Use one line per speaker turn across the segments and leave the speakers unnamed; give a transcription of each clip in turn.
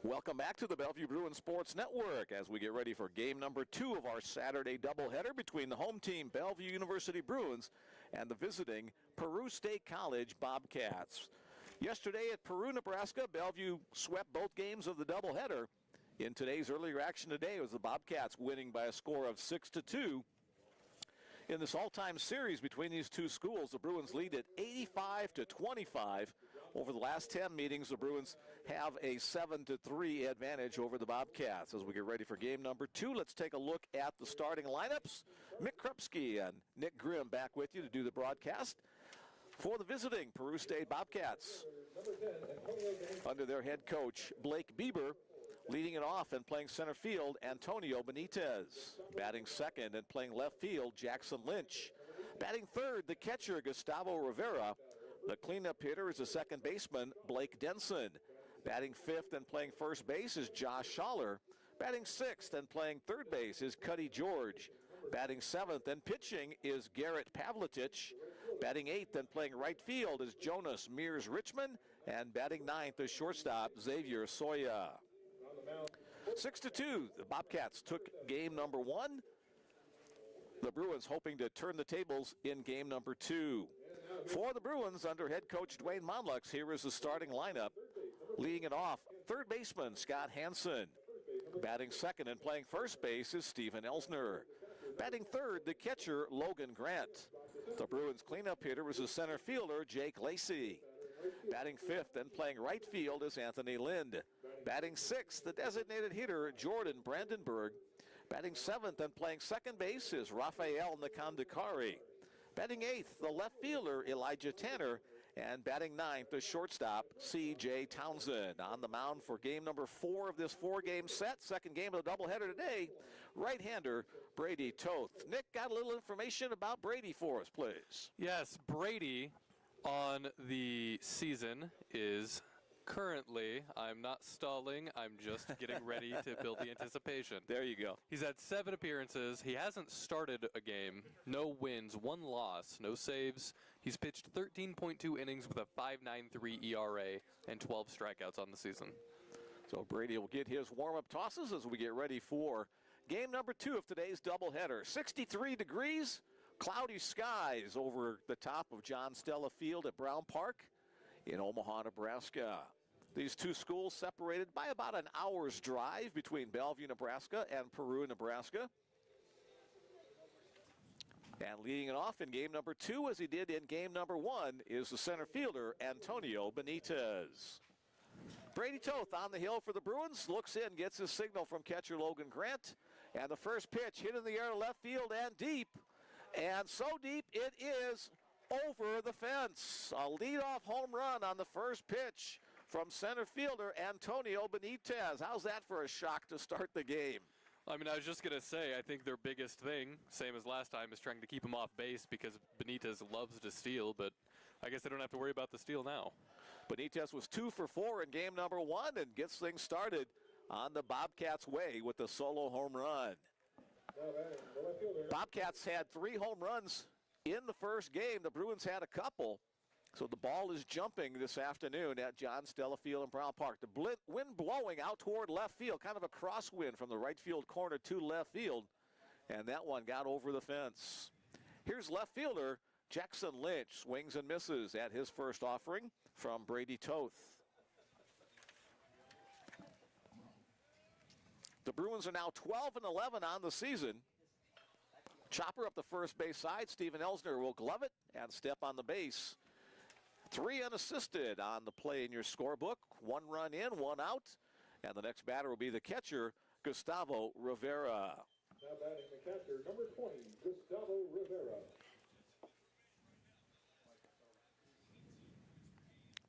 Welcome back to the Bellevue Bruins Sports Network as we get ready for game number 2 of our Saturday doubleheader between the home team Bellevue University Bruins and the visiting Peru State College Bobcats. Yesterday at Peru, Nebraska, Bellevue swept both games of the doubleheader. In today's earlier action today, it was the Bobcats winning by a score of 6-2. In this all-time series between these two schools, the Bruins lead at 85-25. Over the last 10 meetings, the Bruins have a 7-3 advantage over the Bobcats. As we get ready for game number 2, let's take a look at the starting lineups. Mick Krupski and Nick Grimm back with you to do the broadcast for the visiting Peru State Bobcats. Under their head coach, Blake Bieber. Leading it off and playing center field, Antonio Benitez. Batting second and playing left field, Jackson Lynch. Batting third, the catcher, Gustavo Rivera. The cleanup hitter is the second baseman, Blake Denson. Batting fifth and playing first base is Josh Schaller. Batting sixth and playing third base is Cuddy George. Batting seventh and pitching is Garrett Pavletich. Batting eighth and playing right field is Jonas Mears Richmond. And batting ninth is shortstop Xavier Soya. 6-2, the Bobcats took game number 1. The Bruins hoping to turn the tables in game number 2. For the Bruins, under head coach Dwayne Monlux, here is the starting lineup. Leading it off, third baseman Scott Hansen. Batting second and playing first base is Steven Elsner. Batting third, the catcher Logan Grant. The Bruins cleanup hitter is the center fielder Jake Lacey. Batting fifth and playing right field is Anthony Lind. Batting sixth, the designated hitter Jordan Brandenburg. Batting seventh and playing second base is Rafael Nakandikari. Batting eighth, the left fielder Elijah Tanner. And batting ninth, the shortstop C.J. Townsend. On the mound for game number 4 of this 4-game set, second game of the doubleheader today, right-hander Brady Toth. Nick, got a little information about Brady for us, please.
Yes, Brady on the season is currently, I'm not stalling, I'm just getting ready to build the anticipation.
There you go.
He's had 7 appearances. He hasn't started a game. No wins, 1 loss, no saves. He's pitched 13.2 innings with a 5.93 ERA and 12 strikeouts on the season.
So Brady will get his warm-up tosses as we get ready for game number 2 of today's doubleheader. 63 degrees. Cloudy skies over the top of John Stella Field at Brown Park in Omaha, Nebraska. These two schools separated by about an hour's drive between Bellevue, Nebraska and Peru, Nebraska. And leading it off in game number 2, as he did in game number 1, is the center fielder Antonio Benitez. Brady Toth on the hill for the Bruins, looks in, gets his signal from catcher Logan Grant. And the first pitch hit in the air left field and deep. And so deep it is over the fence. A leadoff home run on the first pitch from center fielder Antonio Benitez. How's that for a shock to start the game?
I mean, I was just going to say, I think their biggest thing, same as last time, is trying to keep him off base because Benitez loves to steal, but I guess they don't have to worry about the steal now.
Benitez was 2 for 4 in game number 1 and gets things started on the Bobcats' way with the solo home run. Bobcats had 3 home runs in the first game. The Bruins had a couple. So the ball is jumping this afternoon at John Stella Field in Brown Park. The wind blowing out toward left field, kind of a crosswind from the right field corner to left field. And that one got over the fence. Here's left fielder Jackson Lynch. Swings and misses at his first offering from Brady Toth. The Bruins are now 12-11 on the season. Chopper up the first base side. Steven Elsner will glove it and step on the base. 3 unassisted on the play in your scorebook. 1 run in, 1 out. And the next batter will be the catcher, Gustavo Rivera.
Now batting the catcher, number 20, Gustavo Rivera.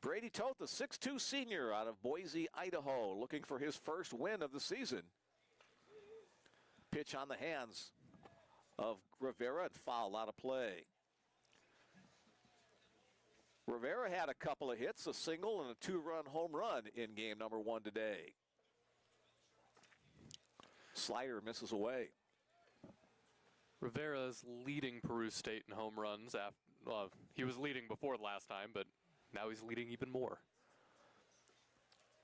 Brady Toth, the 6'2 senior out of Boise, Idaho, looking for his first win of the season. Pitch on the hands of Rivera and foul out of play. Rivera had a couple of hits, a single and a 2-run home run in game number 1 today. Slider misses away.
Rivera's leading Peru State in home runs. He was leading before last time, but now he's leading even more.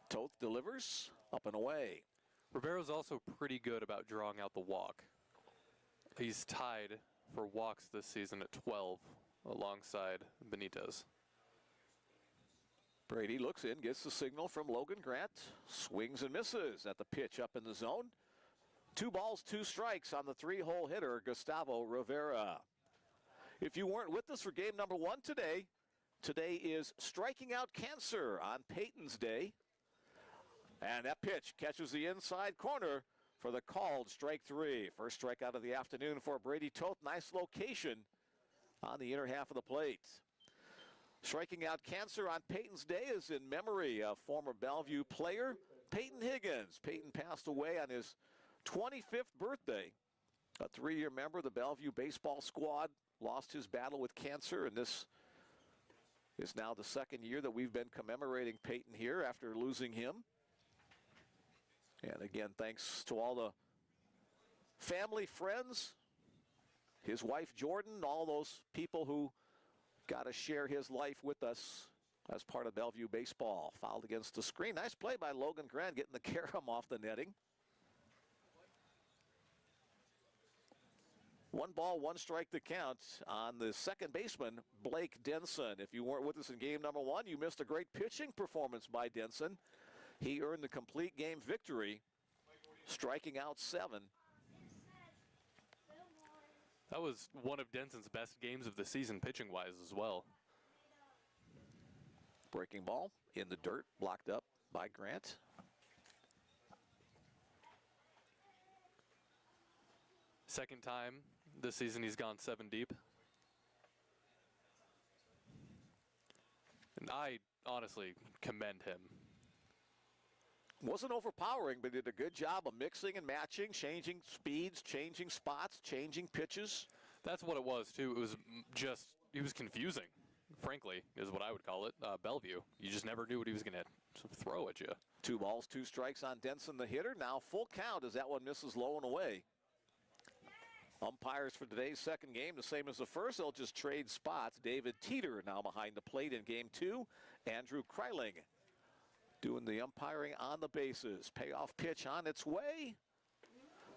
Toth delivers. up and away.
Rivero's also pretty good about drawing out the walk. He's tied for walks this season at 12 alongside Benitez.
Brady looks in, gets the signal from Logan Grant, swings and misses at the pitch up in the zone. 2 balls, 2 strikes on the 3-hole hitter, Gustavo Rivera. If you weren't with us for game number 1 today, today is Striking Out Cancer on Peyton's Day. And that pitch catches the inside corner for the called strike 3. First strikeout of the afternoon for Brady Toth. Nice location on the inner half of the plate. Striking Out Cancer on Peyton's Day is in memory of former Bellevue player Peyton Higgins. Peyton passed away on his 25th birthday. A 3-year member of the Bellevue baseball squad lost his battle with cancer, and this is now the 2nd year that we've been commemorating Peyton here after losing him. And again, thanks to all the family, friends, his wife Jordan, all those people who got to share his life with us as part of Bellevue baseball. Fouled against the screen. Nice play by Logan Grant, getting the carom off the netting. 1 ball, 1 strike to count on the second baseman, Blake Denson. If you weren't with us in game number 1, you missed a great pitching performance by Denson. He earned the complete game victory, striking out 7.
That was one of Denson's best games of the season pitching-wise as well.
Breaking ball in the dirt, blocked up by Grant.
Second time this season he's gone 7 deep. And I honestly commend him.
Wasn't overpowering, but did a good job of mixing and matching, changing speeds, changing spots, changing pitches.
That's what it was, too. It was just, he was confusing, frankly, is what I would call it. Bellevue. You just never knew what he was going to throw at you.
2 balls, 2 strikes on Denson, the hitter. Now full count as that one misses low and away. Umpires for today's second game, the same as the first. They'll just trade spots. David Teeter now behind the plate in game 2. Andrew Kryling doing the umpiring on the bases. Payoff pitch on its way.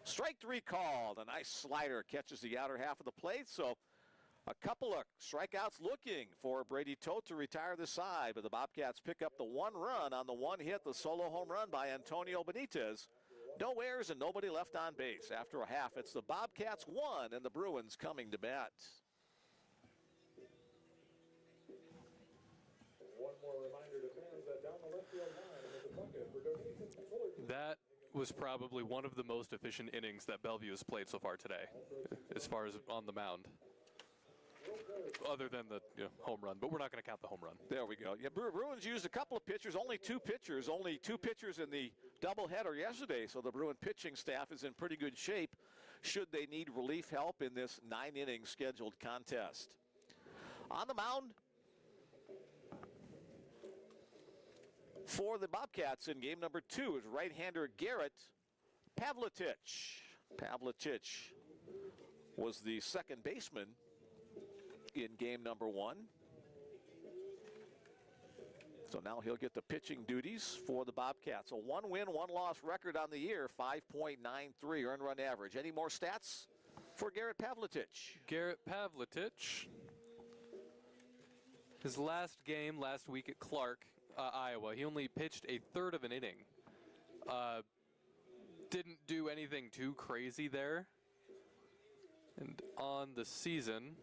Strike 3 called. A nice slider catches the outer half of the plate. So a couple of strikeouts looking for Brady Toth to retire the side. But the Bobcats pick up the 1 run on the 1 hit, the solo home run by Antonio Benitez. No errors and nobody left on base. After a half, it's the Bobcats 1 and the Bruins coming to bat.
One more reminder to fans that down the left field line is a bucket for donations to Fullerton.
That was probably one of the most efficient innings that Bellevue has played so far today, as far as on the mound. Other than the home run, but we're not going to count the home run.
There we go. Yeah, Bruins used a couple of pitchers, only two pitchers in the doubleheader yesterday, so the Bruin pitching staff is in pretty good shape should they need relief help in this 9-inning scheduled contest. On the mound for the Bobcats in game number 2 is right-hander Garrett Pavletich. Pavletich was the second baseman in game number 1. So now he'll get the pitching duties for the Bobcats. A 1-win, 1-loss record on the year, 5.93 earned run average. Any more stats for Garrett Pavletich?
Garrett Pavletich, his last game last week at Clark, Iowa, he only pitched a third of an inning. Didn't do anything too crazy there. And on the season,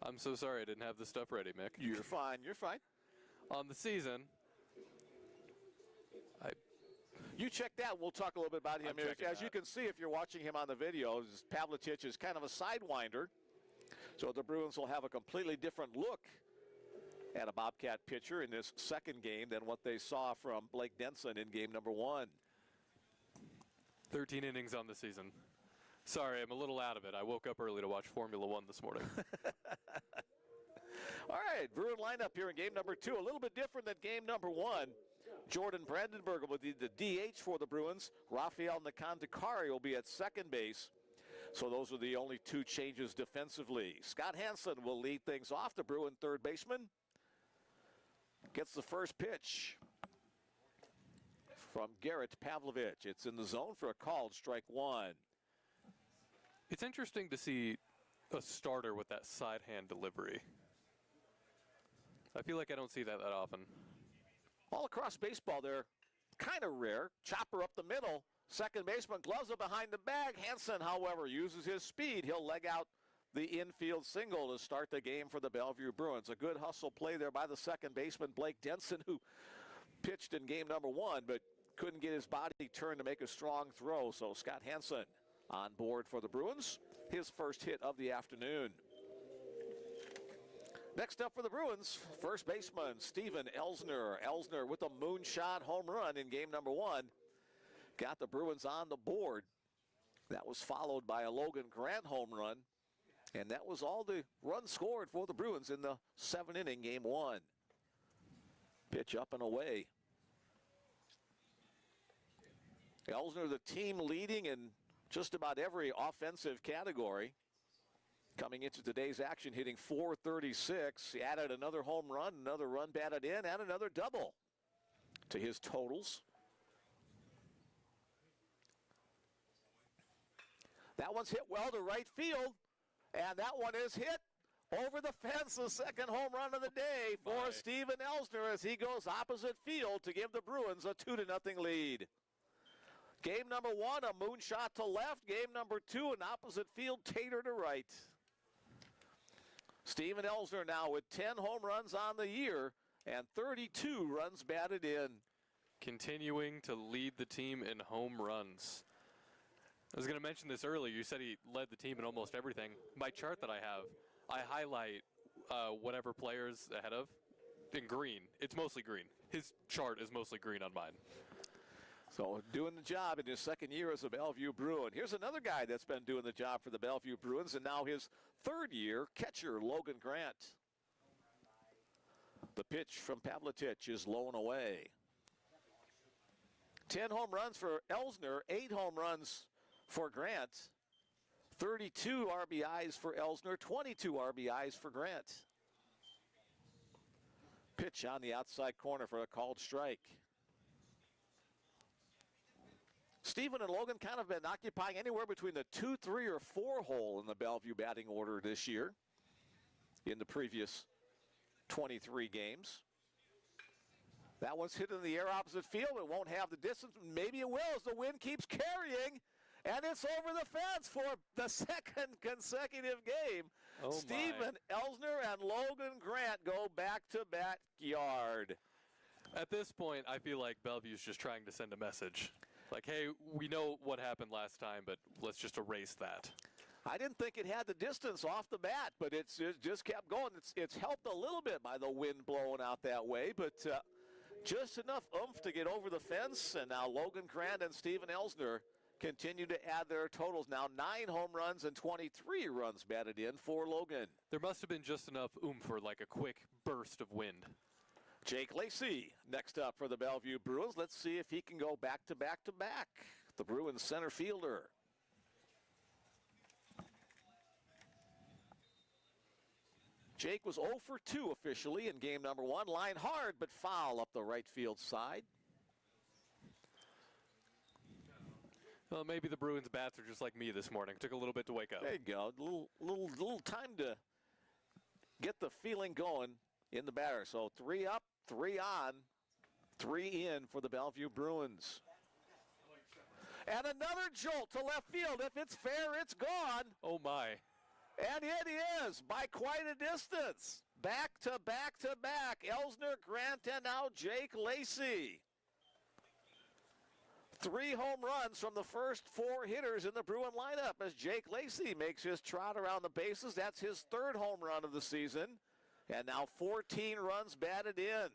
I'm so sorry I didn't have the stuff ready, Mick.
You're fine, you're fine.
On the season,
you check that, we'll talk a little bit about him. As you
that.
can see, if you're watching him on the video, Pavletich is kind of a sidewinder. So the Bruins will have a completely different look at a Bobcat pitcher in this second game than what they saw from Blake Denson in game number 1.
13 innings on the season. Sorry, I'm a little out of it. I woke up early to watch Formula One this morning.
All right, Bruin lineup here in game number 2. A little bit different than game number 1. Jordan Brandenburg will be the DH for the Bruins. Rafael Nakandakari will be at second base. So those are the only 2 changes defensively. Scott Hansen will lead things off. The Bruin third baseman gets the first pitch. from Garrett Pavlovich. It's in the zone for a called strike one.
It's interesting to see a starter with that side hand delivery. I feel like I don't see that often.
All across baseball, they're kind of rare. Chopper up the middle. Second baseman gloves it behind the bag. Hansen, however, uses his speed. He'll leg out the infield single to start the game for the Bellevue Bruins. A good hustle play there by the second baseman, Blake Denson, who pitched in game number one, but couldn't get his body turned to make a strong throw. So Scott Hansen on board for the Bruins, his first hit of the afternoon. Next up for the Bruins, first baseman Steven Elsner. Elsner with a moonshot home run in game number one. Got the Bruins on the board. That was followed by a Logan Grant home run. And that was all the runs scored for the Bruins in the 7-inning game one. Pitch up and away. Elsner, the team leading in just about every offensive category. Coming into today's action, hitting .436. He added another home run, another run batted in, and another double to his totals. That one's hit well to right field, and that one is hit over the fence. The second home run of the day for Steven Elsner as he goes opposite field to give the Bruins a 2-0 lead. Game number one, a moonshot to left. Game number two, an opposite field tater to right. Steven Elsner now with 10 home runs on the year and 32 runs batted in.
Continuing to lead the team in home runs. I was going to mention this earlier. You said he led the team in almost everything. My chart that I have, I highlight whatever players ahead of in green. It's mostly green. His chart is mostly green on mine.
So doing the job in his second year as a Bellevue Bruin. Here's another guy that's been doing the job for the Bellevue Bruins, and now his third year, catcher Logan Grant. The pitch from Pavlovich is low and away. 10 home runs for Elsner, 8 home runs for Grant. 32 RBIs for Elsner, 22 RBIs for Grant. Pitch on the outside corner for a called strike. Steven and Logan kind of been occupying anywhere between the 2, 3, or 4 hole in the Bellevue batting order this year in the previous 23 games. That one's hit in the air opposite field. It won't have the distance. Maybe it will as the wind keeps carrying. And it's over the fence for the second consecutive game.
Oh
Steven Elsner and Logan Grant go back-to-back yard.
At this point, I feel like Bellevue's just trying to send a message. Like, hey, we know what happened last time, but let's just erase that.
I didn't think it had the distance off the bat, but it just kept going. It's helped a little bit by the wind blowing out that way, but just enough oomph to get over the fence. And now Logan Grant and Steven Elsner continue to add their totals. Now 9 home runs and 23 runs batted in for Logan.
There must have been just enough oomph for like a quick burst of wind.
Jake Lacey next up for the Bellevue Bruins. Let's see if he can go back-to-back-to-back. The Bruins center fielder. Jake was 0 for 2 officially in game number one. Line hard, but foul up the right field side.
Well, maybe the Bruins bats are just like me this morning. Took a little bit to wake up.
There you go. Little time to get the feeling going in the batter. So 3 up, 3 on, 3 in for the Bellevue Bruins. And another jolt to left field. If it's fair, it's gone.
Oh, my.
And it is by quite a distance. Back to back to back. Elsner, Grant, and now Jake Lacey. 3 home runs from the first 4 hitters in the Bruin lineup as Jake Lacey makes his trot around the bases. That's his 3rd home run of the season. And now 14 runs batted in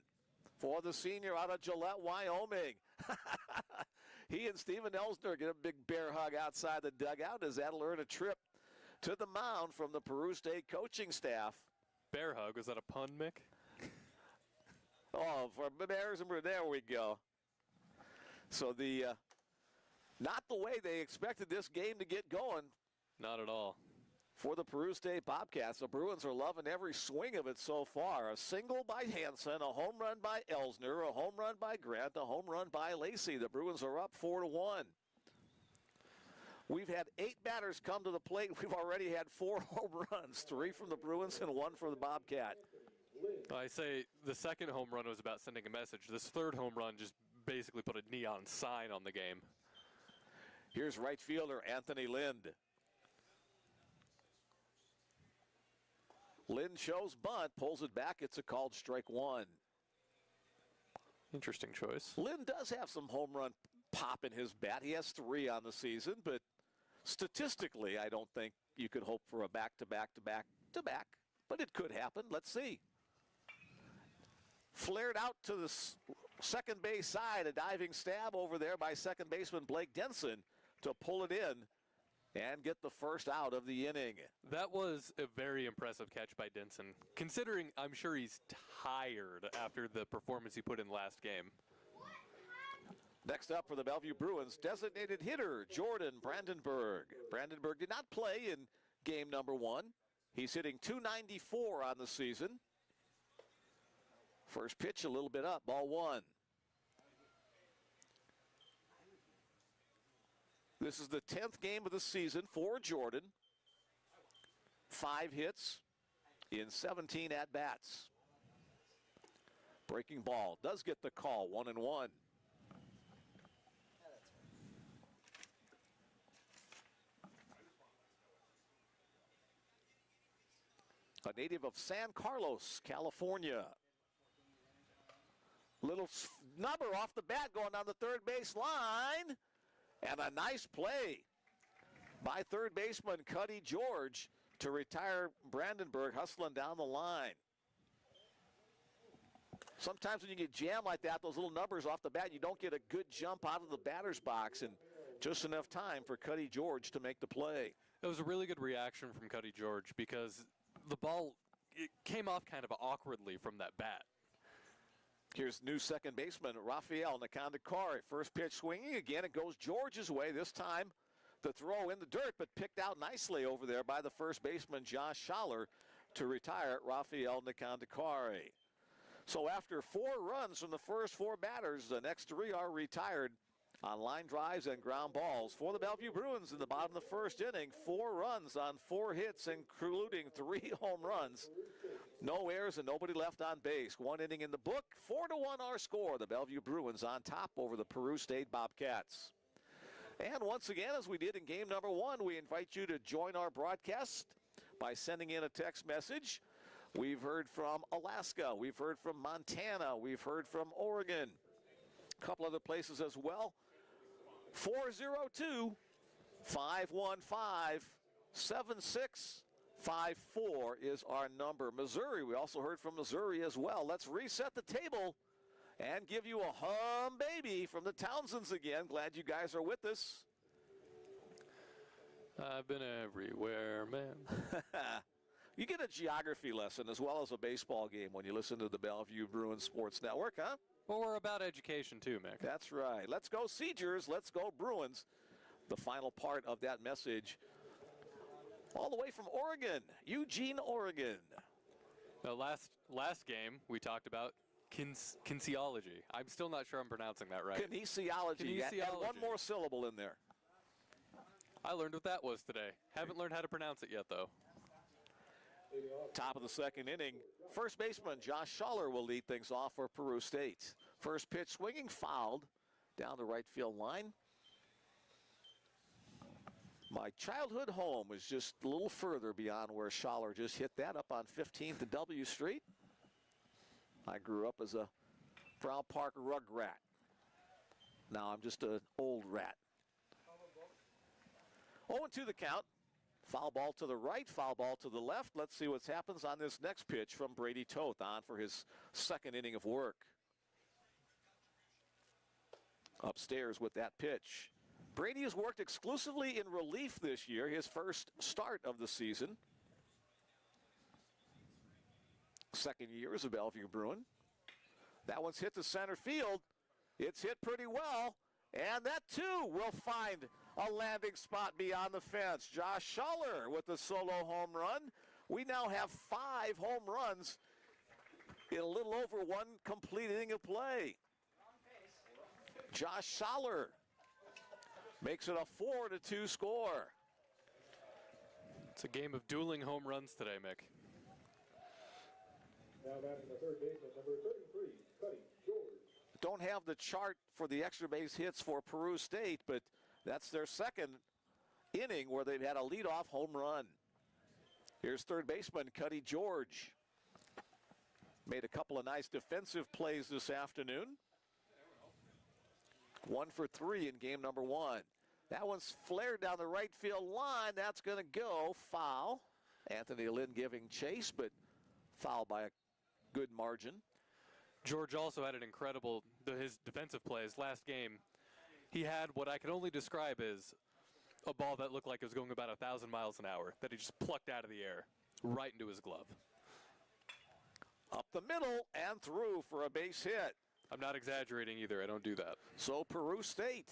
for the senior out of Gillette, Wyoming. He and Steven Elsner get a big bear hug outside the dugout as that'll earn a trip to the mound from the Peru State coaching staff.
Bear hug, was that a pun, Mick?
Oh, for Bears and there we go. So not the way they expected this game to get going.
Not at all.
for the Peru State Bobcats. The Bruins are loving every swing of it so far. A single by Hansen, a home run by Elsner, a home run by Grant, a home run by Lacey. The Bruins are up 4-1. We've had 8 batters come to the plate. We've already had 4 home runs, 3 from the Bruins and 1 for the Bobcat.
I say the second home run was about sending a message. This third home run just basically put a neon sign on the game.
Here's right fielder Anthony Lind. Lind shows bunt, pulls it back. It's a called strike 1.
Interesting choice.
Lind does have some home run pop in his bat. He has 3 on the season, but statistically, I don't think you could hope for a back-to-back-to-back-to-back, but it could happen. Let's see. Flared out to the second base side, a diving stab over there by second baseman Blake Denson to pull it in and get the first out of the inning.
That was a very impressive catch by Denson, considering I'm sure he's tired after the performance he put in last game.
Next up for the Bellevue Bruins, designated hitter Jordan Brandenburg. Brandenburg did not play in game number 1. He's hitting .294 on the season. First pitch a little bit up, ball 1. This is the 10th game of the season for Jordan. 5 hits in 17 at-bats. Breaking ball does get the call, 1-1. A native of San Carlos, California. Little number off the bat going down the third base line. And a nice play by third baseman Cuddy George to retire Brandenburg, hustling down the line. Sometimes when you get jammed like that, those little numbers off the bat, you don't get a good jump out of the batter's box, and just enough time for Cuddy George to make the play.
It was a really good reaction from Cuddy George because the ball it came off kind of awkwardly from that bat.
Here's new second baseman Rafael Nakandakari. First pitch swinging. Again, it goes George's way. This time, the throw in the dirt, but picked out nicely over there by the first baseman Josh Schaller to retire Rafael Nakandakari. So after 4 runs from the first 4 batters, the next 3 are retired on line drives and ground balls. For the Bellevue Bruins in the bottom of the first inning, 4 runs on 4 hits, including 3 home runs. No errors and nobody left on base. 1 inning in the book, 4-1 our score. The Bellevue Bruins on top over the Peru State Bobcats. And once again, as we did in game number 1, we invite you to join our broadcast by sending in a text message. We've heard from Alaska, we've heard from Montana, we've heard from Oregon, a couple other places as well. 402-515-7654 is our number. Missouri, we also heard from Missouri as well. Let's reset the table and give you a hum baby from the Townsends again. Glad you guys are with us.
I've been everywhere, man.
You get a geography lesson as well as a baseball game when you listen to the Bellevue Bruins Sports Network, huh?
Well, we're about education too, Mick.
That's right. Let's go Seegers. Let's go Bruins. The final part of that message all the way from Oregon, Eugene, Oregon.
Now, last game we talked about kinesiology. I'm still not sure I'm pronouncing that right.
Kinesiology. Add one more syllable in there.
I learned what that was today. Haven't learned how to pronounce it yet, though.
Top of the second inning, first baseman Josh Schaller will lead things off for Peru State. First pitch swinging, fouled down the right field line. My childhood home was just a little further beyond where Schaller just hit that, up on 15th and W Street. I grew up as a Brown Park rug rat. Now I'm just an old rat. 0-2 the count. Foul ball to the right, foul ball to the left. Let's see what happens on this next pitch from Brady Toth, on for his second inning of work. Upstairs with that pitch. Brady has worked exclusively in relief this year, his first start of the season. Second year as a Bellevue Bruin. That one's hit to center field. It's hit pretty well, and that too will find a landing spot beyond the fence. Josh Schuller with the solo home run. We now have 5 home runs in a little over 1 complete inning of play. Josh Schuller makes it a 4-2 score.
It's a game of dueling home runs today, Mick.
Now batting the third baseman, number 33, Cuddy George.
Don't have the chart for the extra base hits for Peru State, but that's their second inning where they've had a leadoff home run. Here's third baseman Cuddy George. Made a couple of nice defensive plays this afternoon. 1 for 3 in game number 1. That one's flared down the right field line. That's going to go foul. Anthony Lynn giving chase, but foul by a good margin.
George also had an incredible, his defensive plays last game. He had what I could only describe as a ball that looked like it was going about 1,000 miles an hour that he just plucked out of the air right into his glove.
Up the middle and through for a base hit.
I'm not exaggerating either. I don't do that.
So Peru State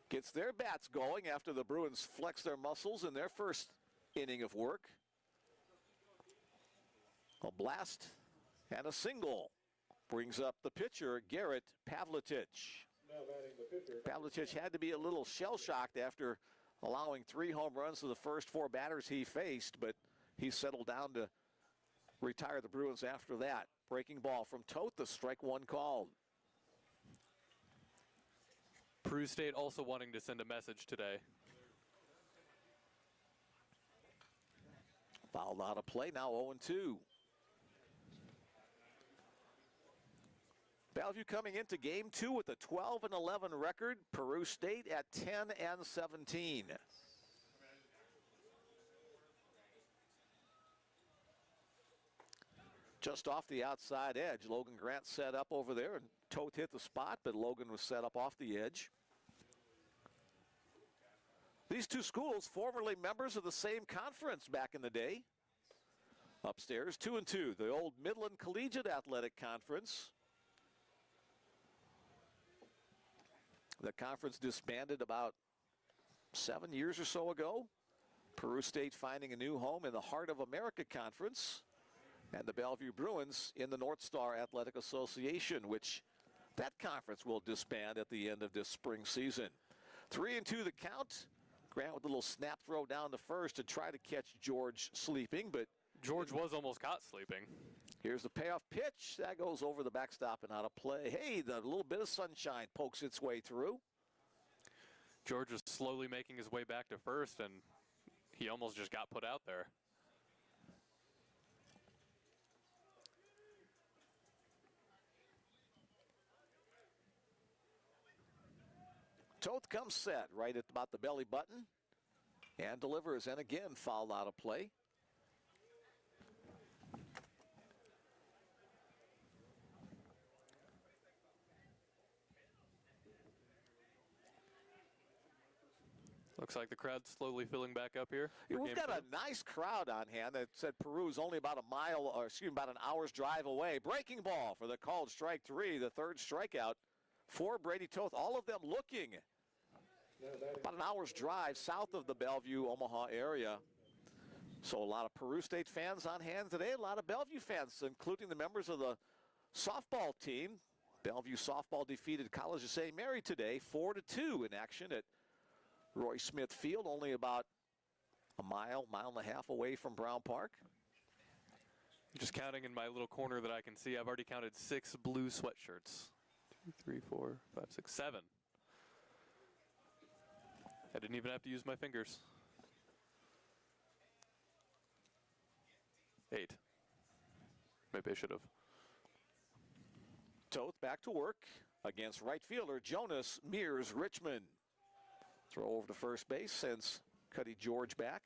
gets their bats going after the Bruins flex their muscles in their first inning of work. A blast and a single brings up the pitcher, Garrett Pavletich.
Now batting the pitcher.
Pavletich had to be a little shell-shocked after allowing 3 home runs to the first 4 batters he faced, but he settled down to retire the Bruins after that. Breaking ball from Toth, the strike 1 called.
Peru State also wanting to send a message today.
Fouled out of play, now 0-2. Bellevue coming into game 2 with a 12-11 record. Peru State at 10-17. Just off the outside edge. Logan Grant set up over there, and Toth hit the spot, but Logan was set up off the edge. These two schools, formerly members of the same conference back in the day. Upstairs, 2-2, the old Midland Collegiate Athletic Conference. The conference disbanded about 7 years or so ago. Peru State finding a new home in the Heart of America Conference. And the Bellevue Bruins in the North Star Athletic Association, which that conference will disband at the end of this spring season. 3-2 the count. Grant with a little snap throw down to first to try to catch George sleeping, but
George was almost caught sleeping.
here's the payoff pitch. That goes over the backstop and out of play. Hey, the little bit of sunshine pokes its way through.
George was slowly making his way back to first, and he almost just got put out there.
Toth comes set right at about the belly button and delivers, and again fouled out of play.
Looks like the crowd's slowly filling back up here.
We've got a nice crowd on hand that said Peru's only about about an hour's drive away. Breaking ball for the called strike 3, the third strikeout for Brady Toth. All of them looking about an hour's drive south of the Bellevue, Omaha area. So a lot of Peru State fans on hand today, a lot of Bellevue fans, including the members of the softball team. Bellevue softball defeated College of St. Mary today, 4-2 in action at Roy Smith Field, only about a mile and a half away from Brown Park.
Just counting in my little corner that I can see, I've already counted 6 blue sweatshirts. 2, 3, 4, 5, 6, 7. I didn't even have to use my fingers. 8. Maybe I should have.
Toth back to work against right fielder Jonas Mears Richmond. Throw over to first base, sends Cuddy George back.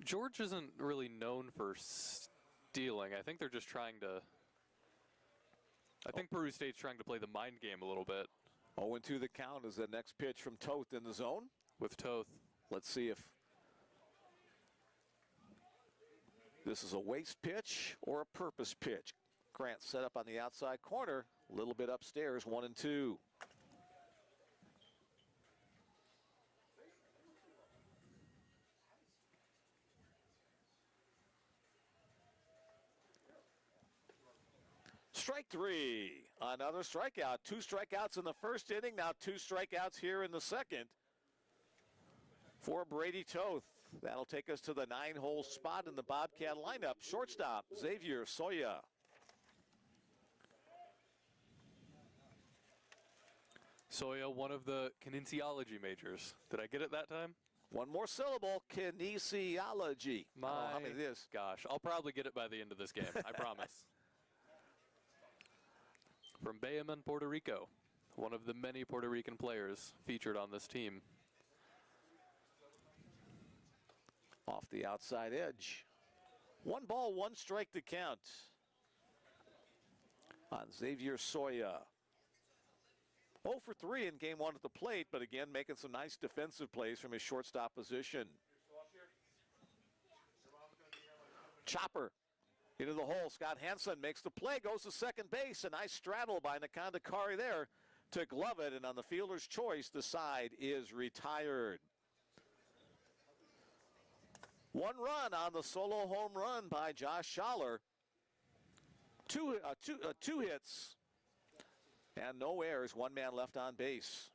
George isn't really known for stealing. I think they're just trying to... I think Peru State's trying to play the mind game a little bit.
0-2 the count is the next pitch from Toth in the zone.
With Toth.
Let's see if This is a waste pitch or a purpose pitch. Grant set up on the outside corner, a little bit upstairs, 1-2. Strike three. Another strikeout. 2 strikeouts in the first inning. Now 2 strikeouts here in the second for Brady Toth. That'll take us to the 9-hole spot in the Bobcat lineup. Shortstop, Xavier Soya.
Soya, one of the kinesiology majors. Did I get it that time?
One more syllable, kinesiology.
My
I don't know how many it is.
gosh, I'll probably get it by the end of this game, I promise. From Bayamon, Puerto Rico, one of the many Puerto Rican players featured on this team.
Off the outside edge. 1 ball, 1 strike to count on Xavier Soya. 0 for 3 in game 1 at the plate, but again making some nice defensive plays from his shortstop position. Chopper into the hole. Scott Hansen makes the play, goes to second base. A nice straddle by Nakandakari there to glove it, and on the fielder's choice, the side is retired. 1 run on the solo home run by Josh Schaller. Two hits and no errors. 1 man left on base.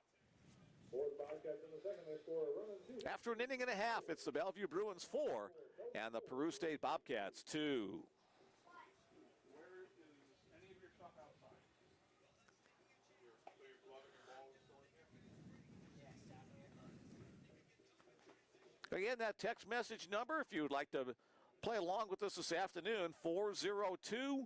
For the Bobcats in the second, they score a run and 2.
After an inning and a half, it's the Bellevue Bruins 4 and the Peru State Bobcats 2.
Where is any of your stuff outside? So your glove and your ball is still in here?
Again, that text message number, if you would like to play along with us this afternoon, 402-515-7654.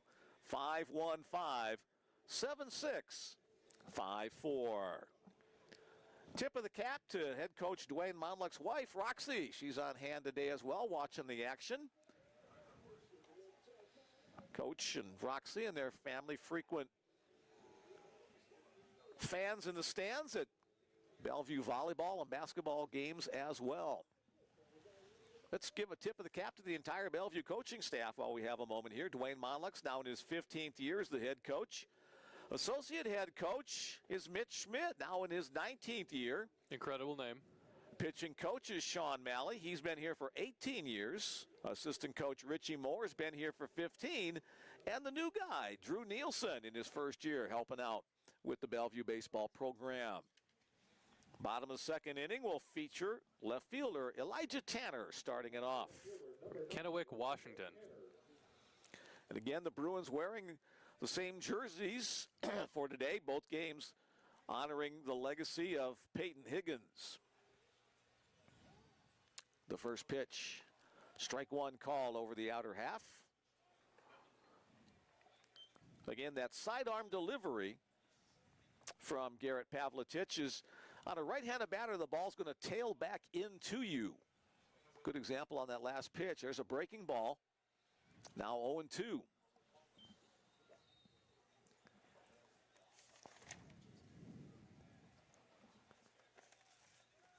Tip of the cap to head coach Dwayne Monlick's wife, Roxy. She's on hand today as well, watching the action. Coach and Roxy and their family frequent fans in the stands at Bellevue volleyball and basketball games as well. Let's give a tip of the cap to the entire Bellevue coaching staff while we have a moment here. Dwayne Monlick's now in his 15th year as the head coach. Associate head coach is Mitch Schmidt, now in his 19th year.
Incredible name.
Pitching coach is Sean Malley. He's been here for 18 years. Assistant coach Richie Moore has been here for 15. And the new guy, Drew Nielsen, in his first year, helping out with the Bellevue baseball program. Bottom of the second inning will feature left fielder Elijah Tanner starting it off.
Kennewick, Washington.
And again, the Bruins wearing the same jerseys for today, both games honoring the legacy of Peyton Higgins. The first pitch, strike 1 call over the outer half. Again, that sidearm delivery from Garrett Pavletich is on a right-handed batter. The ball's going to tail back into you. Good example on that last pitch. There's a breaking ball. Now 0-2.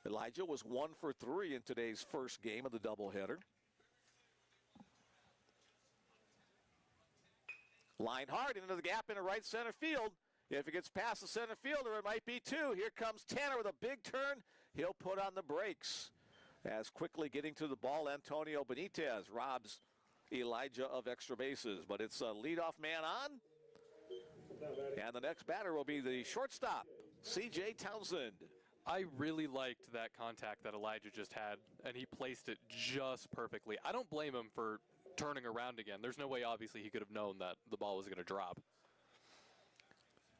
Elijah was 1 for 3 in today's first game of the doubleheader. Line hard into the gap into right center field. If it gets past the center fielder, it might be 2. Here comes Tanner with a big turn. He'll put on the brakes. As quickly getting to the ball, Antonio Benitez robs Elijah of extra bases. But it's a leadoff man on. And the next batter will be the shortstop, C.J. Townsend.
I really liked that contact that Elijah just had, and he placed it just perfectly. I don't blame him for turning around again. There's no way, obviously, he could have known that the ball was going to drop.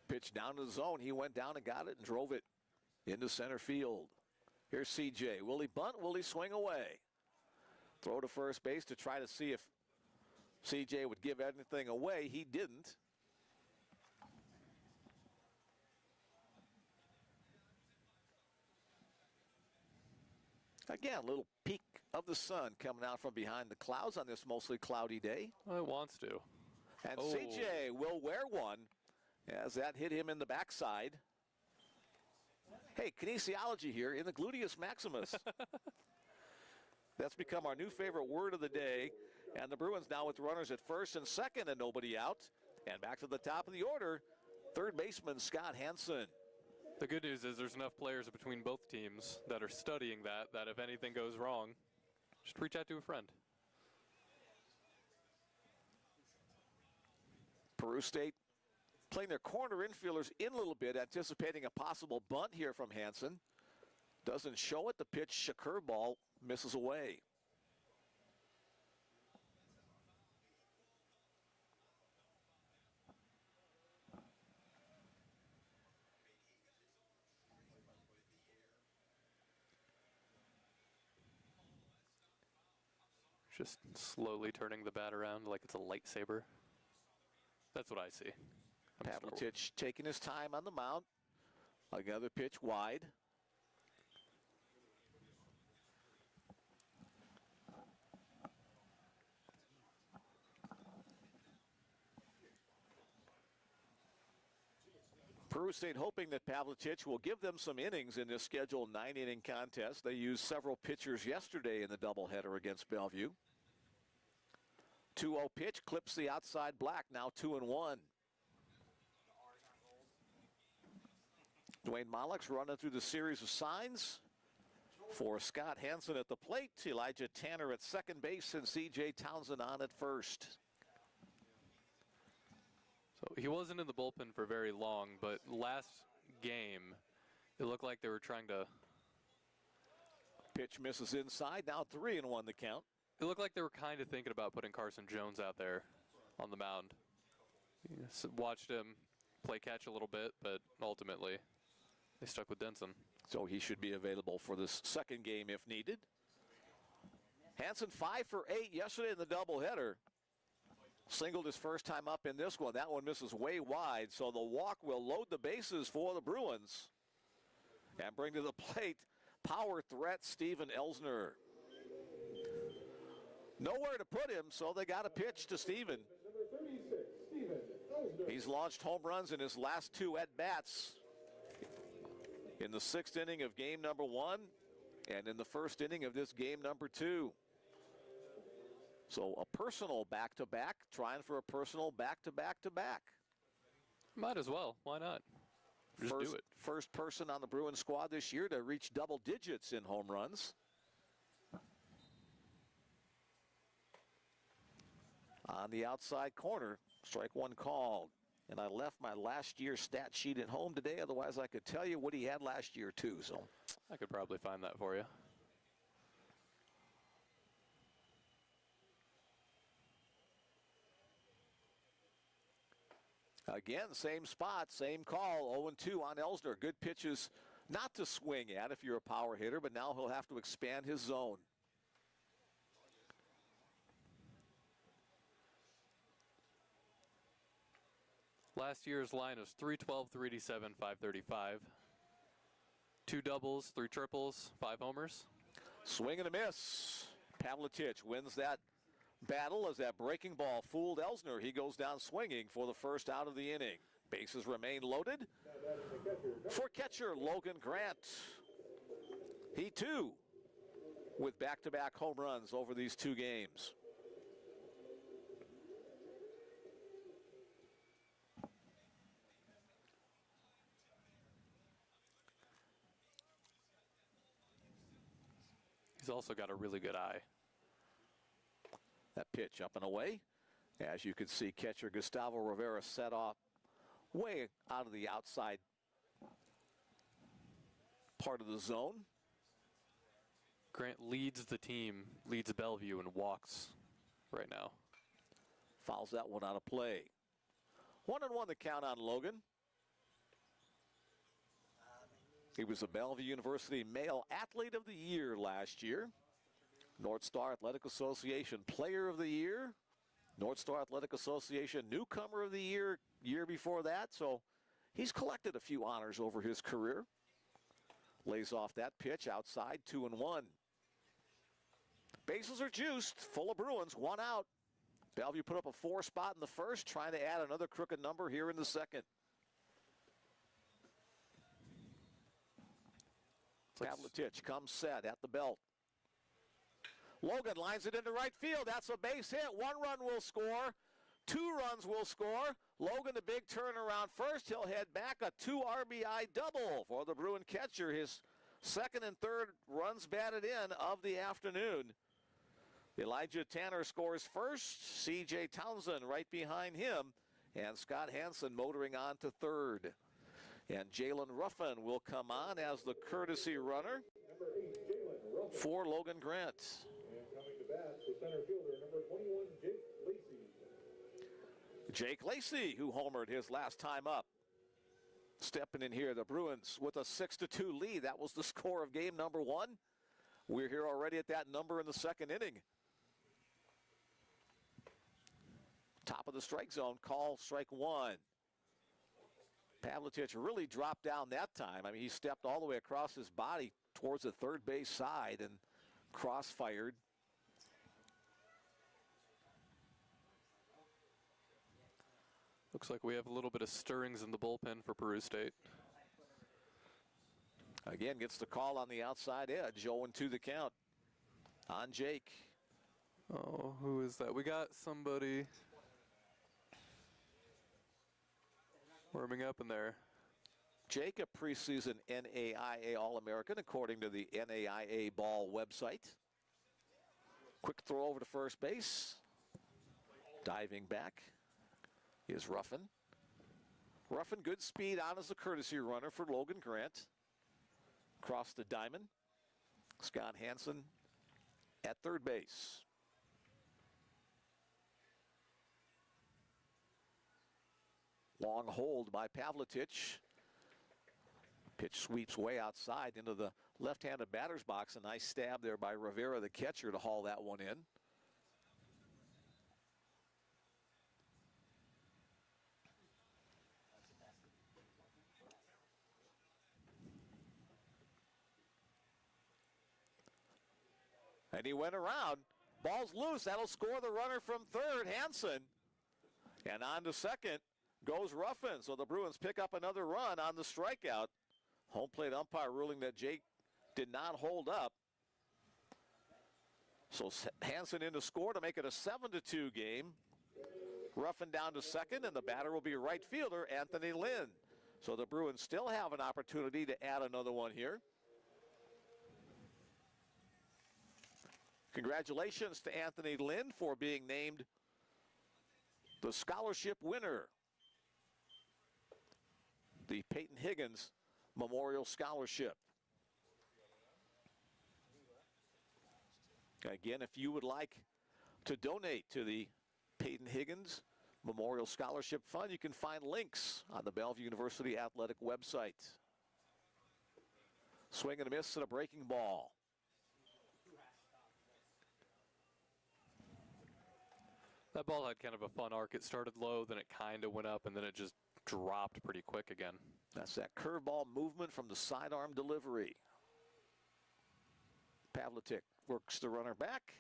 Pitch down to the zone. He went down and got it and drove it into center field. Here's C.J. Will he bunt? Will he swing away? Throw to first base to try to see if C.J. would give anything away. He didn't. Again, a little peek of the sun coming out from behind the clouds on this mostly cloudy day.
Well, it wants to.
And C.J. will wear one as that hit him in the backside. Hey, kinesiology here in the gluteus maximus. That's become our new favorite word of the day. And the Bruins now with runners at first and second and nobody out. And back to the top of the order, third baseman Scott Hansen.
The good news is there's enough players between both teams that are studying that if anything goes wrong, just reach out to a friend.
Peru State playing their corner infielders in a little bit, anticipating a possible bunt here from Hansen. Doesn't show it. The pitch, a curveball, misses away.
Just slowly turning the bat around like it's a lightsaber. That's what I see.
Pavlich taking his time on the mound. Another pitch wide. Peru State hoping that Pavlich will give them some innings in this scheduled 9-inning contest. They used several pitchers yesterday in the doubleheader against Bellevue. 2-0 pitch, clips the outside black, now 2-1. Dwayne Mollick's running through the series of signs. For Scott Hansen at the plate, Elijah Tanner at second base, and C.J. Townsend on at first.
So he wasn't in the bullpen for very long, but last game, it looked like they were trying to...
Pitch misses inside, now 3-1 the count.
It looked like they were kind of thinking about putting Carson Jones out there on the mound. Watched him play catch a little bit, but ultimately they stuck with Denson.
So he should be available for this second game if needed. Hansen 5 for 8 yesterday in the doubleheader. Singled his first time up in this one. That one misses way wide, so the walk will load the bases for the Bruins. And bring to the plate power threat Steven Elsner. Nowhere to put him, so they got a pitch to Steven. He's launched home runs in his last 2 at-bats. In the 6th inning of game number 1 and in the 1st inning of this game number 2. So a personal back-to-back, trying for a personal back-to-back-to-back.
Might as well. Why not? Just do it.
First person on the Bruins squad this year to reach double digits in home runs. On the outside corner, strike one called. And I left my last year's stat sheet at home today. Otherwise, I could tell you what he had last year, too. So
I could probably find that for you.
Again, same spot, same call, 0-2 on Elsner. Good pitches not to swing at if you're a power hitter, but now he'll have to expand his zone.
Last year's line was 312, 387, 535. 2 doubles, 3 triples, 5 homers.
Swing and a miss. Pavlich wins that battle as that breaking ball fooled Elsner. He goes down swinging for the first out of the inning. Bases remain loaded for catcher Logan Grant. He too with back-to-back home runs over these 2 games.
He's also got a really good eye.
That pitch up and away. As you can see, catcher Gustavo Rivera set off way out of the outside part of the zone.
Grant leads the team, leads Bellevue in walks right now.
Fouls that one out of play. 1-1 the count on Logan. He was the Bellevue University Male Athlete of the Year last year. North Star Athletic Association Player of the Year. North Star Athletic Association Newcomer of the Year before that. So he's collected a few honors over his career. Lays off that pitch outside, 2-1. Bases are juiced, full of Bruins, 1 out. Bellevue put up a 4 spot in the first, trying to add another crooked number here in the second. Pavlich comes set at the belt. Logan lines it into right field. That's a base hit. 1 run will score. 2 runs will score. Logan, the big turnaround first. He'll head back. A 2 RBI double for the Bruin catcher. His second and third runs batted in of the afternoon. Elijah Tanner scores first. C.J. Townsend right behind him. And Scott Hansen motoring on to third. And Jalen Ruffin will come on as the courtesy runner for Logan Grant.
And coming to bat, the center fielder, number 21, Jake Lacey.
Jake Lacey, who homered his last time up. Stepping in here, the Bruins with a 6-2 lead. That was the score of game number 1. We're here already at that number in the second inning. Top of the strike zone, call strike 1. Pavlitic really dropped down that time. I mean, he stepped all the way across his body towards the third base side and cross-fired.
Looks like we have a little bit of stirrings in the bullpen for Peru State.
Again, gets the call on the outside edge, 0-2 the count on Jake.
Oh, who is that? We got somebody warming up in there.
Jake, a preseason NAIA All-American, according to the NAIA Ball website. Quick throw over to first base. Diving back is Ruffin. Ruffin, good speed on as a courtesy runner for Logan Grant. Across the diamond. Scott Hansen at third base. Long hold by Pavlitic. Pitch sweeps way outside into the left-handed batter's box. A nice stab there by Rivera, the catcher, to haul that one in. And he went around. Ball's loose. That'll score the runner from third, Hansen. And on to second goes Ruffin. So the Bruins pick up another run on the strikeout. Home plate umpire ruling that Jake did not hold up. So Hansen in to score to make it a 7-2 game. Ruffin down to second, and the batter will be right fielder Anthony Lynn. So the Bruins still have an opportunity to add another one here. Congratulations to Anthony Lynn for being named the scholarship winner. The Peyton Higgins Memorial Scholarship. Again, if you would like to donate to the Peyton Higgins Memorial Scholarship Fund, you can find links on the Bellevue University Athletic website. Swing and a miss and a breaking ball.
That ball had kind of a fun arc. It started low, then it kind of went up, and then it just dropped pretty quick again.
That's that curveball movement from the sidearm delivery. Pavlitic works the runner back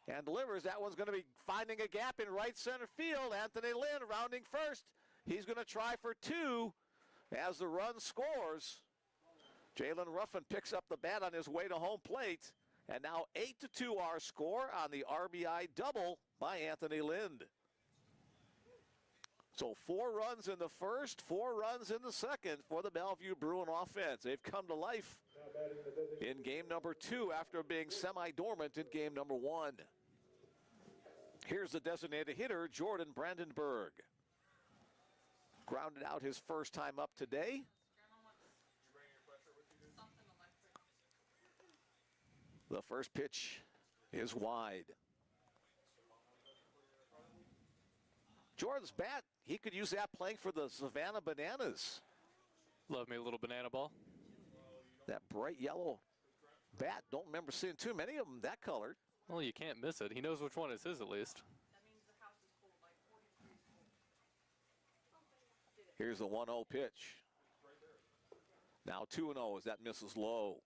and delivers. That one's going to be finding a gap in right center field. Anthony Lynn rounding first. He's going to try for 2 as the run scores. Jalen Ruffin picks up the bat on his way to home plate. And now 8-2 our score on the RBI double by Anthony Lind. So 4 runs in the first, 4 runs in the second for the Bellevue Bruin offense. They've come to life in game number 2 after being semi-dormant in game number 1. Here's the designated hitter, Jordan Brandenburg. Grounded out his first time up today. The first pitch is wide. Jordan's bat, he could use that playing for the Savannah Bananas.
Love me a little banana ball.
That bright yellow bat, don't remember seeing too many of them that colored.
Well, you can't miss it. He knows which one is his at least.
Here's the 1-0 pitch. Now 2-0 as that misses low.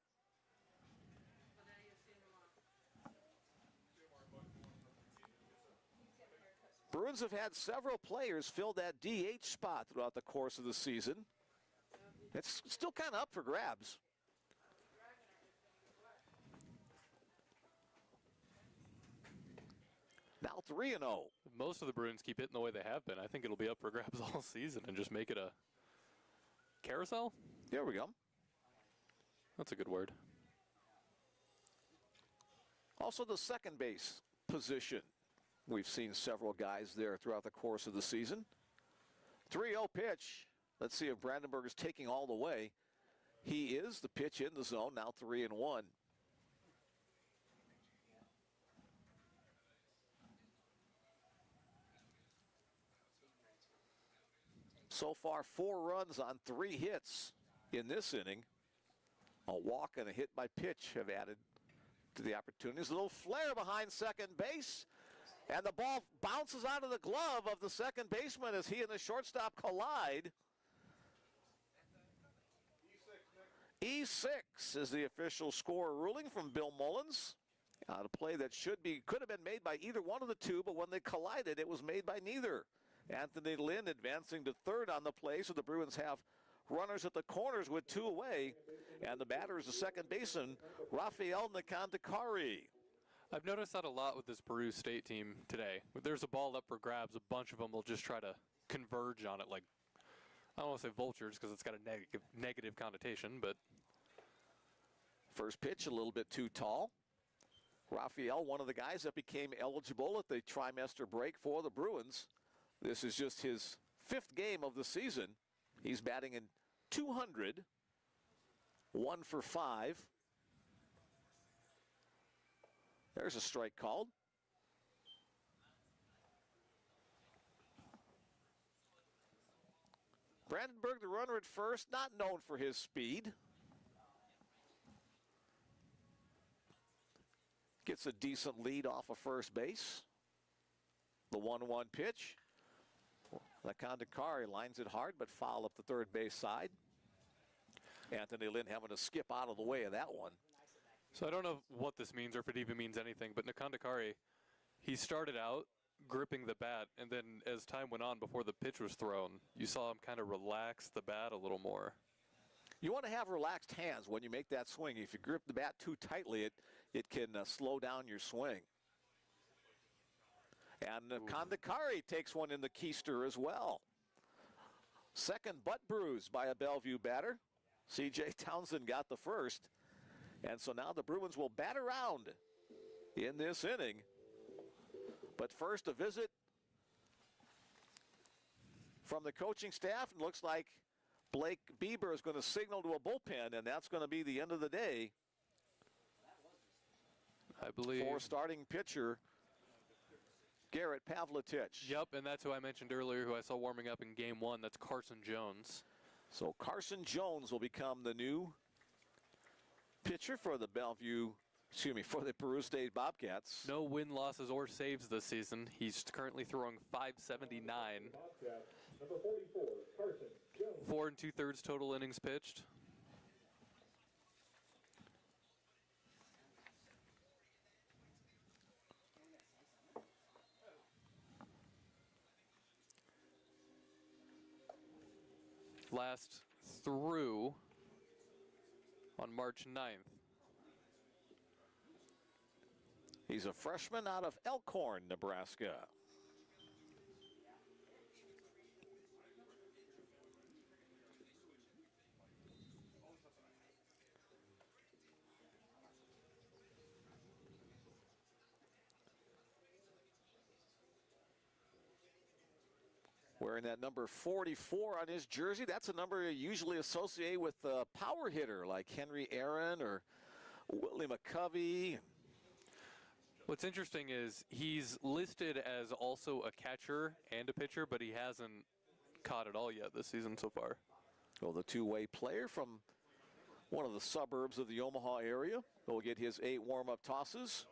Bruins have had several players fill that DH spot throughout the course of the season. It's still kind of up for grabs. Now 3-0.
Most of the Bruins keep hitting the way they have been. I think it'll be up for grabs all season and just make it a carousel.
There we go.
That's a good word.
Also the second base position. We've seen several guys there throughout the course of the season. 3-0 pitch. Let's see if Brandenburg is taking all the way. He is. The pitch in the zone, now 3-1. So far, 4 runs on 3 hits in this inning. A walk and a hit by pitch have added to the opportunities. A little flare behind second base. And the ball bounces out of the glove of the second baseman as he and the shortstop collide. E6 is the official score ruling from Bill Mullins. On a play that could have been made by either one of the two, but when they collided, it was made by neither. Anthony Lynn advancing to third on the play, so the Bruins have runners at the corners with 2 away. And the batter is the second baseman, Rafael Nakandakari.
I've noticed that a lot with this Peru State team today. If there's a ball up for grabs, a bunch of them will just try to converge on it like, I don't want to say vultures because it's got a negative connotation, but.
First pitch a little bit too tall. Rafael, one of the guys that became eligible at the trimester break for the Bruins. This is just his 5th game of the season. He's batting in .200, 1 for 5. There's a strike called. Brandenburg, the runner at first, not known for his speed. Gets a decent lead off of first base. The 1-1 pitch. Nakandakari lines it hard, but foul up the third base side. Anthony Lynn having to skip out of the way of that one.
So I don't know what this means or if it even means anything, but Nakandakari, he started out gripping the bat, and then as time went on before the pitch was thrown, you saw him kind of relax the bat a little more.
You want to have relaxed hands when you make that swing. If you grip the bat too tightly, it can slow down your swing. And Nakandakari takes one in the keister as well. Second butt bruise by a Bellevue batter. C.J. Townsend got the first. And so now the Bruins will bat around in this inning. But first, a visit from the coaching staff. It looks like Blake Bieber is going to signal to a bullpen, and that's going to be the end of the day.
I believe.
For starting pitcher, Garrett Pavletich.
Yep, and that's who I mentioned earlier, who I saw warming up in game 1. That's Carson Jones.
So Carson Jones will become the new pitcher for the for the Peru State Bobcats.
No win, losses, or saves this season. He's currently throwing .579.
Bobcats, number 44, Carson Jones.
4 2/3 total innings pitched. Last through on March 9th.
He's a freshman out of Elkhorn, Nebraska. Wearing that number 44 on his jersey. That's a number you usually associate with a power hitter like Henry Aaron or Willie McCovey.
What's interesting is he's listed as also a catcher and a pitcher, but he hasn't caught it all yet this season so far.
Well, the two-way player from one of the suburbs of the Omaha area will get his 8 warm-up tosses.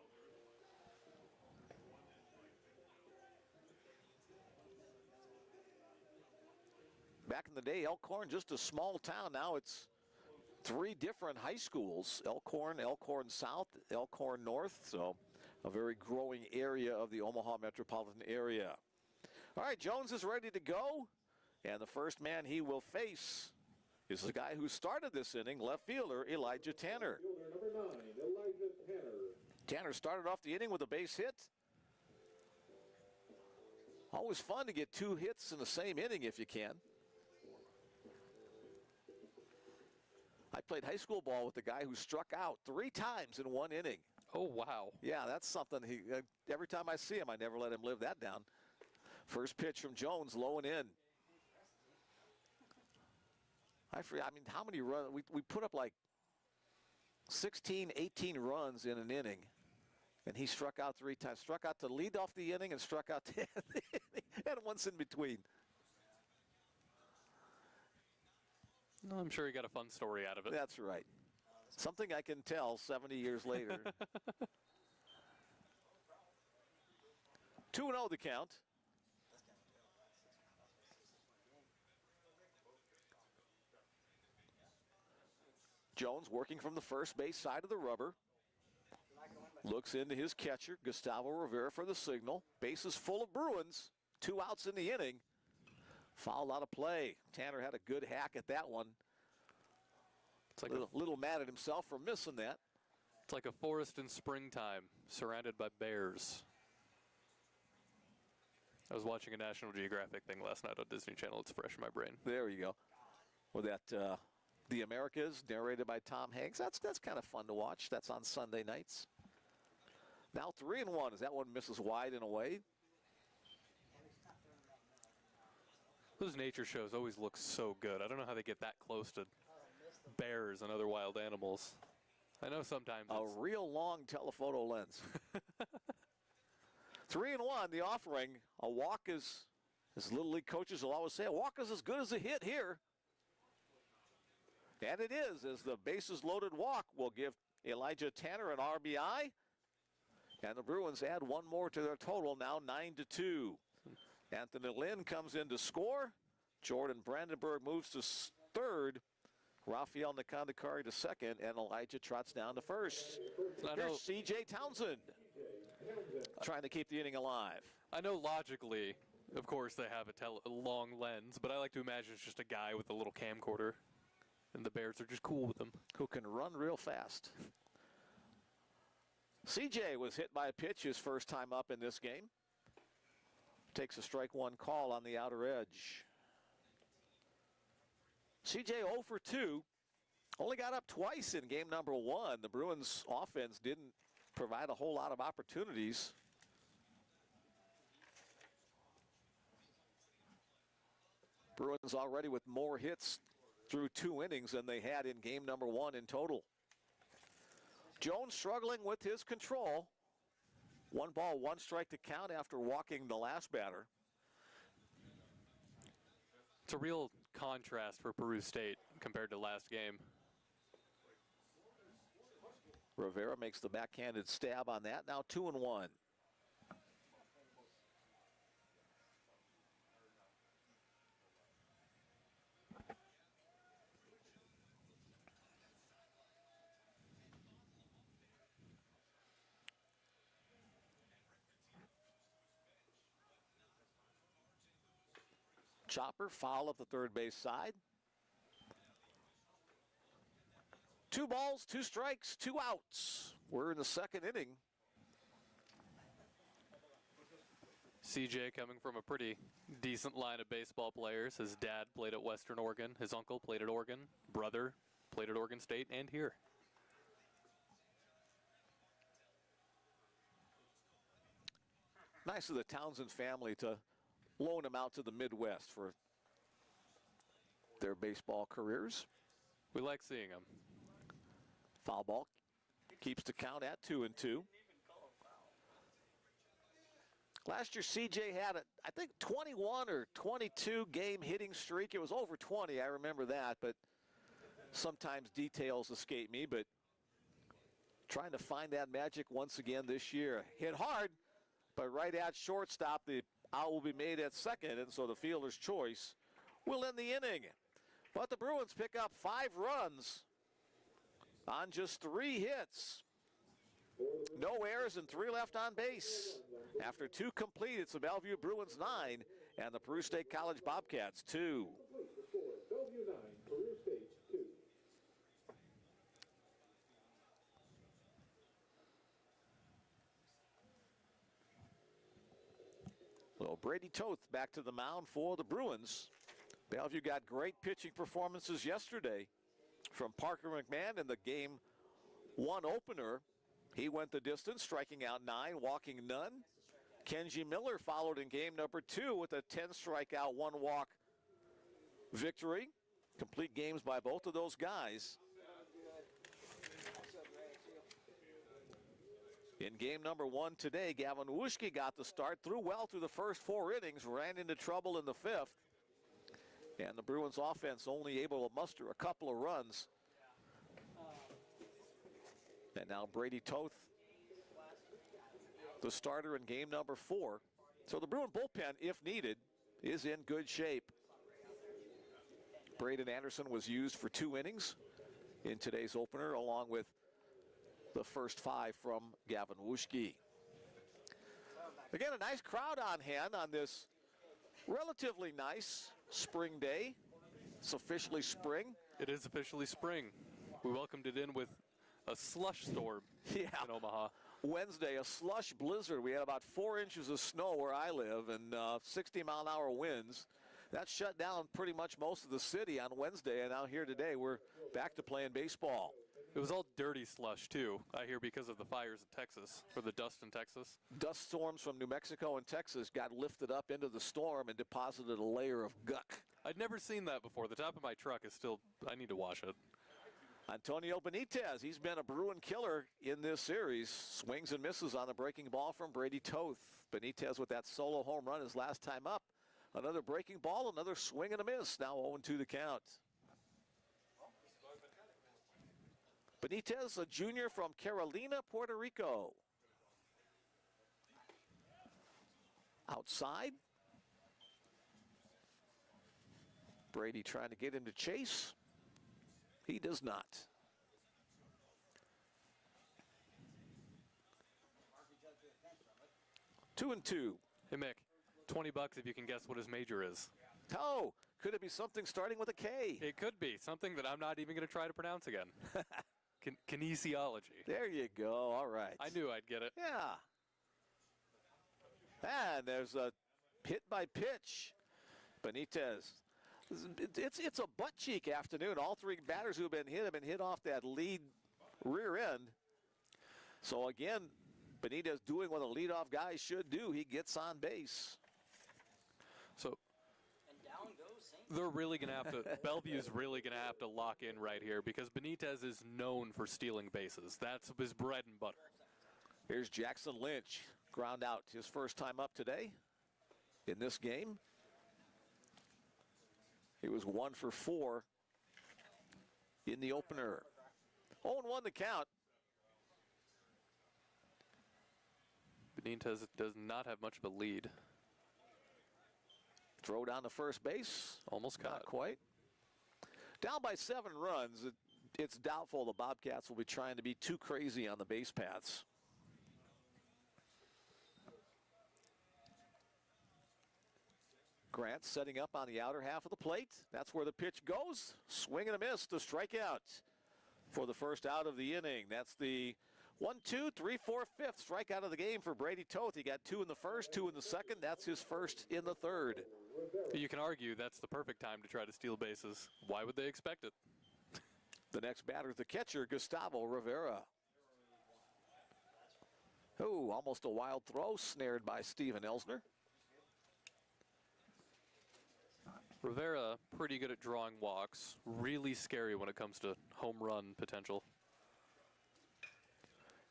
Back in the day, Elkhorn, just a small town. Now it's 3 different high schools, Elkhorn, Elkhorn South, Elkhorn North. So a very growing area of the Omaha metropolitan area. All right, Jones is ready to go. And the first man he will face is the guy who started this inning, left fielder Elijah Tanner.
Fielder number 9, Elijah Tanner.
Tanner started off the inning with a base hit. Always fun to get 2 hits in the same inning if you can. I played high school ball with a guy who struck out 3 times in 1 inning.
Oh, wow.
Yeah, that's something. Every time I see him, I never let him live that down. First pitch from Jones, low and in. I mean, how many runs? We put up like 16, 18 runs in an inning, and he struck out 3 times. Struck out to lead off the inning and struck out to end the inning, and once in between.
I'm sure he got a fun story out of it.
That's right. Something I can tell 70 years later. 2-0 the count. Jones working from the first base side of the rubber. Looks into his catcher, Gustavo Rivera, for the signal. Bases full of Bruins. 2 outs in the inning. Foul out of play. Tanner had a good hack at that one.
It's like
little mad at himself for missing that.
It's like a forest in springtime, surrounded by bears. I was watching a National Geographic thing last night on Disney Channel. It's fresh in my brain.
There you go. With that, The Americas, narrated by Tom Hanks. That's kind of fun to watch. That's on Sunday nights. Now 3-1. Is that one misses wide and away?
Those nature shows always look so good. I don't know how they get that close to bears and other wild animals. I know sometimes
a real long telephoto lens. 3-1, the offering. A walk is, as Little League coaches will always say, a walk is as good as a hit here. And it is, as the bases loaded walk will give Elijah Tanner an RBI. And the Bruins add 1 more to their total, now 9-2. Anthony Lynn comes in to score. Jordan Brandenburg moves to third. Rafael Nakandakari to second, and Elijah trots down to first. Here's C.J. Townsend trying to keep the inning alive.
I know logically, of course, they have a long lens, but I like to imagine it's just a guy with a little camcorder, and the Bears are just cool with him.
Who can run real fast. C.J. was hit by a pitch his first time up in this game. Takes a strike 1 call on the outer edge. C.J. 0 for 2. Only got up twice in game number 1. The Bruins offense didn't provide a whole lot of opportunities. Bruins already with more hits through 2 innings than they had in game number 1 in total. Jones struggling with his control. 1 ball, 1 strike to count after walking the last batter.
It's a real contrast for Peru State compared to last game.
Rivera makes the backhanded stab on that. Now 2-1. Chopper foul at the third base side. 2 balls, 2 strikes, 2 outs. We're in the second inning.
CJ coming from a pretty decent line of baseball players. His dad played at Western Oregon. His uncle played at Oregon. Brother played at Oregon State and here.
Nice of the Townsend family to loan him out to the Midwest for their baseball careers.
We like seeing him.
Foul ball keeps the count at 2-2. Last year, CJ had I think 21 or 22 game hitting streak. It was over 20, I remember that, but sometimes details escape me. But trying to find that magic once again this year. Hit hard, but right at shortstop, the out will be made at second, and so the fielder's choice will end the inning. But the Bruins pick up 5 runs on just 3 hits. No errors and 3 left on base. After 2 complete, it's the Bellevue Bruins 9 and the Peru State College Bobcats 2.
Bellevue 9, Peru State 2.
So Brady Toth back to the mound for the Bruins. Bellevue got great pitching performances yesterday from Parker McMahon in the Game 1 opener. He went the distance, striking out 9, walking none. Kenji Miller followed in game number 2 with a 10 strikeout, 1 walk victory. Complete games by both of those guys. In game number 1 today, Gavin Wuschke got the start, threw well through the first 4 innings, ran into trouble in the 5th. And the Bruins offense only able to muster a couple of runs. And now Brady Toth, the starter in game number 4. So the Bruin bullpen, if needed, is in good shape. Braden Anderson was used for 2 innings in today's opener, along with the first 5 from Gavin Wuschke. Again, a nice crowd on hand on this relatively nice spring day. It's officially spring.
It is officially spring. We welcomed it in with a slush storm in Omaha.
Wednesday, a slush blizzard. We had about 4 inches of snow where I live and 60-mile-an-hour winds. That shut down pretty much most of the city on Wednesday, and now here today we're back to playing baseball.
It was all dirty slush, too, I hear, because of the fires in Texas, or the dust in Texas.
Dust storms from New Mexico and Texas got lifted up into the storm and deposited a layer of guck.
I'd never seen that before. The top of my truck is still, I need to wash it.
Antonio Benitez, he's been a Bruin killer in this series. Swings and misses on the breaking ball from Brady Toth. Benitez with that solo home run his last time up. Another breaking ball, another swing and a miss. Now 0-2 the count. Benitez, a junior from Carolina, Puerto Rico. Outside. Brady trying to get him to chase. He does not. 2-2.
Hey, Mick, $20 if you can guess what his major is.
Oh, could it be something starting with a K?
It could be something that I'm not even going to try to pronounce again. Kinesiology.
There you go. All right.
I knew I'd get it.
Yeah. And there's a hit by pitch. Benitez. It's a butt cheek afternoon. All 3 batters who have been hit off that lead rear end. So again, Benitez doing what a leadoff guy should do. He gets on base.
So they're really going to have to, Bellevue's really going to have to lock in right here because Benitez is known for stealing bases. That's his bread and butter.
Here's Jackson Lynch, ground out his first time up today in this game. He was 1 for 4 in the opener. 0-1 the count.
Benitez does not have much of a lead.
Throw down to first base.
Almost caught.
Not quite. Down by 7 runs. It's doubtful the Bobcats will be trying to be too crazy on the base paths. Grant setting up on the outer half of the plate. That's where the pitch goes. Swing and a miss to strikeout for the first out of the inning. That's the 1, 2, 3, 4, 5th strikeout of the game for Brady Toth. He got 2 in the first, 2 in the second. That's his first in the third.
You can argue that's the perfect time to try to steal bases. Why would they expect it?
The next batter is the catcher, Gustavo Rivera. Oh, almost a wild throw, snared by Steven Elsner.
Rivera, pretty good at drawing walks. Really scary when it comes to home run potential.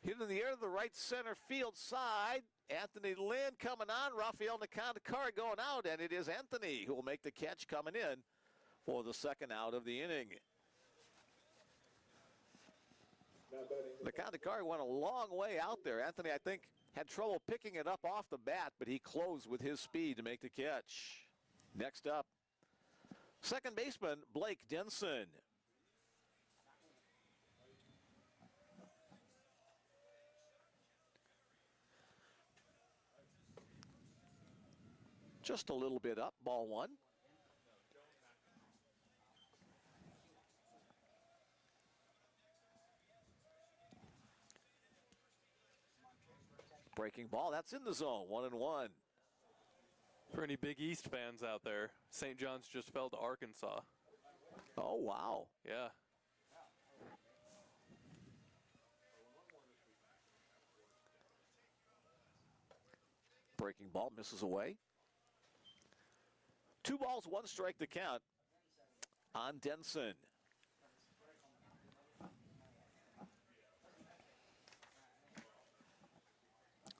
Hit in the air to the right center field side. Anthony Lynn coming on. Rafael Nakandakari going out, and it is Anthony who will make the catch coming in for the second out of the inning. Nakandakari went a long way out there. Anthony, I think, had trouble picking it up off the bat, but he closed with his speed to make the catch. Next up, second baseman Blake Denson. Just a little bit up, ball 1. Breaking ball, that's in the zone, 1-1.
For any Big East fans out there, St. John's just fell to Arkansas.
Oh, wow.
Yeah.
Breaking ball misses away. 2 balls, 1 strike to count on Denson.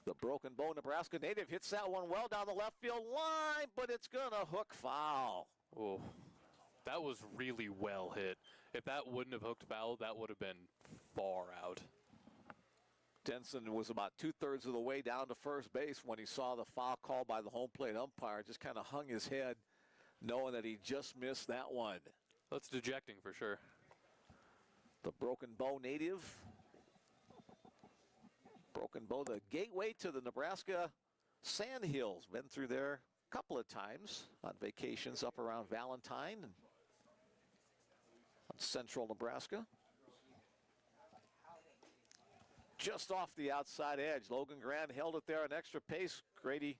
The Broken Bow Nebraska native hits that one well down the left field line, but it's going to hook foul.
Oh, that was really well hit. If that wouldn't have hooked foul, that would have been far out.
Denson was about 2/3 of the way down to first base when he saw the foul call by the home plate umpire. Just kind of hung his head, knowing that he just missed that one.
That's dejecting for sure.
The Broken Bow native. Broken Bow, the gateway to the Nebraska Sand Hills. Been through there a couple of times on vacations up around Valentine and on central Nebraska. Just off the outside edge. Logan Grant held it there on extra pace. Brady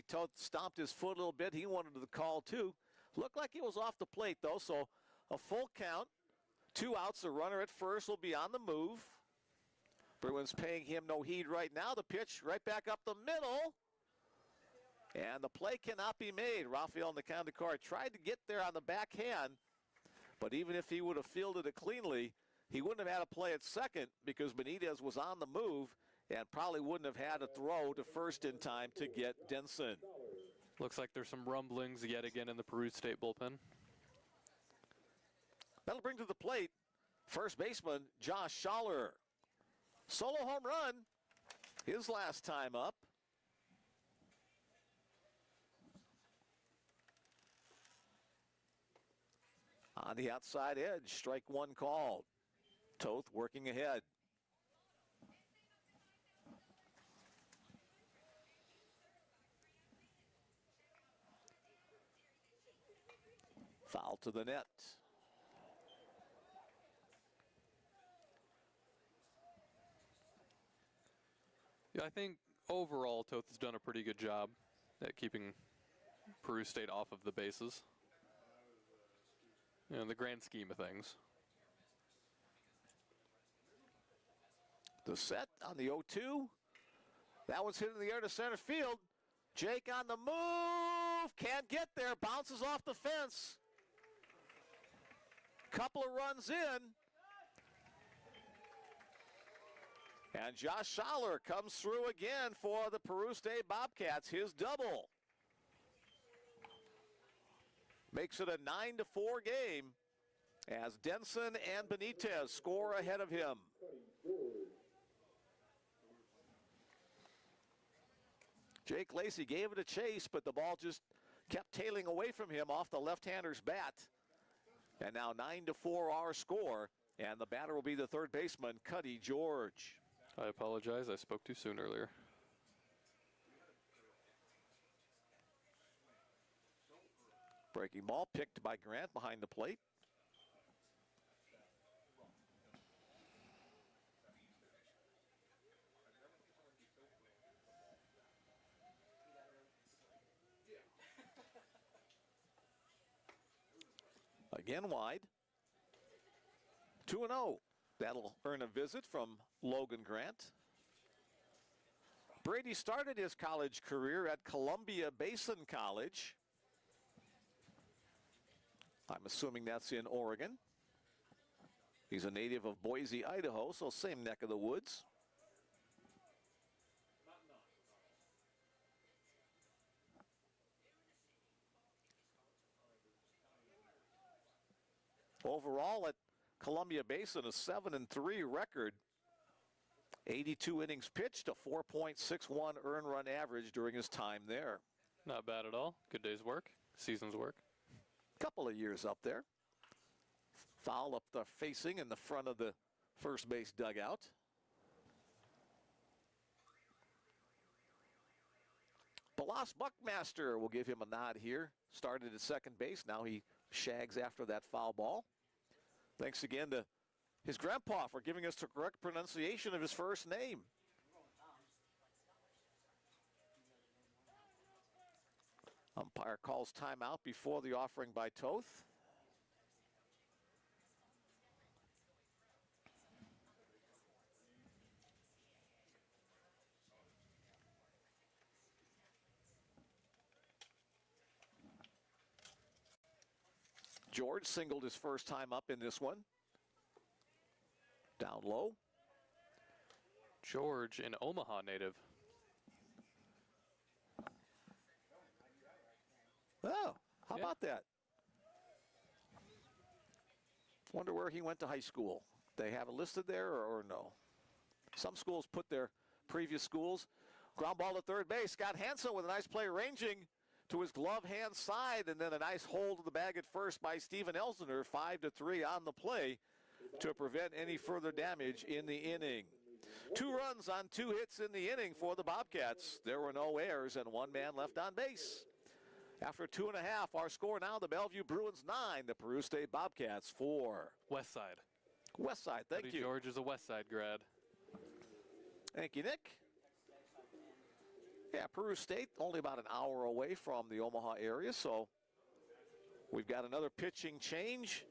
Toth stomped his foot a little bit. He wanted the call too. Looked like he was off the plate though, so a full count. 2 outs, the runner at first will be on the move. Bruins paying him no heed right now. The pitch right back up the middle. And the play cannot be made. Rafael Nakandakar tried to get there on the backhand, but even if he would have fielded it cleanly, he wouldn't have had a play at second because Benitez was on the move and probably wouldn't have had a throw to first in time to get Denson.
Looks like there's some rumblings yet again in the Peru State bullpen.
That'll bring to the plate first baseman Josh Schaller. Solo home run, his last time up. On the outside edge, strike 1 called. Toth working ahead. Foul to the net.
Yeah, I think overall Toth has done a pretty good job at keeping Peru State off of the bases. In the grand scheme of things.
The set on the 0-2. That one's hit in the air to center field. Jake on the move. Can't get there. Bounces off the fence. Couple of runs in. And Josh Schaller comes through again for the Peru State Bobcats. His double. Makes it a 9-4 game as Denson and Benitez score ahead of him. Jake Lacey gave it a chase, but the ball just kept tailing away from him off the left-hander's bat. And now 9-4 our score, and the batter will be the third baseman, Cuddy George.
I apologize, I spoke too soon earlier.
Breaking ball picked by Grant behind the plate. Again wide. 2-0. That'll earn a visit from Logan Grant. Brady started his college career at Columbia Basin College. I'm assuming that's in Oregon. He's a native of Boise, Idaho, so same neck of the woods. Overall at Columbia Basin, a 7-3 record. 82 innings pitched, a 4.61 earned run average during his time there.
Not bad at all. Good day's work, season's work.
Couple of years up there. Foul up the facing in the front of the first base dugout. Balas Buckmaster will give him a nod here. Started at second base. Now he shags after that foul ball. Thanks again to his grandpa for giving us the correct pronunciation of his first name. Umpire calls timeout before the offering by Toth. George singled his first time up in this one. Down low.
George, an Omaha native.
Oh, how
Yeah.
about that? Wonder where he went to high school. They have it listed there or no? Some schools put their previous schools. Ground ball to third base. Scott Hansen with a nice play ranging to his glove hand side, and then a nice hold of the bag at first by Steven Elsner. 5-3 on the play to prevent any further damage in the inning. 2 runs on 2 hits in the inning for the Bobcats. There were no errors and 1 man left on base. After 2.5, our score now, the Bellevue Bruins 9, the Peru State Bobcats 4.
West Side.
West Side, thank
Buddy
you.
George is a West Side grad.
Thank you, Nick. Yeah, Peru State only about an hour away from the Omaha area, so we've got another pitching change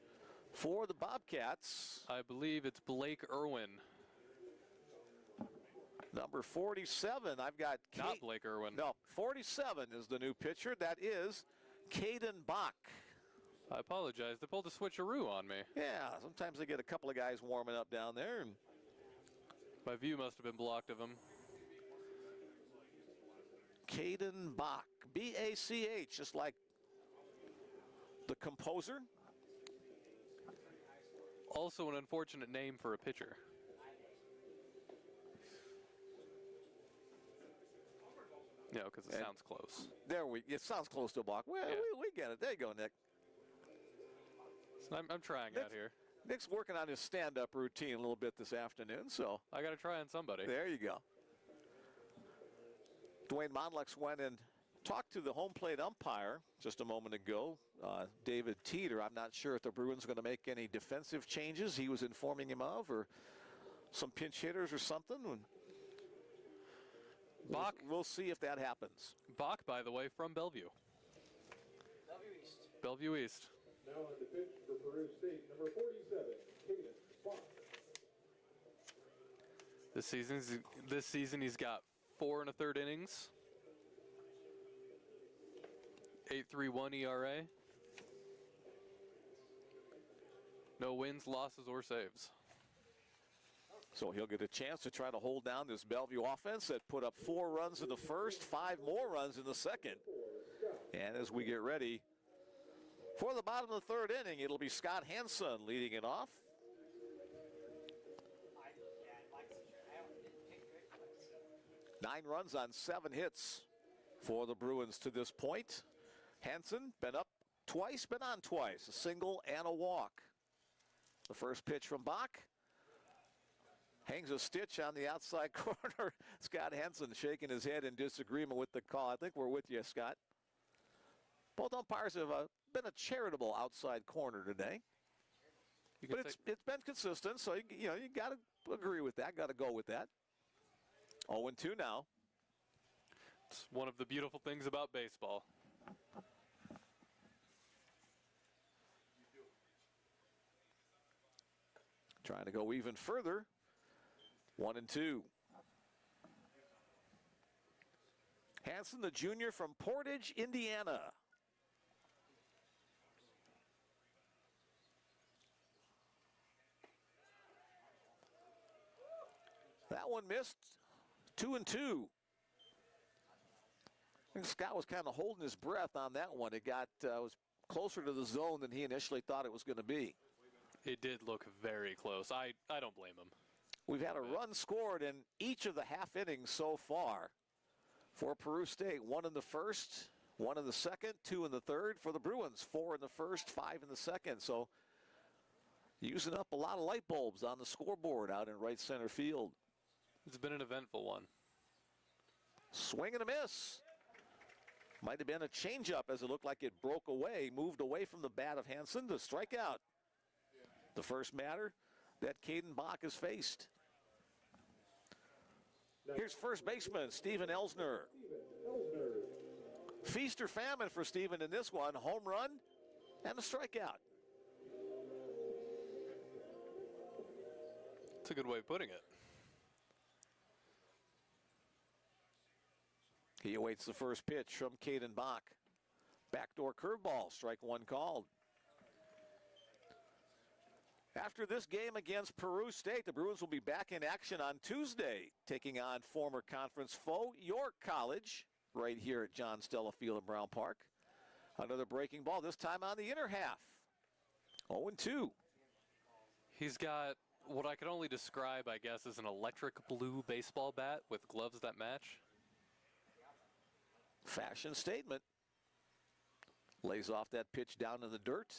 for the Bobcats.
I believe it's Blake Irwin.
Number 47, I've got
Not Blake Irwin.
No, 47 is the new pitcher. That is Caden Bach.
I apologize. They pulled a switcheroo on me.
Yeah, sometimes they get a couple of guys warming up down there. And
My view must have been blocked of him.
Caden Bach, B-A-C-H, just like the composer.
Also an unfortunate name for a pitcher. Yeah, because it sounds close.
It sounds close to Bach. Well,
Yeah.
we get it. There you go, Nick.
So I'm trying out here.
Nick's working on his stand-up routine a little bit this afternoon, so
I got to try on somebody.
there you go. Dwayne Monlex went and talked to the home plate umpire just a moment ago, David Teeter. I'm not sure if the Bruins are going to make any defensive changes he was informing him of, or some pinch hitters or something.
Bach,
We'll see if that happens.
Bach, by the way, from Bellevue.
Bellevue East.
Bellevue East.
Now on the pitch for Peru State, number 47, Caden Bach.
This season he's got 4 1/3 innings, 8.31 ERA, no wins, losses, or saves.
So he'll get a chance to try to hold down this Bellevue offense that put up 4 runs in the first, 5 more runs in the second. And as we get ready for the bottom of the 3rd inning, it'll be Scott Hansen leading it off. 9 runs on 7 hits for the Bruins to this point. Hansen been up twice, been on twice, a single and a walk. The first pitch from Bach. Hangs a stitch on the outside corner. Scott Hansen shaking his head in disagreement with the call. I think we're with you, Scott. Both umpires have been a charitable outside corner today. But it's been consistent, so you got to agree with that, got to go with that. 0-2 now.
It's one of the beautiful things about baseball.
Trying to go even further. 1-2. Hansen, the junior from Portage, Indiana. That one missed. 2-2. I think Scott was kind of holding his breath on that one. It was closer to the zone than he initially thought it was going to be.
It did look very close. I don't blame him.
We've had a run scored in each of the half innings so far for Peru State. 1 in the first, 1 in the second, 2 in the third. For the Bruins, 4 in the first, 5 in the second. So using up a lot of light bulbs on the scoreboard out in right center field.
It's been an eventful one.
Swing and a miss. Might have been a changeup as it looked like it broke away, moved away from the bat of Hansen to strike out. The first batter that Caden Bach has faced. Here's first baseman Steven Elsner. Feast or famine for Steven in this one. Home run and a strikeout.
That's a good way of putting it.
He awaits the first pitch from Caden Bach. Backdoor curveball, strike one called. After this game against Peru State, the Bruins will be back in action on Tuesday, taking on former conference foe York College, right here at John Stella Field in Brown Park. Another breaking ball, this time on the inner half. 0-2.
He's got what I can only describe, I guess, as an electric blue baseball bat with gloves that match.
Fashion statement. Lays off that pitch down in the dirt,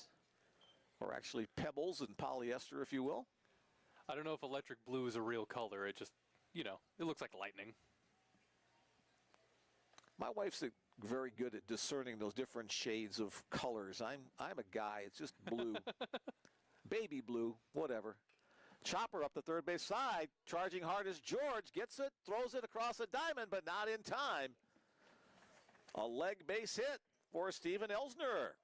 or actually pebbles and polyester, if you will.
I don't know if electric blue is a real color. It just, it looks like lightning.
My wife's very good at discerning those different shades of colors. I'm a guy. It's just blue. Baby blue, whatever. Chopper up the third base side, charging hard as George. Gets it, throws it across the diamond, but not in time. A leg base hit for Steven Elsner.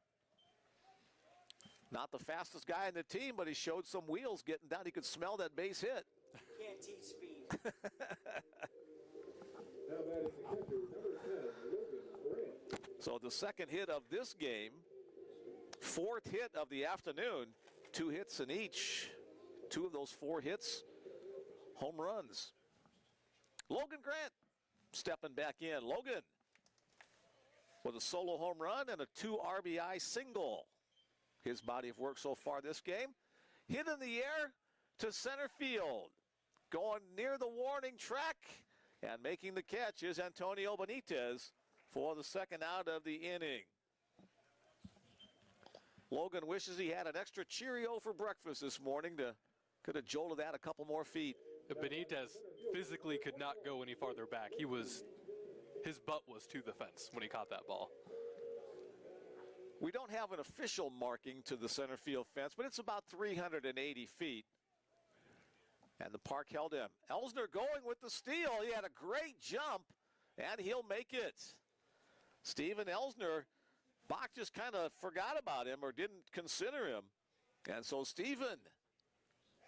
Not the fastest guy on the team, but he showed some wheels getting down. He could smell that base hit.
Can't teach speed.
Now batting the catcher, number 10, Logan Grant.
So the second hit of this game, fourth hit of the afternoon, 2 hits in each. 2 of those 4 hits, home runs. Logan Grant stepping back in. Logan with a solo home run and a 2 RBI single. His body of work so far this game. Hit in the air to center field. Going near the warning track and making the catch is Antonio Benitez for the second out of the inning. Logan wishes he had an extra Cheerio for breakfast this morning could have jolted that a couple more feet.
Benitez physically could not go any farther back. His butt was to the fence when he caught that ball.
We don't have an official marking to the center field fence, but it's about 380 feet. And the park held him. Elsner going with the steal. He had a great jump, and he'll make it. Steven Elsner, Bach just kind of forgot about him or didn't consider him. And so Steven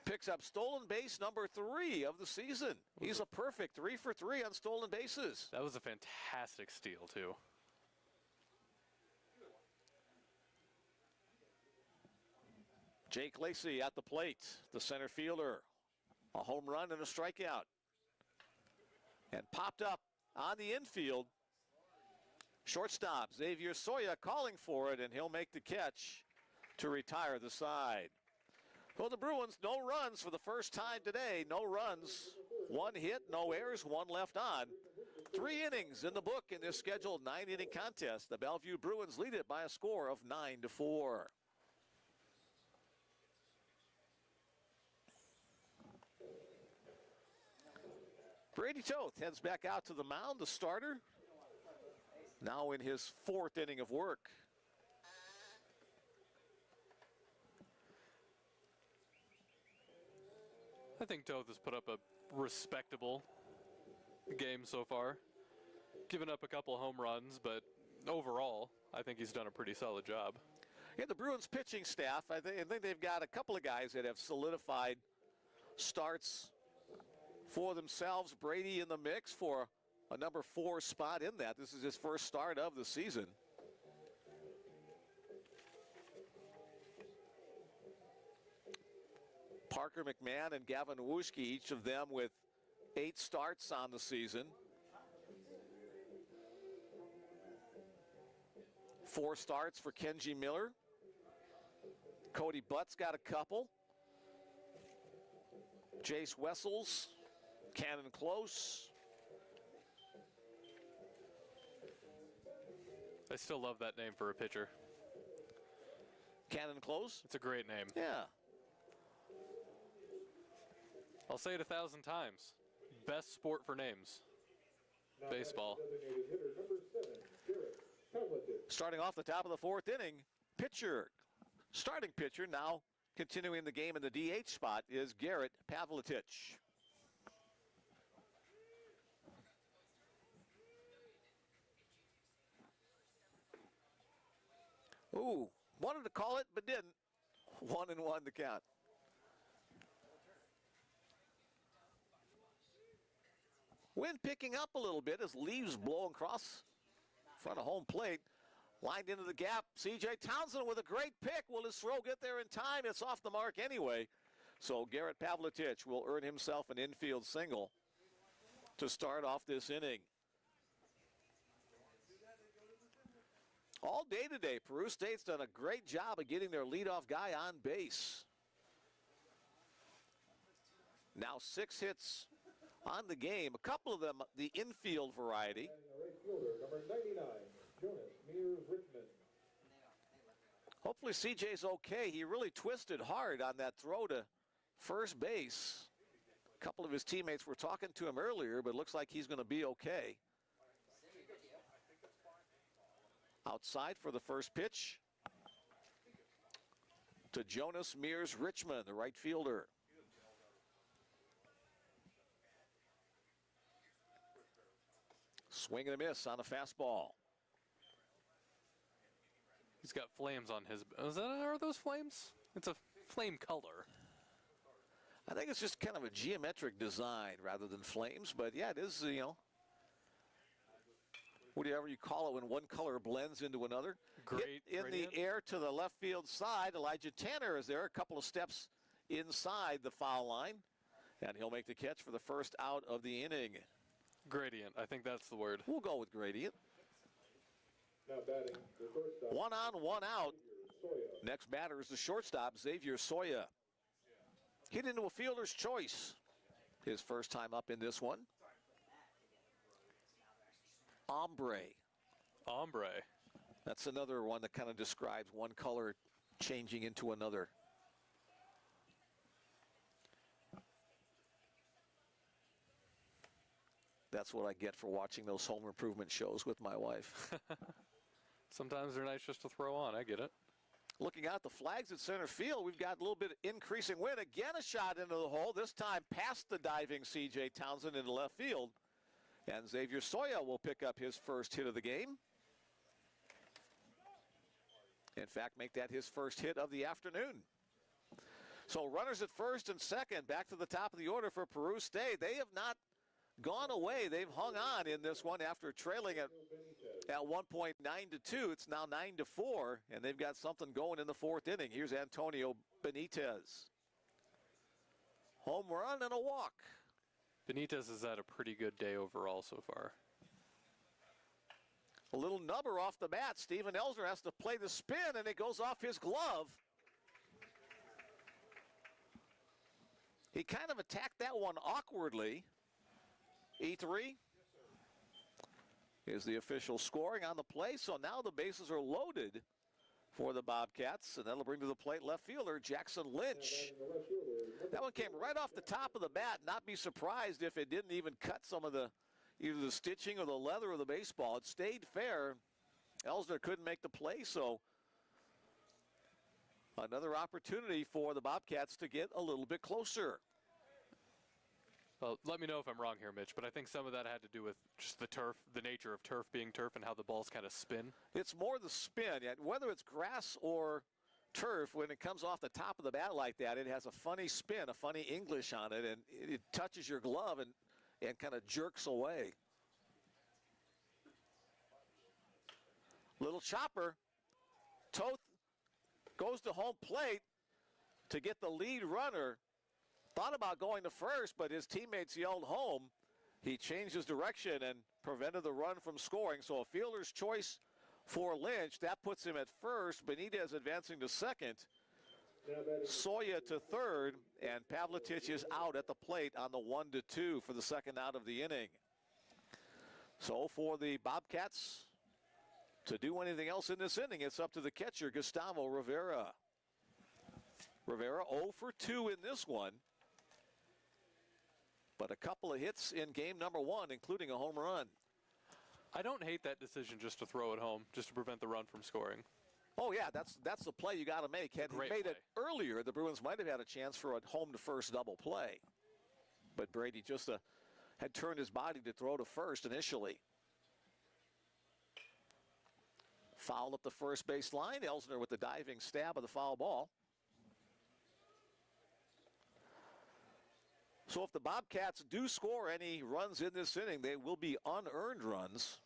picks up stolen base number 3 of the season. He's a perfect 3 for 3 on stolen bases.
That was a fantastic steal, too.
Jake Lacey at the plate, the center fielder. A home run and a strikeout. And popped up on the infield. Shortstop Xavier Soya calling for it, and he'll make the catch to retire the side. Well, the Bruins, no runs for the first time today. No runs, 1 hit, no errors, 1 left on. 3 innings in the book in this scheduled 9-inning contest. The Bellevue Bruins lead it by a score of 9-4. Brady Toth heads back out to the mound, the starter. Now in his 4th inning of work.
I think Toth has put up a respectable game so far. Given up a couple home runs, but overall, I think he's done a pretty solid job.
Yeah, the Bruins pitching staff, I think they've got a couple of guys that have solidified starts for themselves. Brady in the mix for a number 4 spot in that. This is his first start of the season. Parker McMahon and Gavin Wuschke, each of them with 8 starts on the season. 4 starts for Kenji Miller. Cody Butt's got a couple. Jace Wessels, Cannon Close.
I still love that name for a pitcher.
Cannon Close?
It's a great name.
Yeah.
I'll say it 1,000 times. Best sport for names.
Now
Baseball.
batting designated hitter, number 7, Garrett Pavlitic.
Starting off the top of the 4th inning, starting pitcher, now continuing the game in the DH spot, is Garrett Pavlitic. Ooh, wanted to call it, but didn't. 1-1 to count. Wind picking up a little bit as leaves blowing across front of home plate. Lined into the gap, C.J. Townsend with a great pick. Will his throw get there in time? It's off the mark anyway. So Garrett Pavletich will earn himself an infield single to start off this inning. All day today, Peru State's done a great job of getting their leadoff guy on base. Now 6 hits on the game, a couple of them the infield variety.
And the right fielder, number 99, Jonas Mears-Richmond.
Hopefully CJ's okay. He really twisted hard on that throw to first base. A couple of his teammates were talking to him earlier, but it looks like he's going to be okay. Outside for the first pitch to Jonas Mears-Richmond, the right fielder. Swing and a miss on a fastball.
He's got flames on his. Are those flames? It's a flame color.
I think it's just kind of a geometric design rather than flames, but yeah, it is, you know, whatever you call it when one color blends into another.
Great.
Hit in the air to the left field side. Elijah Tanner is there, a couple of steps inside the foul line, and he'll make the catch for the first out of the inning.
Gradient, I think that's the word.
We'll go with gradient.
Now batting the shortstop.
1 on, 1 out.
Soya.
Next batter is the shortstop, Xavier Soya. Hit into a fielder's choice. His first time up in this one. Ombre.
Ombre.
That's another one that kind of describes one color changing into another. That's what I get for watching those home improvement shows with my wife.
Sometimes they're nice just to throw on. I get it.
Looking out the flags at center field, we've got a little bit of increasing wind. Again, a shot into the hole, this time past the diving C.J. Townsend into left field. And Xavier Soya will pick up his first hit of the game. In fact, make that his first hit of the afternoon. So runners at first and second, back to the top of the order for Peru State. They have not gone away. They've hung on in this one after trailing at one point 9-2. It's now 9-4, and they've got something going in the fourth inning. Here's Antonio Benitez. Home run and a walk.
Benitez has had a pretty good day overall so far.
A little nubber off the bat. Steven Elsner has to play the spin, and it goes off his glove. He kind of attacked that one awkwardly. E3 is the official scoring on the play, so now the bases are loaded for the Bobcats, and that'll bring to the plate left fielder Jackson Lynch. That one came right off the top of the bat. Not be surprised if it didn't even cut some of the either the stitching or the leather of the baseball. It stayed fair. Elsner couldn't make the play, so another opportunity for the Bobcats to get a little bit closer.
Well, let me know if I'm wrong here, Mitch, but I think some of that had to do with just the turf, the nature of turf being turf and how the balls kind of spin.
It's more the spin. Whether it's grass or turf, when it comes off the top of the bat like that, it has a funny spin, a funny English on it, and it touches your glove and kind of jerks away. Little chopper. Toth goes to home plate to get the lead runner. Thought about going to first, but his teammates yelled home. He changed his direction and prevented the run from scoring. So a fielder's choice for Lynch. That puts him at first. Benitez advancing to second. Soya to third. And Pavletich is out at the plate on the 1-2 for the second out of the inning. So for the Bobcats to do anything else in this inning, it's up to the catcher, Gustavo Rivera. Rivera 0 for 2 in this one. But a couple of hits in game number 1, including a home run.
I don't hate that decision just to throw it home, just to prevent the run from scoring.
Oh, yeah, that's the play you got to make. Had he made it earlier, the Bruins might have had a chance for a home-to-first double play. But Brady just had turned his body to throw to first initially. Foul up the first base line. Elsner with the diving stab of the foul ball. So if the Bobcats do score any runs in this inning, they will be unearned runs.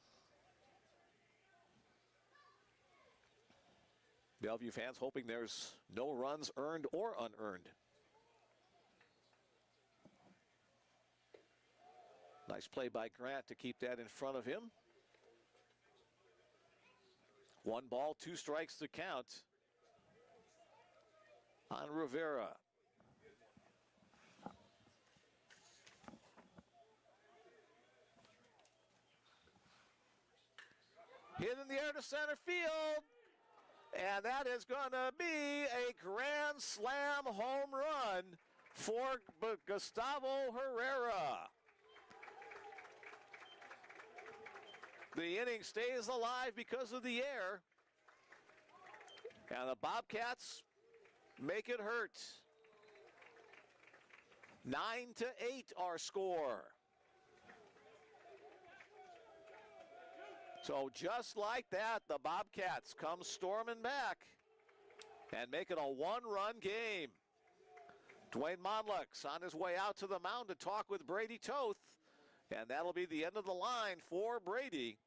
Bellevue fans hoping there's no runs earned or unearned. Nice play by Grant to keep that in front of him. 1 ball, 2 strikes to count on Rivera. Hit in the air to center field. And that is going to be a grand slam home run for Gustavo Herrera. The inning stays alive because of the air. And the Bobcats make it hurt. 9-8 our score. So just like that, the Bobcats come storming back and make it a 1-run game. Dwayne Monlux on his way out to the mound to talk with Brady Toth. And that'll be the end of the line for Brady.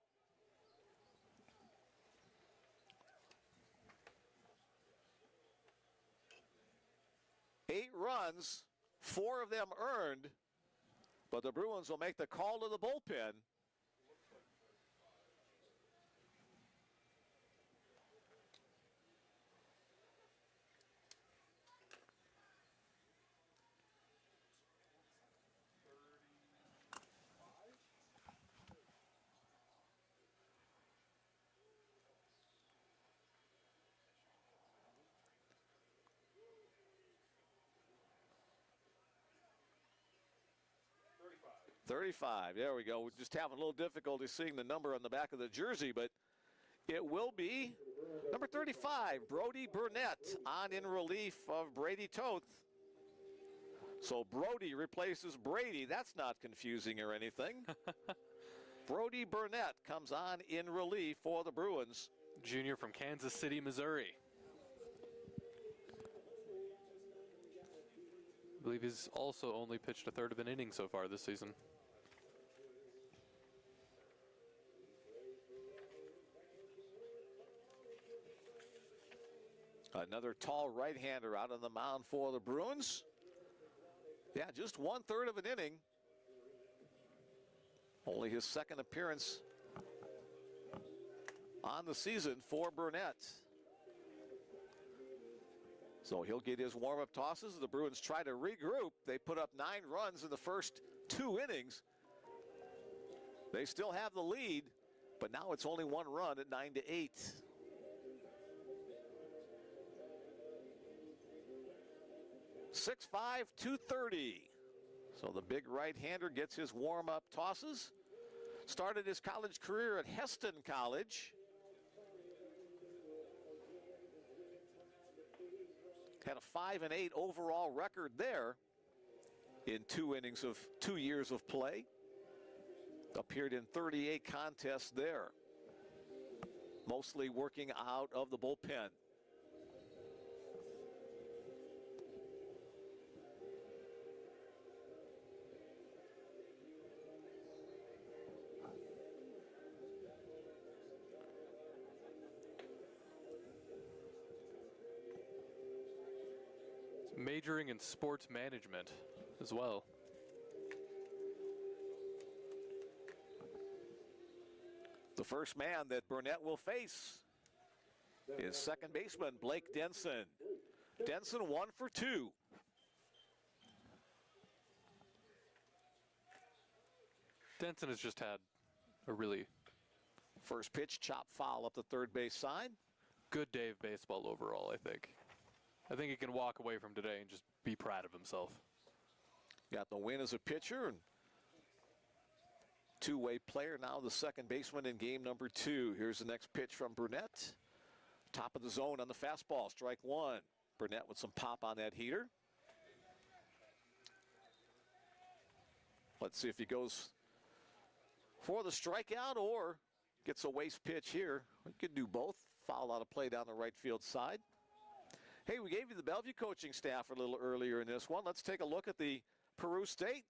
Eight runs, 4 of them earned, but the Bruins will make the call to the bullpen. .35, there we go. We're just having a little difficulty seeing the number on the back of the jersey, but it will be number 35, Brody Burnett, on in relief of Brady Toth. So Brody replaces Brady. That's not confusing or anything. Brody Burnett comes on in relief for the Bruins.
Junior from Kansas City, Missouri. I believe he's also only pitched a third of an inning so far this season.
Another tall right-hander out on the mound for the Bruins. Yeah, just 1/3 of an inning. Only his second appearance on the season for Burnett. So he'll get his warm-up tosses. The Bruins try to regroup. They put up 9 runs in the first 2 innings. They still have the lead, but now it's only 1 run at 9-8. .65, 230. So the big right-hander gets his warm-up tosses. Started his college career at Heston College. Had a 5-8 overall record there in 2 innings of 2 years of play. Appeared in 38 contests there. Mostly working out of the bullpen.
Majoring in sports management as well.
The first man that Burnett will face is second baseman Blake Denson. Denson 1 for 2.
Denson has just had a really
First pitch, chop foul up the third base side.
good day of baseball overall, I think. I think he can walk away from today and just be proud of himself.
Got the win as a pitcher and two-way player, now the second baseman in game number 2. Here's the next pitch from Burnett. Top of the zone on the fastball, strike 1. Burnett with some pop on that heater. Let's see if he goes for the strikeout or gets a waste pitch here. We could do both. Foul out of play down the right field side. Hey, we gave you the Bellevue coaching staff a little earlier in this one. Let's take a look at the Peru State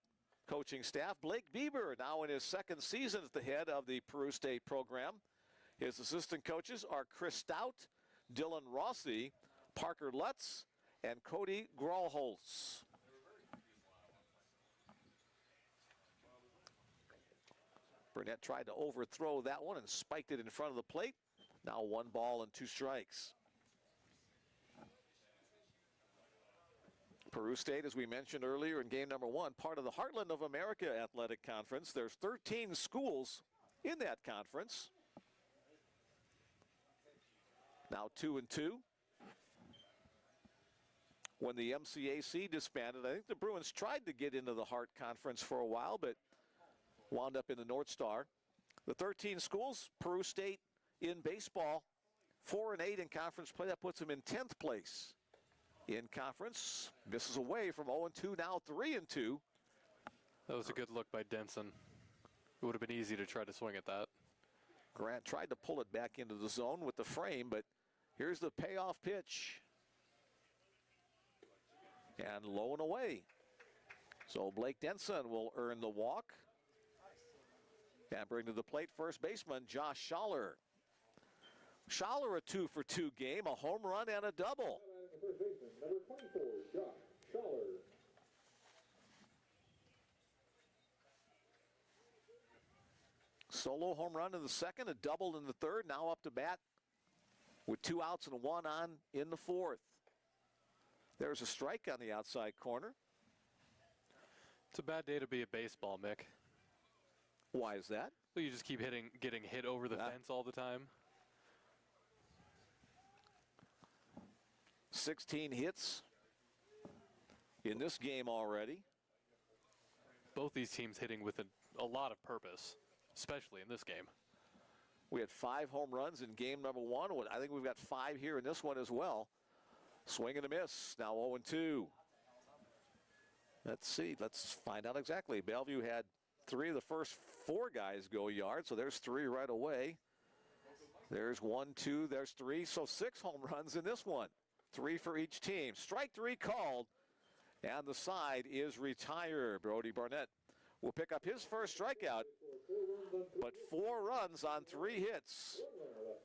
coaching staff. Blake Bieber now in his second season at the head of the Peru State program. His assistant coaches are Chris Stout, Dylan Rossi, Parker Lutz, and Cody Grolholz. Burnett tried to overthrow that one and spiked it in front of the plate. Now 1 ball and 2 strikes. Peru State, as we mentioned earlier in game number 1, part of the Heartland of America Athletic Conference. There's 13 schools in that conference. Now 2-2. When the MCAC disbanded, I think the Bruins tried to get into the Hart Conference for a while, but wound up in the North Star. The 13 schools, Peru State in baseball, 4-8 in conference play. That puts them in 10th place in conference. Misses away from 0-2, now 3-2.
That was a good look by Denson. It would have been easy to try to swing at that.
Grant tried to pull it back into the zone with the frame, but here's the payoff pitch. And low and away. So Blake Denson will earn the walk. And bring to the plate first baseman Josh Schaller. Schaller a 2-for-2 game, a home run and a double.
First baseman, number 24, Josh Schaller.
Solo home run in the second, a double in the third, now up to bat with 2 outs and 1 on in the fourth. There's a strike on the outside corner.
It's a bad day to be a baseball, Mick.
Why is that?
Well, you just keep getting hit over the fence all the time.
16 hits in this game already.
Both these teams hitting with a lot of purpose, especially in this game.
We had 5 home runs in game number 1. I think we've got 5 here in this one as well. Swing and a miss. Now 0-2. Let's see. Let's find out exactly. Bellevue had 3 of the first 4 guys go yard, so there's 3 right away. There's 1, 2, there's 3, so 6 home runs in this one. 3 for each team. Strike 3 called, and the side is retired. Brody Barnett will pick up his first strikeout, but 4 runs on 3 hits.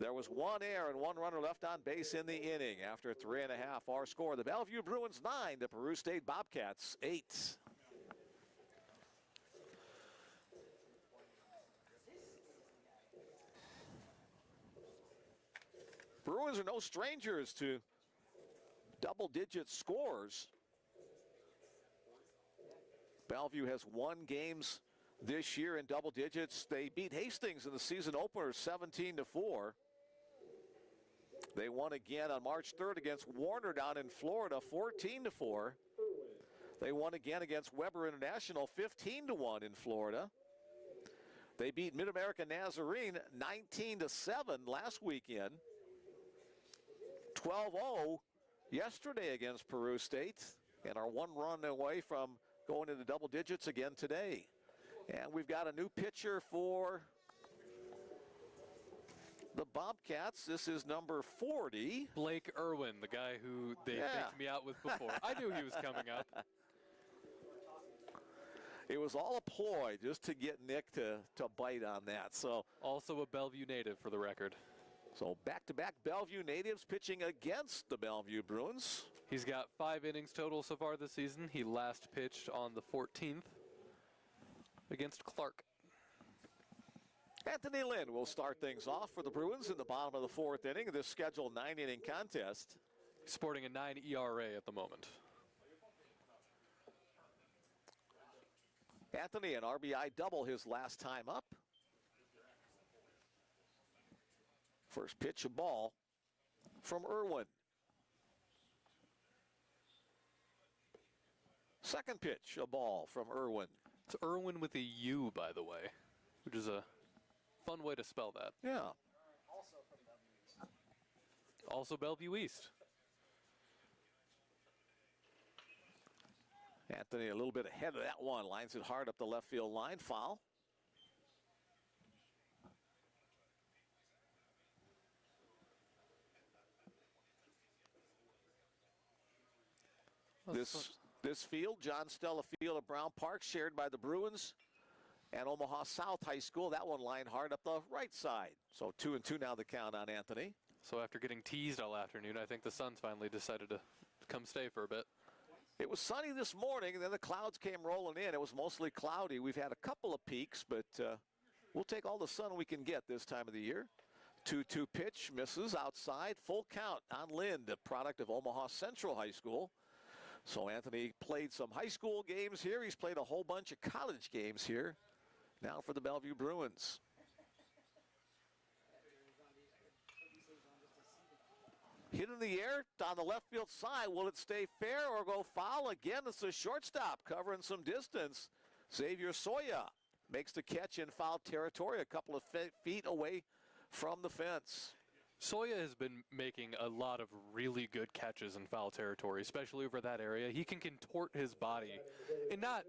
There was 1 error and 1 runner left on base in the inning. After 3.5, our score, the Bellevue Bruins 9, the Peru State Bobcats 8. Bruins are no strangers to double-digit scores. Bellevue has won games this year in double digits. They beat Hastings in the season opener 17-4. They won again on March 3rd against Warner down in Florida 14-4. They won again against Weber International 15-1 in Florida. They beat Mid-America Nazarene 19-7 last weekend. 12-0 yesterday against Peru State, and are 1 run away from going into double digits again today. And we've got a new pitcher for the Bobcats. This is number 40.
Blake Irwin, the guy who they faked me out with before. I knew he was coming up.
It was all a ploy just to get Nick to bite on that. So
Also a Bellevue native for the record.
So back-to-back Bellevue natives pitching against the Bellevue Bruins.
He's got 5 innings total so far this season. He last pitched on the 14th against Clark.
Anthony Lynn will start things off for the Bruins in the bottom of the 4th inning of this scheduled 9-inning contest.
Sporting a 9 ERA at the moment.
Anthony, an RBI double his last time up. First pitch, a ball from Irwin. Second pitch, a ball from Irwin.
It's Irwin with a U, by the way, which is a fun way to spell that.
Yeah.
Also Bellevue East.
Anthony a little bit ahead of that one. Lines it hard up the left field line. Foul. This field, John Stella Field of Brown Park, shared by the Bruins and Omaha South High School. That one lined hard up the right side. So 2-2 now the count on Anthony.
So after getting teased all afternoon, I think the Suns finally decided to come stay for a bit.
It was sunny this morning, and then the clouds came rolling in. It was mostly cloudy. We've had a couple of peaks, but we'll take all the sun we can get this time of the year. 2-2 pitch, misses outside. Full count on Lind, a product of Omaha Central High School. So Anthony played some high school games here. He's played a whole bunch of college games here. Now for the Bellevue Bruins. Hit in the air on the left field side. Will it stay fair or go foul? Again, it's a shortstop covering some distance. Xavier Soya makes the catch in foul territory, a couple of feet away from the fence.
Soya has been making a lot of really good catches in foul territory, especially over that area. He can contort his body in not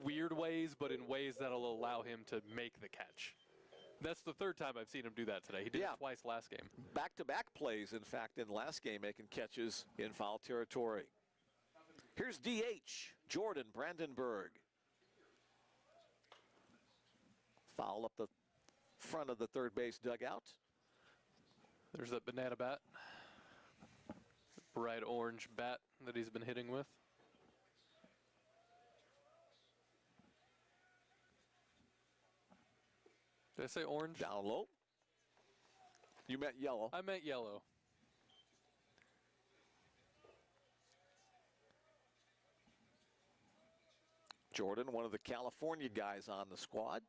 weird ways, but in ways that'll allow him to make the catch. That's the third time I've seen him do that today. He did it twice last game.
Back-to-back plays, in fact, in last game, making catches in foul territory. Here's DH, Jordan Brandenburg. Foul up the front of the third base dugout.
There's that banana bat. Bright orange bat that he's been hitting with. Did I say orange?
Down low. You meant yellow.
I meant yellow.
Jordan, one of the California guys on the squad.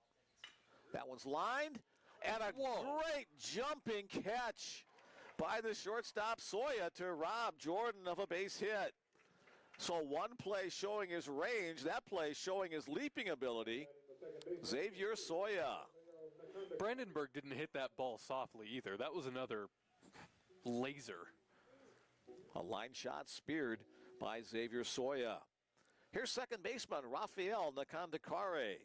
That one's lined. And a great jumping catch by the shortstop Soya to rob Jordan of a base hit. So one play showing his range, that play showing his leaping ability. Xavier Soya.
Brandenburg didn't hit that ball softly either. That was another laser.
A line shot speared by Xavier Soya. Here's second baseman Rafael Nakandakare.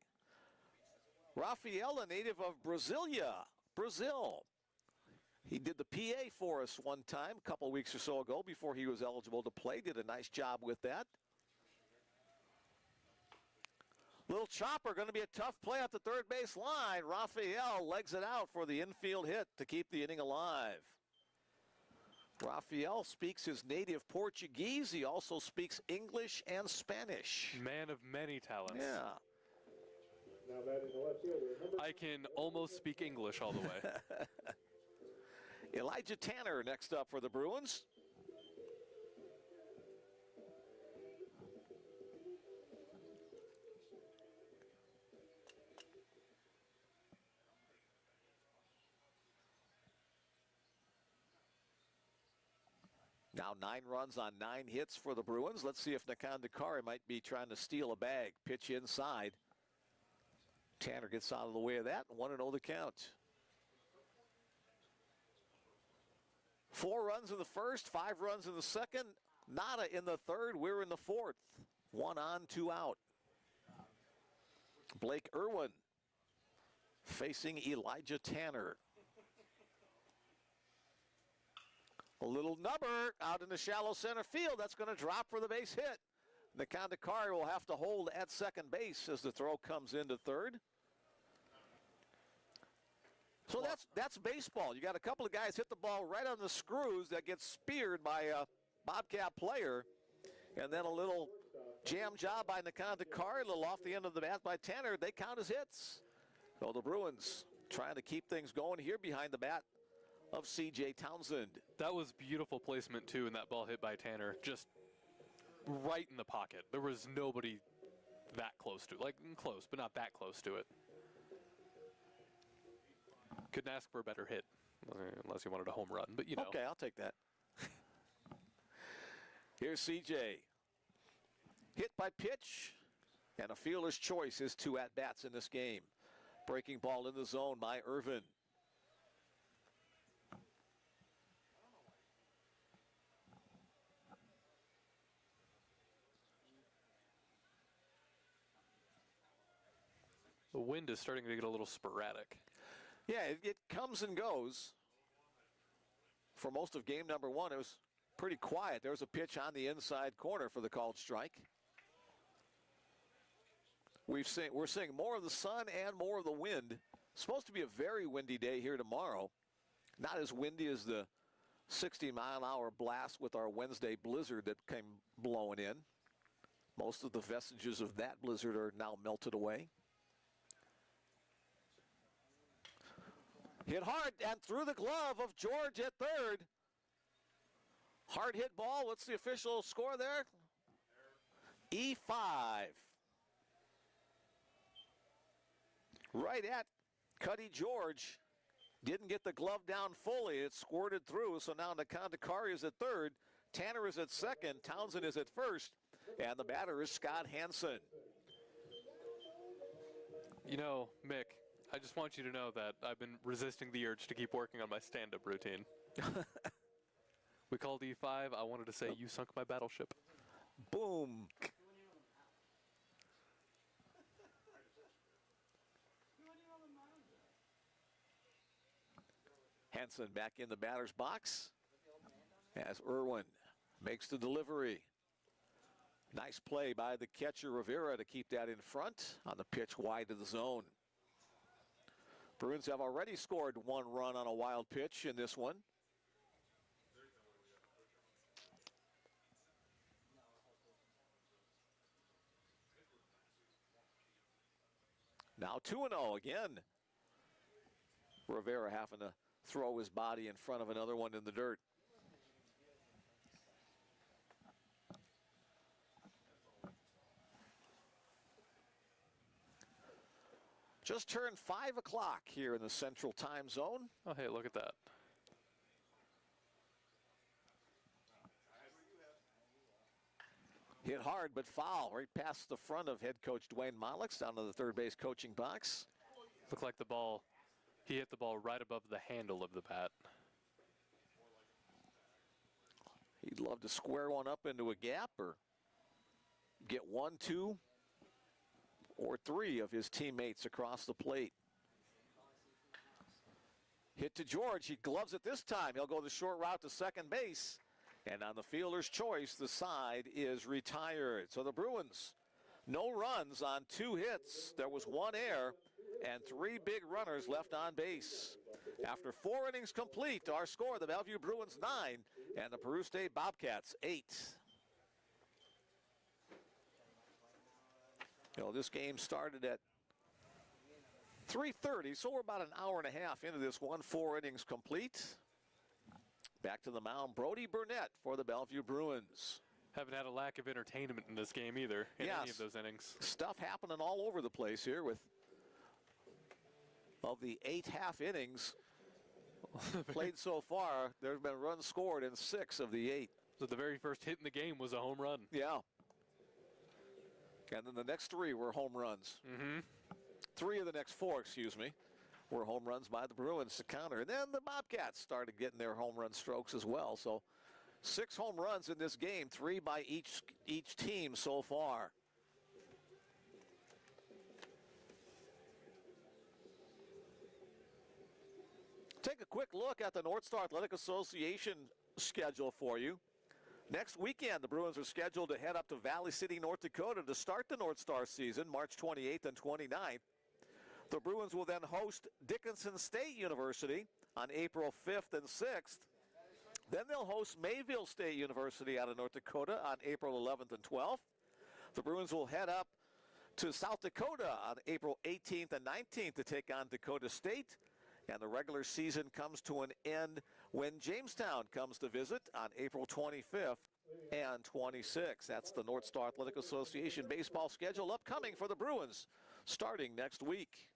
Rafael, a native of Brasilia, Brazil. He did the PA for us one time, a couple weeks or so ago before he was eligible to play. Did a nice job with that. Little chopper, going to be a tough play at the third base line. Rafael legs it out for the infield hit to keep the inning alive. Rafael speaks his native Portuguese. He also speaks English and Spanish.
Man of many talents.
Yeah.
Now batting the left fielder,
I can almost speak English all the way.
Elijah Tanner next up for the Bruins. Now 9 runs on 9 hits for the Bruins. Let's see if Nakandakare might be trying to steal a bag. Pitch inside. Tanner gets out of the way of that. 1-0 the count. 4 runs in the first, 5 runs in the second. Nada in the third. We're in the fourth. 1 on, 2 out. Blake Irwin facing Elijah Tanner. A little number out in the shallow center field. That's going to drop for the base hit. Nakandakare will have to hold at second base as the throw comes into third. So that's baseball. You got a couple of guys hit the ball right on the screws that gets speared by a Bobcat player. And then a little jam job by Nakandakare, a little off the end of the bat by Tanner. They count as hits. So the Bruins trying to keep things going here behind the bat of C.J. Townsend.
That was beautiful placement, too, and that ball hit by Tanner. Just right in the pocket. There was nobody that close to it. Like, close, but not that close to it. Couldn't ask for a better hit, unless you wanted a home run, but you know.
Okay, I'll take that. Here's C.J. Hit by pitch, and a fielder's choice is 2 at-bats in this game. Breaking ball in the zone by Irvin.
The wind is starting to get a little sporadic.
Yeah, it comes and goes. For most of game number 1, it was pretty quiet. There's a pitch on the inside corner for the called strike. We're seeing more of the sun and more of the wind. Supposed to be a very windy day here tomorrow. Not as windy as the 60-mile-an-hour blast with our Wednesday blizzard that came blowing in. Most of the vestiges of that blizzard are now melted away. Hit hard and through the glove of George at third. Hard hit ball. What's the official score there? E5. Right at Cuddy George. Didn't get the glove down fully. It squirted through. So now Nakandakari is at third. Tanner is at second. Townsend is at first. And the batter is Scott Hansen.
You know, Mick, I just want you to know that I've been resisting the urge to keep working on my stand-up routine. We called E5. I wanted to say, you sunk my battleship.
Boom. Hansen back in the batter's box as Irwin makes the delivery. Nice play by the catcher Rivera to keep that in front on the pitch wide of the zone. Bruins have already scored 1 run on a wild pitch in this one. Now 2-0 again. Rivera having to throw his body in front of another one in the dirt. Just turned 5 o'clock here in the Central Time Zone.
Oh, hey, look at that.
Hit hard but foul right past the front of head coach Dwayne Mollix down to the third base coaching box.
Looked like the ball, he hit the ball right above the handle of the bat.
He'd love to square one up into a gap or get 1, 2, or 3 of his teammates across the plate. Hit to George. He gloves it this time. He'll go the short route to second base. And on the fielder's choice, the side is retired. So the Bruins, no runs on 2 hits. There was 1 error and 3 big runners left on base. After 4 innings complete, our score, the Bellevue Bruins 9 and the Peru State Bobcats 8. You know, this game started at 3:30, so we're about an hour and a half into this one. 4 innings complete. Back to the mound, Brody Burnett for the Bellevue Bruins.
Haven't had a lack of entertainment in this game either, in any of those innings.
Stuff happening all over the place here with, of the 8 half innings played so far, there's been runs scored in 6 of the 8.
So the very first hit in the game was a home run.
Yeah. And then the next 3 were home runs. 3 of the next 4, excuse me, were home runs by the Bruins to counter. And then the Bobcats started getting their home run strokes as well. So 6 home runs in this game, 3 by each team so far. Take a quick look at the North Star Athletic Association schedule for you. Next weekend, the Bruins are scheduled to head up to Valley City, North Dakota to start the North Star season, March 28th and 29th. The Bruins will then host Dickinson State University on April 5th and 6th. Then they'll host Mayville State University out of North Dakota on April 11th and 12th. The Bruins will head up to South Dakota on April 18th and 19th to take on Dakota State. And the regular season comes to an end when Jamestown comes to visit on April 25th and 26th. That's the North Star Athletic Association baseball schedule upcoming for the Bruins starting next week.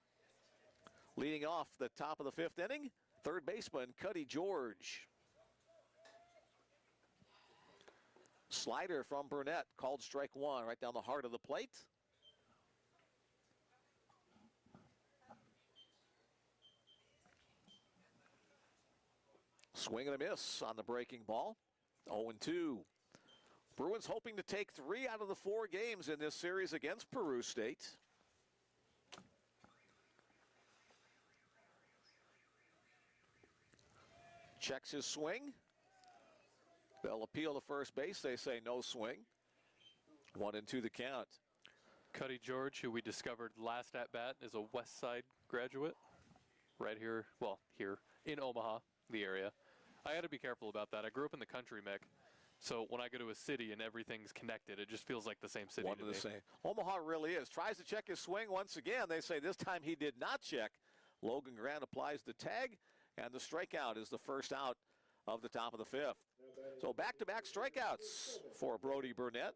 Leading off the top of the 5th inning, third baseman Cuddy George. Slider from Burnett, called strike 1, right down the heart of the plate. Swing and a miss on the breaking ball. 0-2. Bruins hoping to take 3 out of the 4 games in this series against Peru State. Checks his swing. They'll appeal to first base. They say no swing. 1-2 the count.
Cuddy George, who we discovered last at bat, is a West Side graduate. Right here, well, here in Omaha, the area. I had to be careful about that. I grew up in the country, Mick. So when I go to a city and everything's connected, it just feels like the same city
One
to
of the
me.
same. Omaha really is. Tries to check his swing once again. They say this time he did not check. Logan Grant applies the tag, and the strikeout is the first out of the top of the fifth. So back-to-back strikeouts for Brody Burnett.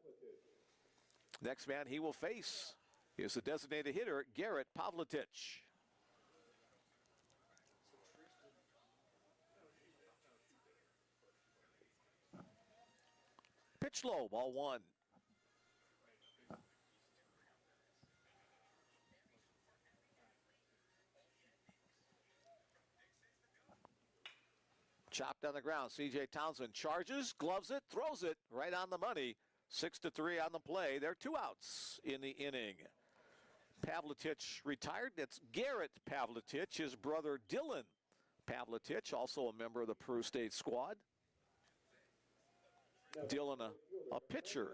Next man he will face is the designated hitter, Garrett Pavletich. Pitch low, ball one. Chopped on the ground. C.J. Townsend charges, gloves it, throws it right on the money. 6-3 on the play. There are 2 outs in the inning. Pavletich retired. It's Garrett Pavletich, his brother Dylan Pavletich, also a member of the Peru State squad. Dylan, a pitcher.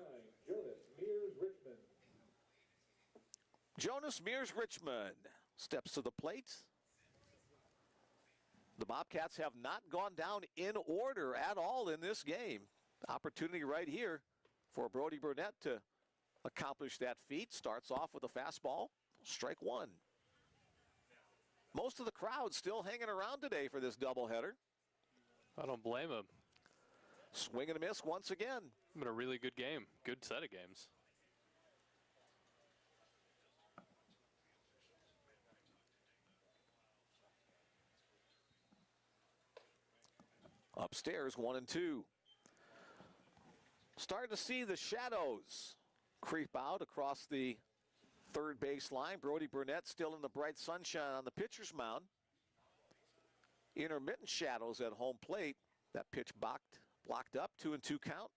Jonas Mears Richmond steps to the plate. The Bobcats have not gone down in order at all in this game. Opportunity right here for Brody Burnett to accomplish that feat. Starts off with a fastball, strike one. Most of the crowd still hanging around today for this doubleheader.
I don't blame him.
Swing and a miss once again.
It's been a really good game. Good set of games.
Upstairs, 1-2. Starting to see the shadows creep out across the third base line. Brody Burnett still in the bright sunshine on the pitcher's mound. Intermittent shadows at home plate. That pitch blocked up, 2-2 count.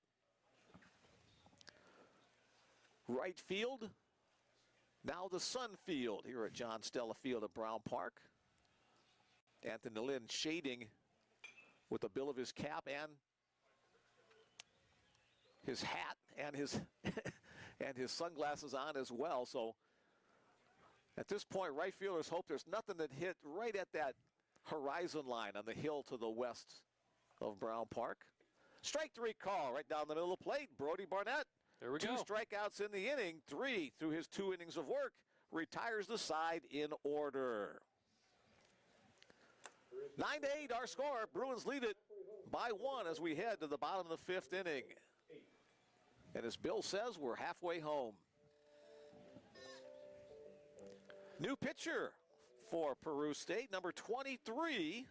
Right field, now the Sun Field here at John Stella Field at Brown Park. Anthony Lynn shading with the bill of his cap and his hat and his and his sunglasses on as well. So at this point, right fielders hope there's nothing that hit right at that horizon line on the hill to the west of Brown Park. Strike 3 call right down the middle of the plate. Brody Burnett.
There we
2
go.
strikeouts in the inning, 3 through his 2 innings of work. Retires the side in order. 9-8 our score. Bruins lead it by 1 as we head to the bottom of the 5th inning. And as Bill says, we're halfway home. New pitcher for Peru State, number 23,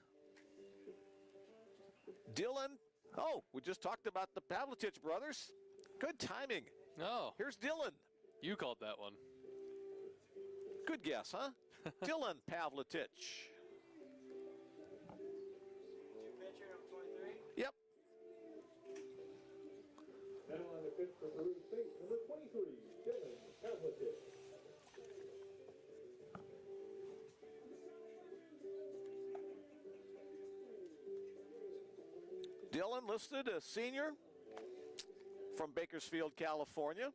Dylan. Oh, we just talked about the Pavletich brothers. Good timing.
Oh,
Here's Dylan.
you called that one.
Good guess, huh? Dylan Pavletich.
New pitcher, number 23.
Yep.
Now on the pitch for Peru State, number 23, Dylan Pavletich.
Dylan listed a senior from Bakersfield, California.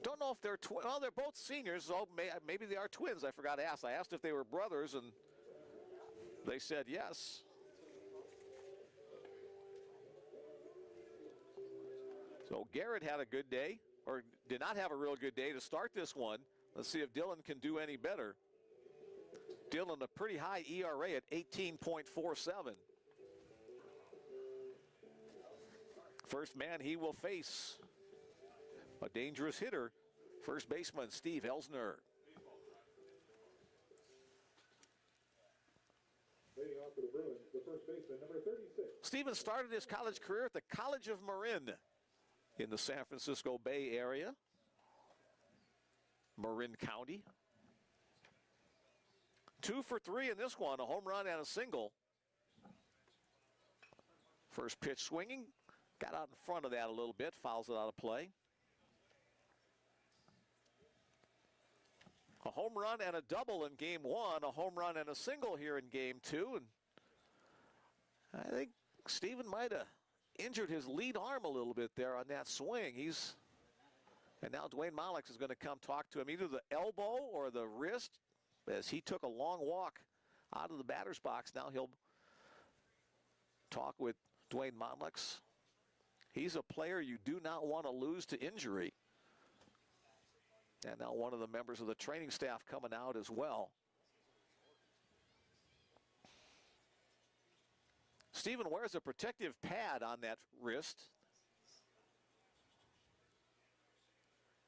Don't know if they're well, they're both seniors, so maybe they are twins. I forgot to ask. I asked if they were brothers, and they said yes. So Garrett had a good day, or did not have a real good day to start this one. Let's see if Dylan can do any better. Dylan, a pretty high ERA at 18.47. First man he will face, a dangerous hitter, first baseman Steve Elsner.
Leading off for the Bruins, the first baseman, number 36.
Steven started his college career at the College of Marin in the San Francisco Bay Area, Marin County. 2 for 3 in this one, a home run and a single. First pitch swinging, got out in front of that a little bit, fouls it out of play. A home run and a double in game 1, a home run and a single here in game 2, and I think Steven might have injured his lead arm a little bit there on that swing. And now Dwayne Mollix is going to come talk to him, either the elbow or the wrist, as he took a long walk out of the batter's box. Now he'll talk with Dwayne Mollix. He's a player you do not want to lose to injury. And now one of the members of the training staff coming out as well. Steven wears a protective pad on that wrist.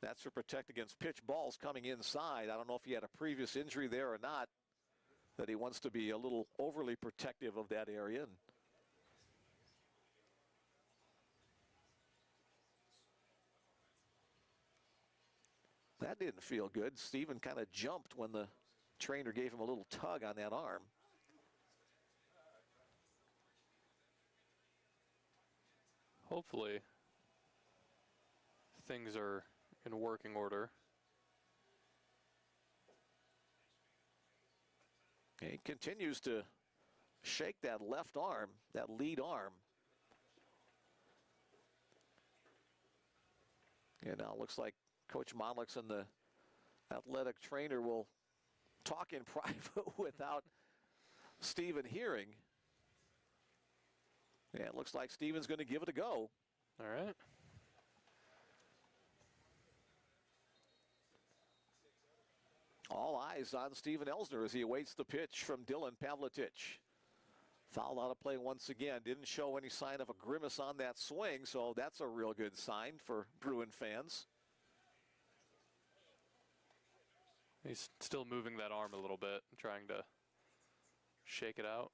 That's to protect against pitch balls coming inside. I don't know if he had a previous injury there or not, that he wants to be a little overly protective of that area. That didn't feel good. Steven kind of jumped when the trainer gave him a little tug on that arm.
Hopefully things are in working order.
He continues to shake that left arm, that lead arm. And now it looks like Coach Mollix and the athletic trainer will talk in private without Steven hearing. Yeah, it looks like Steven's going to give it a go.
All right.
All eyes on Steven Elsner as he awaits the pitch from Dylan Pavletich. Fouled out of play once again. Didn't show any sign of a grimace on that swing, so that's a real good sign for Bruin fans.
He's still moving that arm a little bit, trying to shake it out.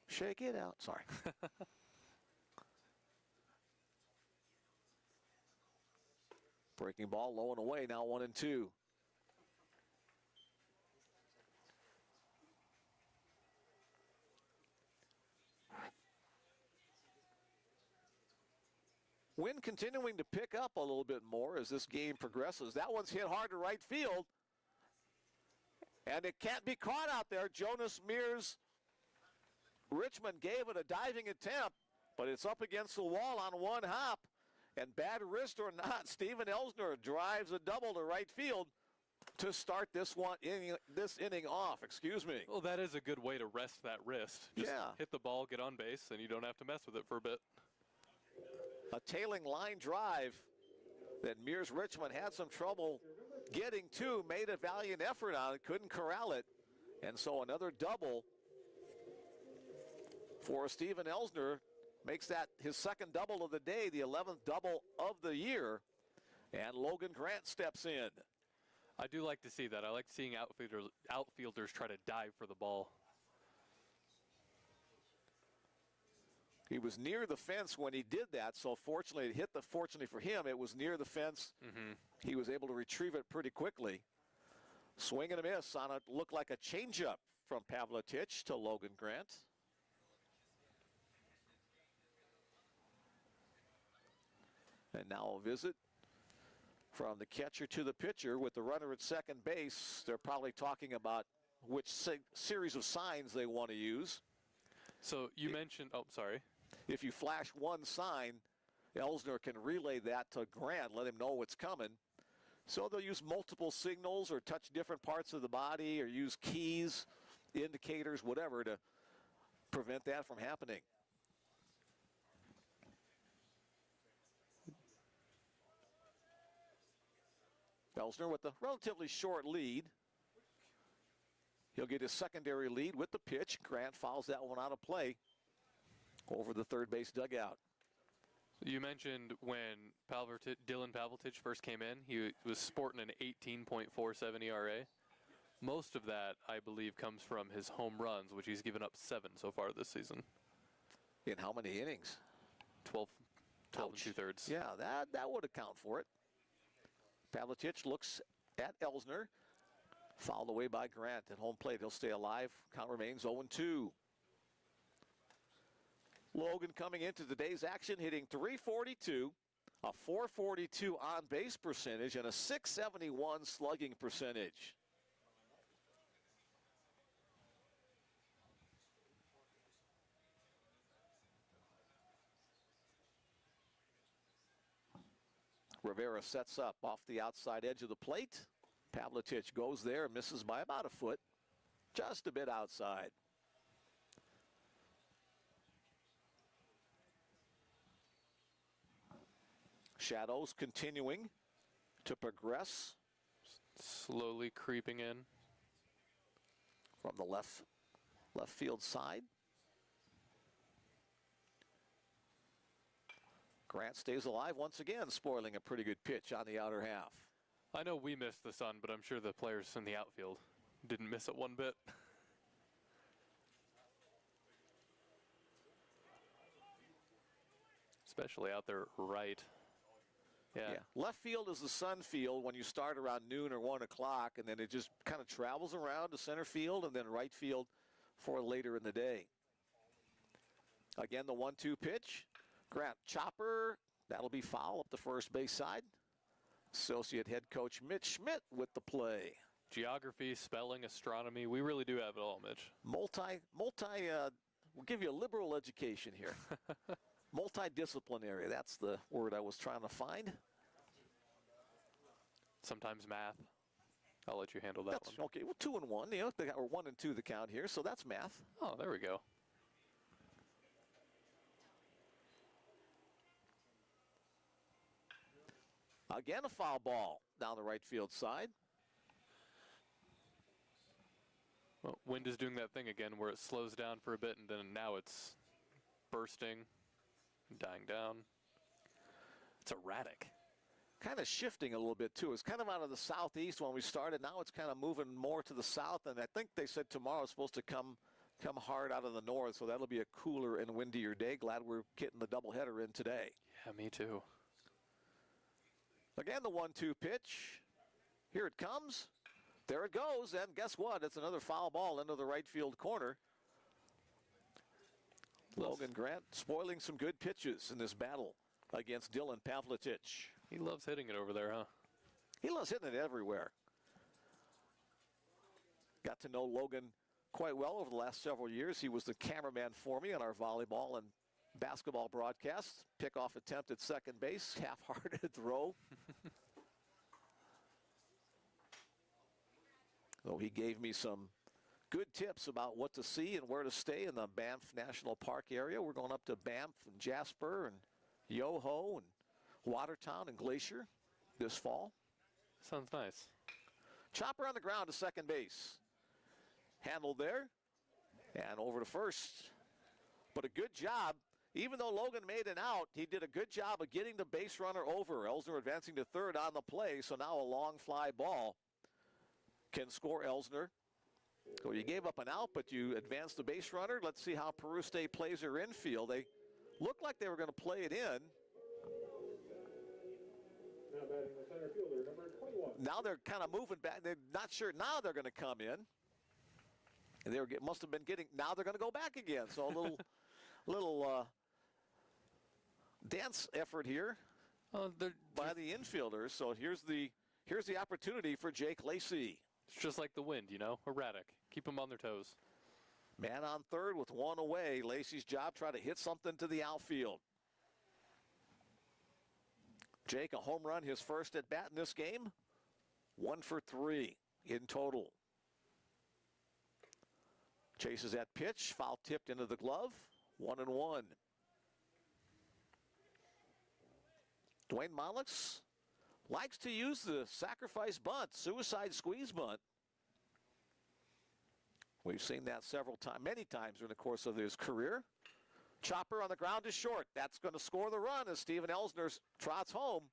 Shake it out. Sorry. Breaking ball low and away. Now 1-2. Wind continuing to pick up a little bit more as this game progresses. That one's hit hard to right field. And it can't be caught out there. Jonas Mears Richmond gave it a diving attempt, but it's up against the wall on one hop. And bad wrist or not, Steven Elsner drives a double to right field to start this inning off. Excuse me.
Well, that is a good way to rest that wrist. Just hit the ball, get on base, and you don't have to mess with it for a bit.
A tailing line drive that Mears Richmond had some trouble getting to, made a valiant effort on it, couldn't corral it. And so another double for Steven Elsner. Makes that his second double of the day, the 11th double of the year. And Logan Grant steps in.
I do like to see that. I like seeing outfielders try to dive for the ball.
He was near the fence when he did that, so fortunately for him, it was near the fence. He was able to retrieve it pretty quickly. Swing and a miss on it, looked like a changeup from Pavletich to Logan Grant. And now a visit from the catcher to the pitcher with the runner at second base. They're probably talking about which series of signs they want to use.
So you mentioned, oh, sorry.
If you flash one sign, Elsner can relay that to Grant, let him know what's coming. So they'll use multiple signals or touch different parts of the body or use keys, indicators, whatever to prevent that from happening. Elsner with a relatively short lead. He'll get his secondary lead with the pitch. Grant fouls that one out of play over the third base dugout.
You mentioned when Dylan Pavletich first came in, he was sporting an 18.47 ERA. Most of that, I believe, comes from his home runs, which he's given up 7 so far this season.
In how many innings?
12 and 2/3.
Yeah, that would account for it. Pavletich looks at Elsner. Fouled away by Grant at home plate. He'll stay alive. Count remains 0-2. Logan coming into today's action hitting .342, a .442 on-base percentage, and a .671 slugging percentage. Rivera sets up off the outside edge of the plate. Pavlitic goes there, misses by about a foot, just a bit outside. Shadows continuing to progress.
Slowly creeping in.
From the left field side. Grant stays alive once again, spoiling a pretty good pitch on the outer half.
I know we missed the sun, but I'm sure the players in the outfield didn't miss it one bit. Especially out there right. Yeah.
Left field is the sun field when you start around noon or 1 o'clock, and then it just kind of travels around to center field, and then right field for later in the day. Again, the 1-2 pitch. Grant chopper. That'll be foul up the first base side. Associate head coach Mitch Schmidt with the play.
Geography, spelling, astronomy. We really do have it all, Mitch.
We'll give you a liberal education here. Multidisciplinary, that's the word I was trying to find.
Sometimes math. I'll let you handle that
That's
one.
okay. Well, 2 and 1, or 1 and 2 the count here, so that's math.
Oh, there we go.
Again, a foul ball down the right field side.
Well, wind is doing that thing again where it slows down for a bit and then now it's bursting, dying down. It's erratic.
Kind of shifting a little bit, too. It's kind of out of the southeast when we started. Now it's kind of moving more to the south, and I think they said tomorrow it's supposed to come hard out of the north, so that'll be a cooler and windier day. Glad we're getting the doubleheader in today.
Yeah, me too.
Again, the 1-2 pitch. Here it comes. There it goes, and guess what? It's another foul ball into the right field corner. Logan Grant spoiling some good pitches in this battle against Dylan Pavlitic.
He loves hitting it over there, huh?
He loves hitting it everywhere. Got to know Logan quite well over the last several years. He was the cameraman for me on our volleyball and basketball broadcasts. Pickoff attempt at second base, half-hearted throw. So he gave me some good tips about what to see and where to stay in the Banff National Park area. We're going up to Banff and Jasper and Yoho and Watertown and Glacier this fall.
Sounds nice.
Chopper on the ground to second base. Handled there and over to first. But a good job. Even though Logan made an out, he did a good job of getting the base runner over. Elsner advancing to third on the play, so now a long fly ball can score Elsner. So you gave up an out, but you advanced the base runner. Let's see how Peru State plays their infield. They looked like they were going to play it in.
Now batting the center fielder, number 21.
Now they're kind of moving back. They're not sure now they're going to come in. And they must have been getting, now they're going to go back again. So a little dance effort here by the infielders. So here's the opportunity for Jake Lacey.
It's just like the wind, erratic. Keep them on their toes.
Man on third with one away. Lacey's job, try to hit something to the outfield. Jake, a home run, his first at bat in this game. 1 for 3 in total. Chases that pitch, foul tipped into the glove. 1-1. Dwayne Mollix likes to use the sacrifice bunt, suicide squeeze bunt. We've seen that many times during the course of his career. Chopper on the ground is short. That's going to score the run as Steven Elsner trots home.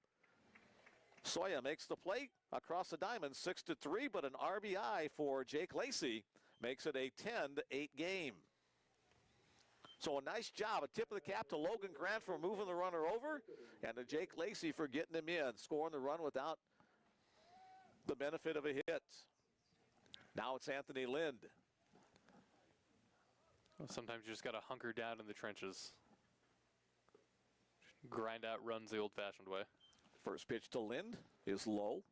Soya makes the play across the diamond, 6-3, but an RBI for Jake Lacey makes it a 10-8 game. So a nice job, a tip of the cap to Logan Grant for moving the runner over, and to Jake Lacey for getting him in, scoring the run without the benefit of a hit. Now it's Anthony Lind.
Sometimes you just got to hunker down in the trenches. Grind out runs the old-fashioned way.
First pitch to Lind is low.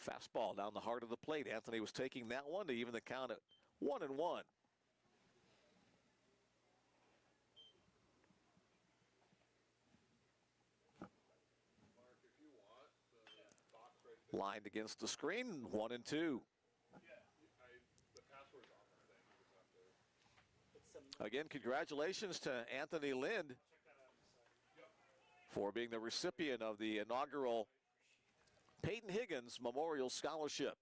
Fastball down the heart of the plate. Anthony was taking that one to even the count at 1-1. Lined against the screen, 1-2. Again, congratulations to Anthony Lind for being the recipient of the inaugural Peyton Higgins Memorial Scholarship.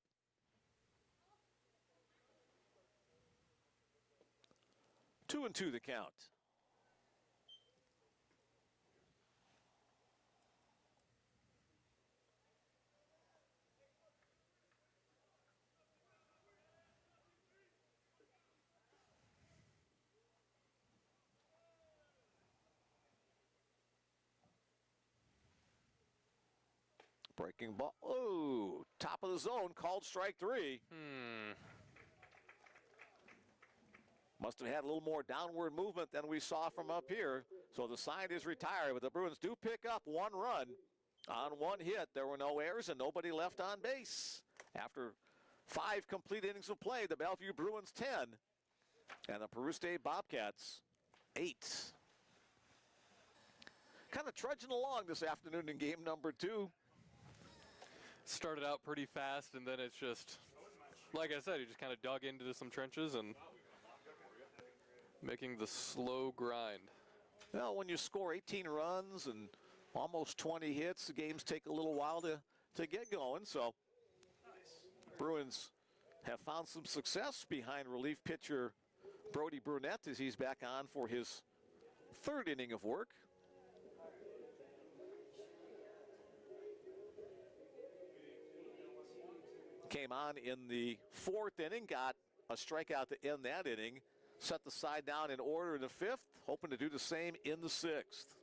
Two and two the count. Breaking ball. Oh, top of the zone, called strike three. Must have had a little more downward movement than we saw from up here. So the sign is retired, but the Bruins do pick up one run on one hit. There were no errors and nobody left on base. After 5 complete innings of play, the Bellevue Bruins 10 and the Peru State Bobcats 8. Kind of trudging along this afternoon in game number 2.
Started out pretty fast, and then it's just, like I said, he just kind of dug into some trenches and making the slow grind.
Well, when you score 18 runs and almost 20 hits, the games take a little while to get going. So Bruins have found some success behind relief pitcher Brody Brunette as he's back on for his 3rd inning of work. Came on in the 4th inning, got a strikeout to end that inning, set the side down in order in the 5th, hoping to do the same in the 6th.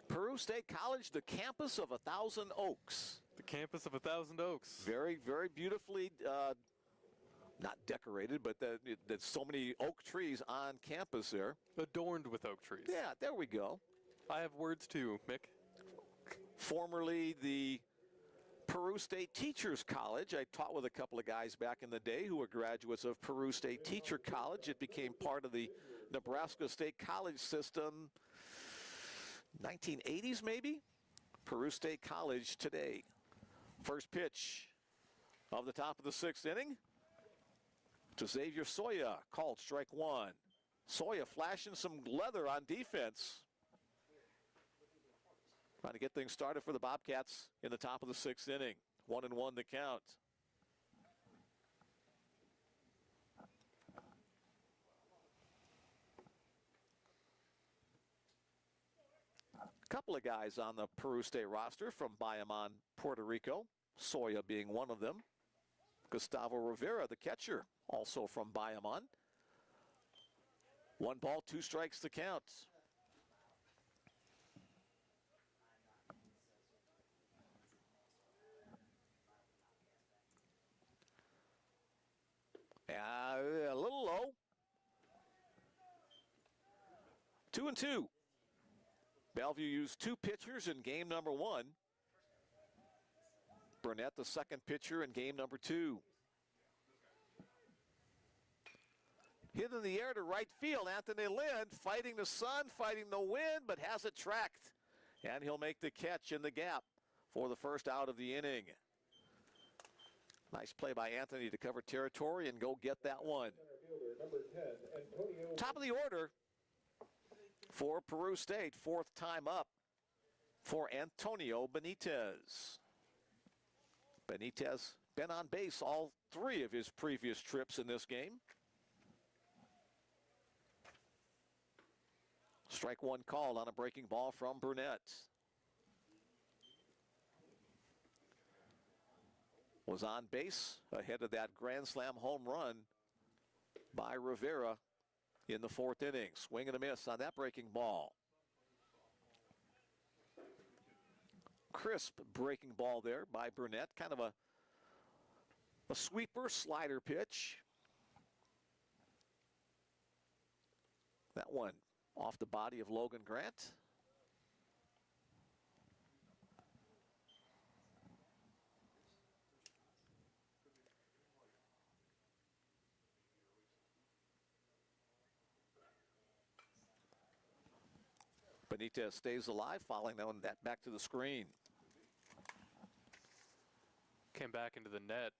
Peru State College, the campus of 1,000 Oaks.
The campus of 1,000 Oaks.
Very, very beautifully, not decorated, but there's so many oak trees on campus there.
Adorned with oak trees.
Yeah, there we go.
I have words too, Mick.
Formerly the Peru State Teachers College. I taught with a couple of guys back in the day who were graduates of Peru State Teacher College. It became part of the Nebraska State College system, 1980s maybe? Peru State College today. First pitch of the top of the 6th inning to Xavier Soya, called strike 1. Soya flashing some leather on defense. Trying to get things started for the Bobcats in the top of the 6th inning. 1-1 the count. A couple of guys on the Peru State roster from Bayamon, Puerto Rico. Soya being one of them. Gustavo Rivera, the catcher, also from Bayamon. 1 ball, 2 strikes to count. A little low. 2-2. Bellevue used 2 pitchers in game number 1. Burnett, the 2nd pitcher in game number 2. Hit in the air to right field. Anthony Lind fighting the sun, fighting the wind, but has it tracked. And he'll make the catch in the gap for the first out of the inning. Nice play by Anthony to cover territory and go get that one. Top of the order for Peru State, 4th time up for Antonio Benitez. Benitez been on base all 3 of his previous trips in this game. Strike 1 called on a breaking ball from Burnett. Was on base ahead of that grand slam home run by Rivera in the 4th inning. Swing and a miss on that breaking ball. Crisp breaking ball there by Burnett. Kind of a A sweeper slider pitch. That one off the body of Logan Grant. Benitez stays alive, following that back to the screen.
Came back into the net.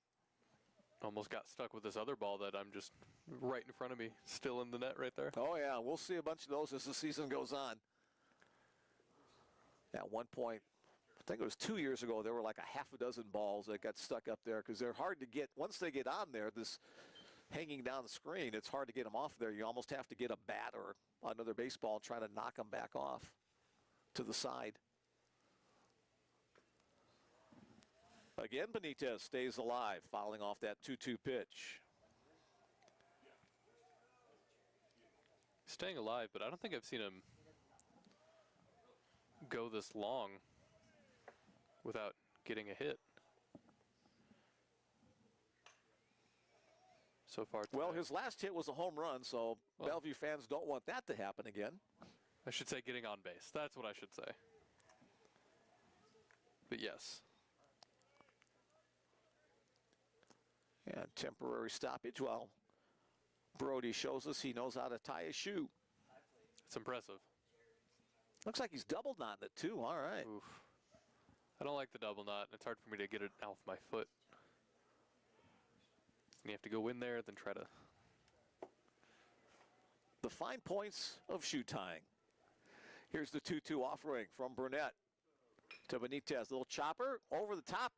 Almost got stuck with this other ball that I'm just right in front of me, still in the net right there.
Oh, yeah, we'll see a bunch of those as the season goes on. At one point, I think it was 2 years ago, there were like a half a dozen balls that got stuck up there because they're hard to get. Once they get on there, this hanging down the screen, it's hard to get them off there. You almost have to get a bat or another baseball and try to knock them back off to the side. Again, Benitez stays alive, fouling off that 2-2 pitch.
Staying alive, but I don't think I've seen him go this long without getting a hit so far today.
Well, his last hit was a home run, so Bellevue fans don't want that to happen again.
I should say getting on base. That's what I should say. But yes.
And temporary stoppage while Brody shows us he knows how to tie a shoe.
It's impressive.
Looks like he's double knotting it too. All right.
Oof. I don't like the double knot. It's hard for me to get it off my foot. You have to go in there, then try to.
The fine points of shoe tying. Here's the 2-2 offering from Burnett to Benitez. Little chopper over the top.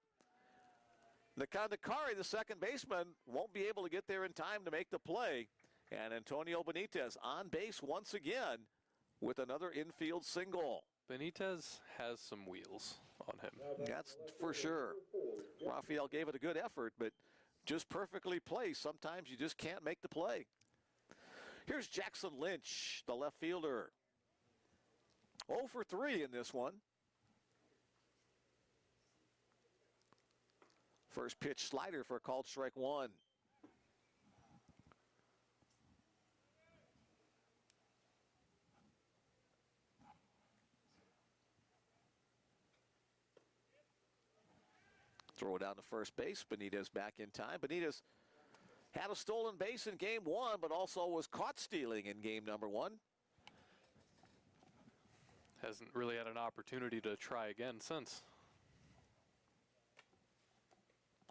Nakandakari, the second baseman, won't be able to get there in time to make the play. And Antonio Benitez on base once again with another infield single.
Benitez has some wheels on him.
That's for sure. Rafael gave it a good effort, but just perfectly placed. Sometimes you just can't make the play. Here's Jackson Lynch, the left fielder. 0 for 3 in this one. First pitch slider for a called strike one. Throw it down to first base. Benitez back in time. Benitez had a stolen base in game one, but also was caught stealing in game number one.
Hasn't really had an opportunity to try again since.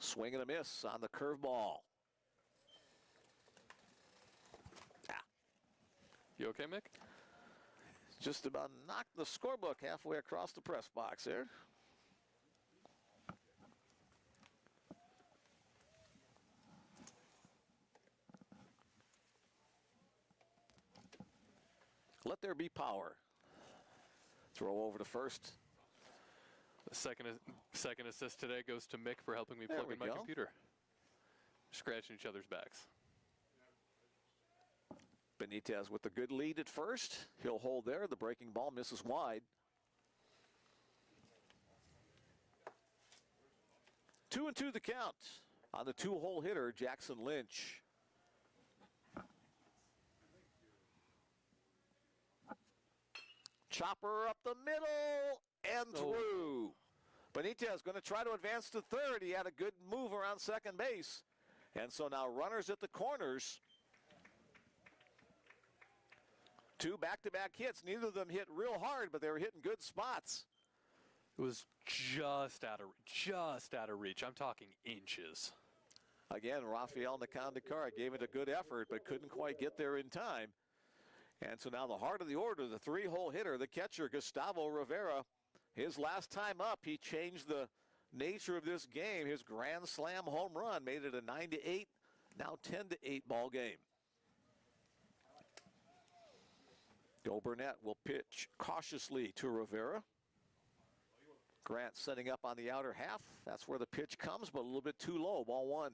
Swing and a miss on the curveball.
You okay, Mick?
Just about knocked the scorebook halfway across the press box there. Let there be power. Throw over to first.
The second assist today goes to Mick for helping me plug in my computer. Scratching each other's backs.
Benitez with the good lead at first. He'll hold there. The breaking ball misses wide. 2-2 the count on the two-hole hitter, Jackson Lynch. Chopper up the middle and through. Benitez going to try to advance to third. He had a good move around second base. And so now runners at the corners. Two back-to-back hits. Neither of them hit real hard, but they were hitting good spots.
It was just out of reach. I'm talking inches.
Again, Rafael Nakandakari gave it a good effort, but couldn't quite get there in time. And so now the heart of the order, the three-hole hitter, the catcher, Gustavo Rivera. His last time up, he changed the nature of this game. His grand slam home run made it a 9-8, now 10-8 ball game. Joe Burnett will pitch cautiously to Rivera. Grant setting up on the outer half. That's where the pitch comes, but a little bit too low. Ball one.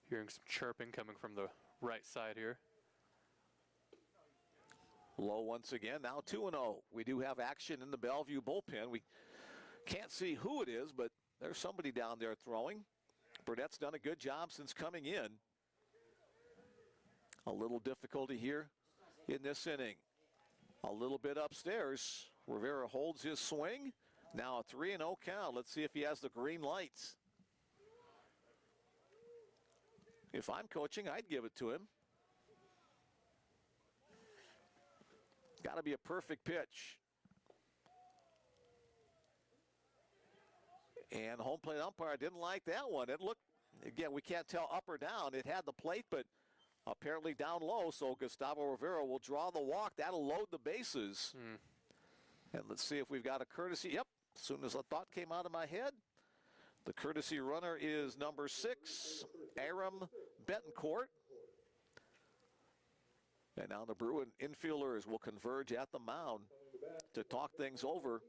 Hearing some chirping coming from the right side here.
Low once again, now 2-0. We do have action in the Bellevue bullpen. We can't see who it is, but there's somebody down there throwing. Burnett's done a good job since coming in. A little difficulty here in this inning. A little bit upstairs. Rivera holds his swing. Now a 3-0 count. Let's see if he has the green lights. If I'm coaching, I'd give it to him. Got to be a perfect pitch. And home plate umpire didn't like that one. It looked, again, we can't tell up or down. It had the plate, but apparently down low, so Gustavo Rivera will draw the walk. That'll load the bases. And let's see if we've got a courtesy. Yep, as soon as a thought came out of my head, the courtesy runner is number 6, Aram Betancourt. And now the Bruin infielders will converge at the mound to talk things over.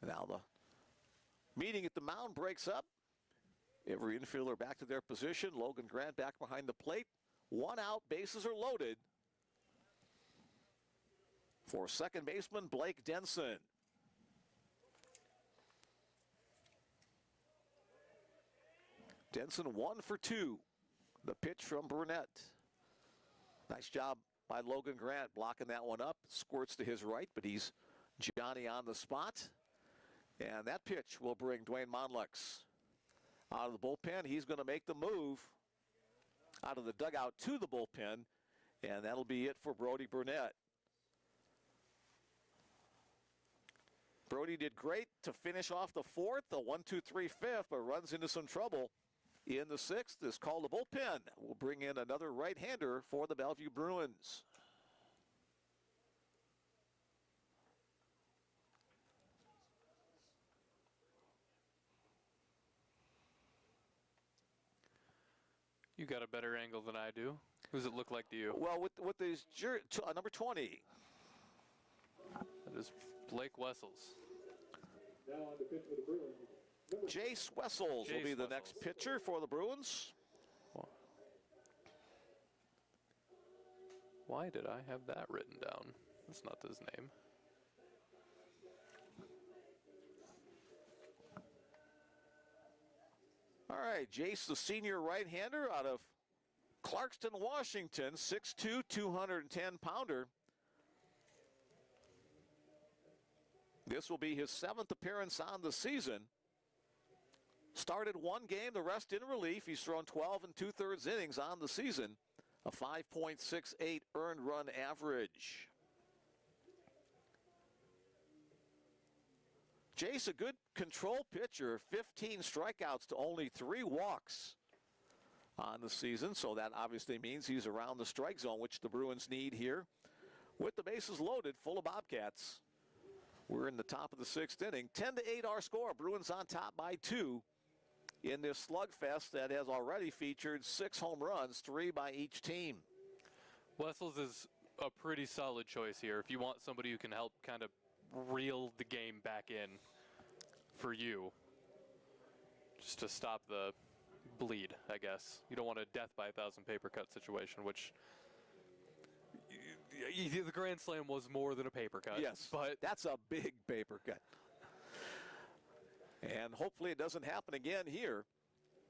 Now the meeting at the mound breaks up. Every infielder back to their position. Logan Grant back behind the plate. 1 out, bases are loaded. For second baseman Blake Denson. Denson 1 for 2. The pitch from Burnett. Nice job by Logan Grant blocking that one up. Squirts to his right, but he's Johnny on the spot. And that pitch will bring Dwayne Monlux out of the bullpen. He's going to make the move out of the dugout to the bullpen, and that'll be it for Brody Burnett. Brody did great to finish off the 4th, the 1-2-3 5th, but runs into some trouble in the 6th. Is called the bullpen. We'll bring in another right-hander for the Bellevue Bruins.
You got a better angle than I do. Who does it look like to you?
Well, with these number 20.
That is Blake Wessels.
Now on the pitch for the Bruins.
Jace Wessels will be the
Wessels.
next pitcher for the Bruins.
Why did I have that written down? That's not his name.
All right, Jace, the senior right-hander out of Clarkston, Washington, 6'2", 210-pounder. This will be his 7th appearance on the season. Started 1 game, the rest in relief. He's thrown 12 2/3 innings on the season, a 5.68 earned run average. Jace, a good control pitcher, 15 strikeouts to only 3 walks on the season, so that obviously means he's around the strike zone, which the Bruins need here. With the bases loaded, full of Bobcats. We're in the top of the 6th inning. 10-8 our score. Bruins on top by 2 in this slugfest that has already featured 6 home runs, 3 by each team.
Wessels is a pretty solid choice here if you want somebody who can help kind of reel the game back in for you. Just to stop the bleed, I guess. You don't want a death by 1,000 paper cut situation, which the Grand Slam was more than a paper cut.
Yes,
but
that's a big paper cut. And hopefully it doesn't happen again here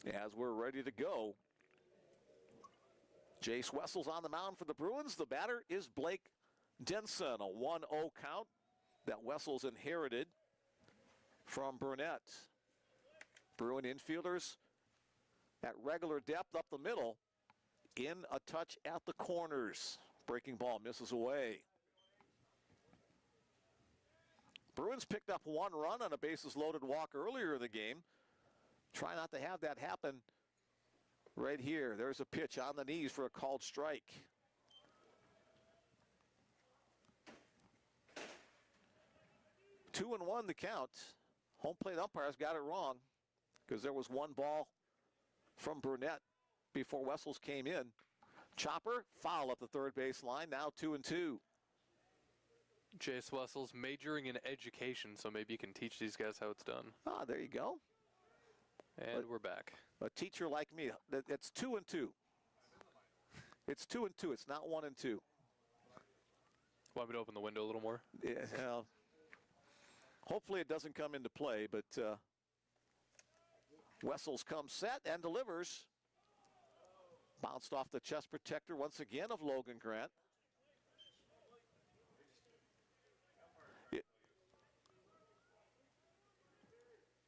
as we're ready to go. Jace Wessels on the mound for the Bruins. The batter is Blake Denson, a 1-0 count that Wessels inherited from Burnett. Bruin infielders at regular depth up the middle, in a touch at the corners. Breaking ball misses away. Bruins picked up 1 run on a bases loaded walk earlier in the game. Try not to have that happen right here. There's a pitch on the knees for a called strike. Two and one the count. Home plate umpires got it wrong because there was 1 ball from Burnett before Wessels came in. Chopper, foul up the third base line, now 2-2.
Jace Wessels majoring in education, so maybe you can teach these guys how it's done.
Ah, there you go.
And we're back.
A teacher like me, it's 2-2. It's 2-2. It's not 1-2.
Want me to open the window a little more?
Yeah, well, hopefully it doesn't come into play, but Wessels comes set and delivers. Bounced off the chest protector once again of Logan Grant.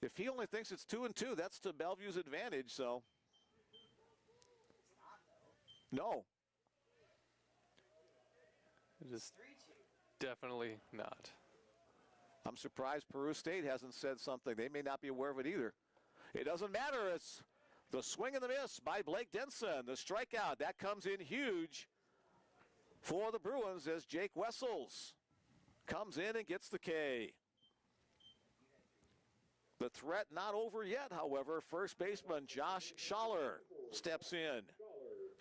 If he only thinks it's 2-2, that's to Bellevue's advantage, so. No.
It is definitely not.
I'm surprised Peru State hasn't said something. They may not be aware of it either. It doesn't matter. It's the swing and the miss by Blake Denson. The strikeout, that comes in huge for the Bruins as Jake Wessels comes in and gets the K. The threat not over yet, however. First baseman Josh Schaller steps in.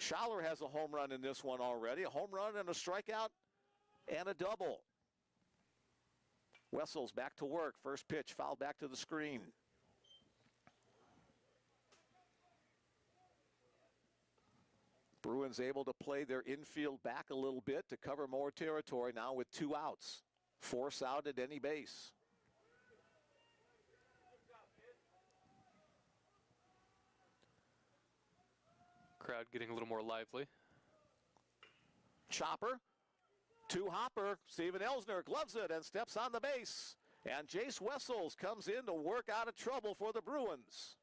Schaller has a home run in this one already. A home run and a strikeout and a double. Wessels back to work. First pitch fouled back to the screen. Bruins able to play their infield back a little bit to cover more territory now with 2 outs. Force out at any base.
Crowd getting a little more lively.
Chopper to Hopper. Steven Elsner gloves it and steps on the base. And Jace Wessels comes in to work out of trouble for the Bruins.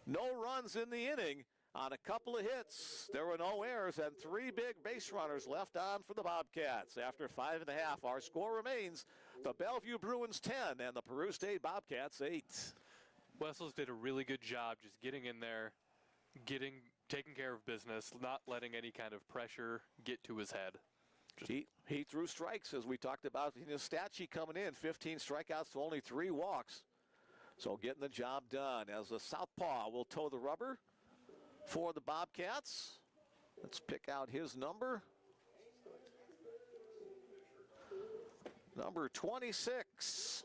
No runs in the inning on a couple of hits. There were no errors and 3 big base runners left on for the Bobcats. After 5 5, our score remains the Bellevue Bruins 10 and the Peru State Bobcats 8.
Wessels did a really good job just getting in there, taking care of business, not letting any kind of pressure get to his head.
He threw strikes, as we talked about in his stat sheet coming in. 15 strikeouts to only 3 walks. So getting the job done as the southpaw will toe the rubber for the Bobcats. Let's pick out his number. Number 26.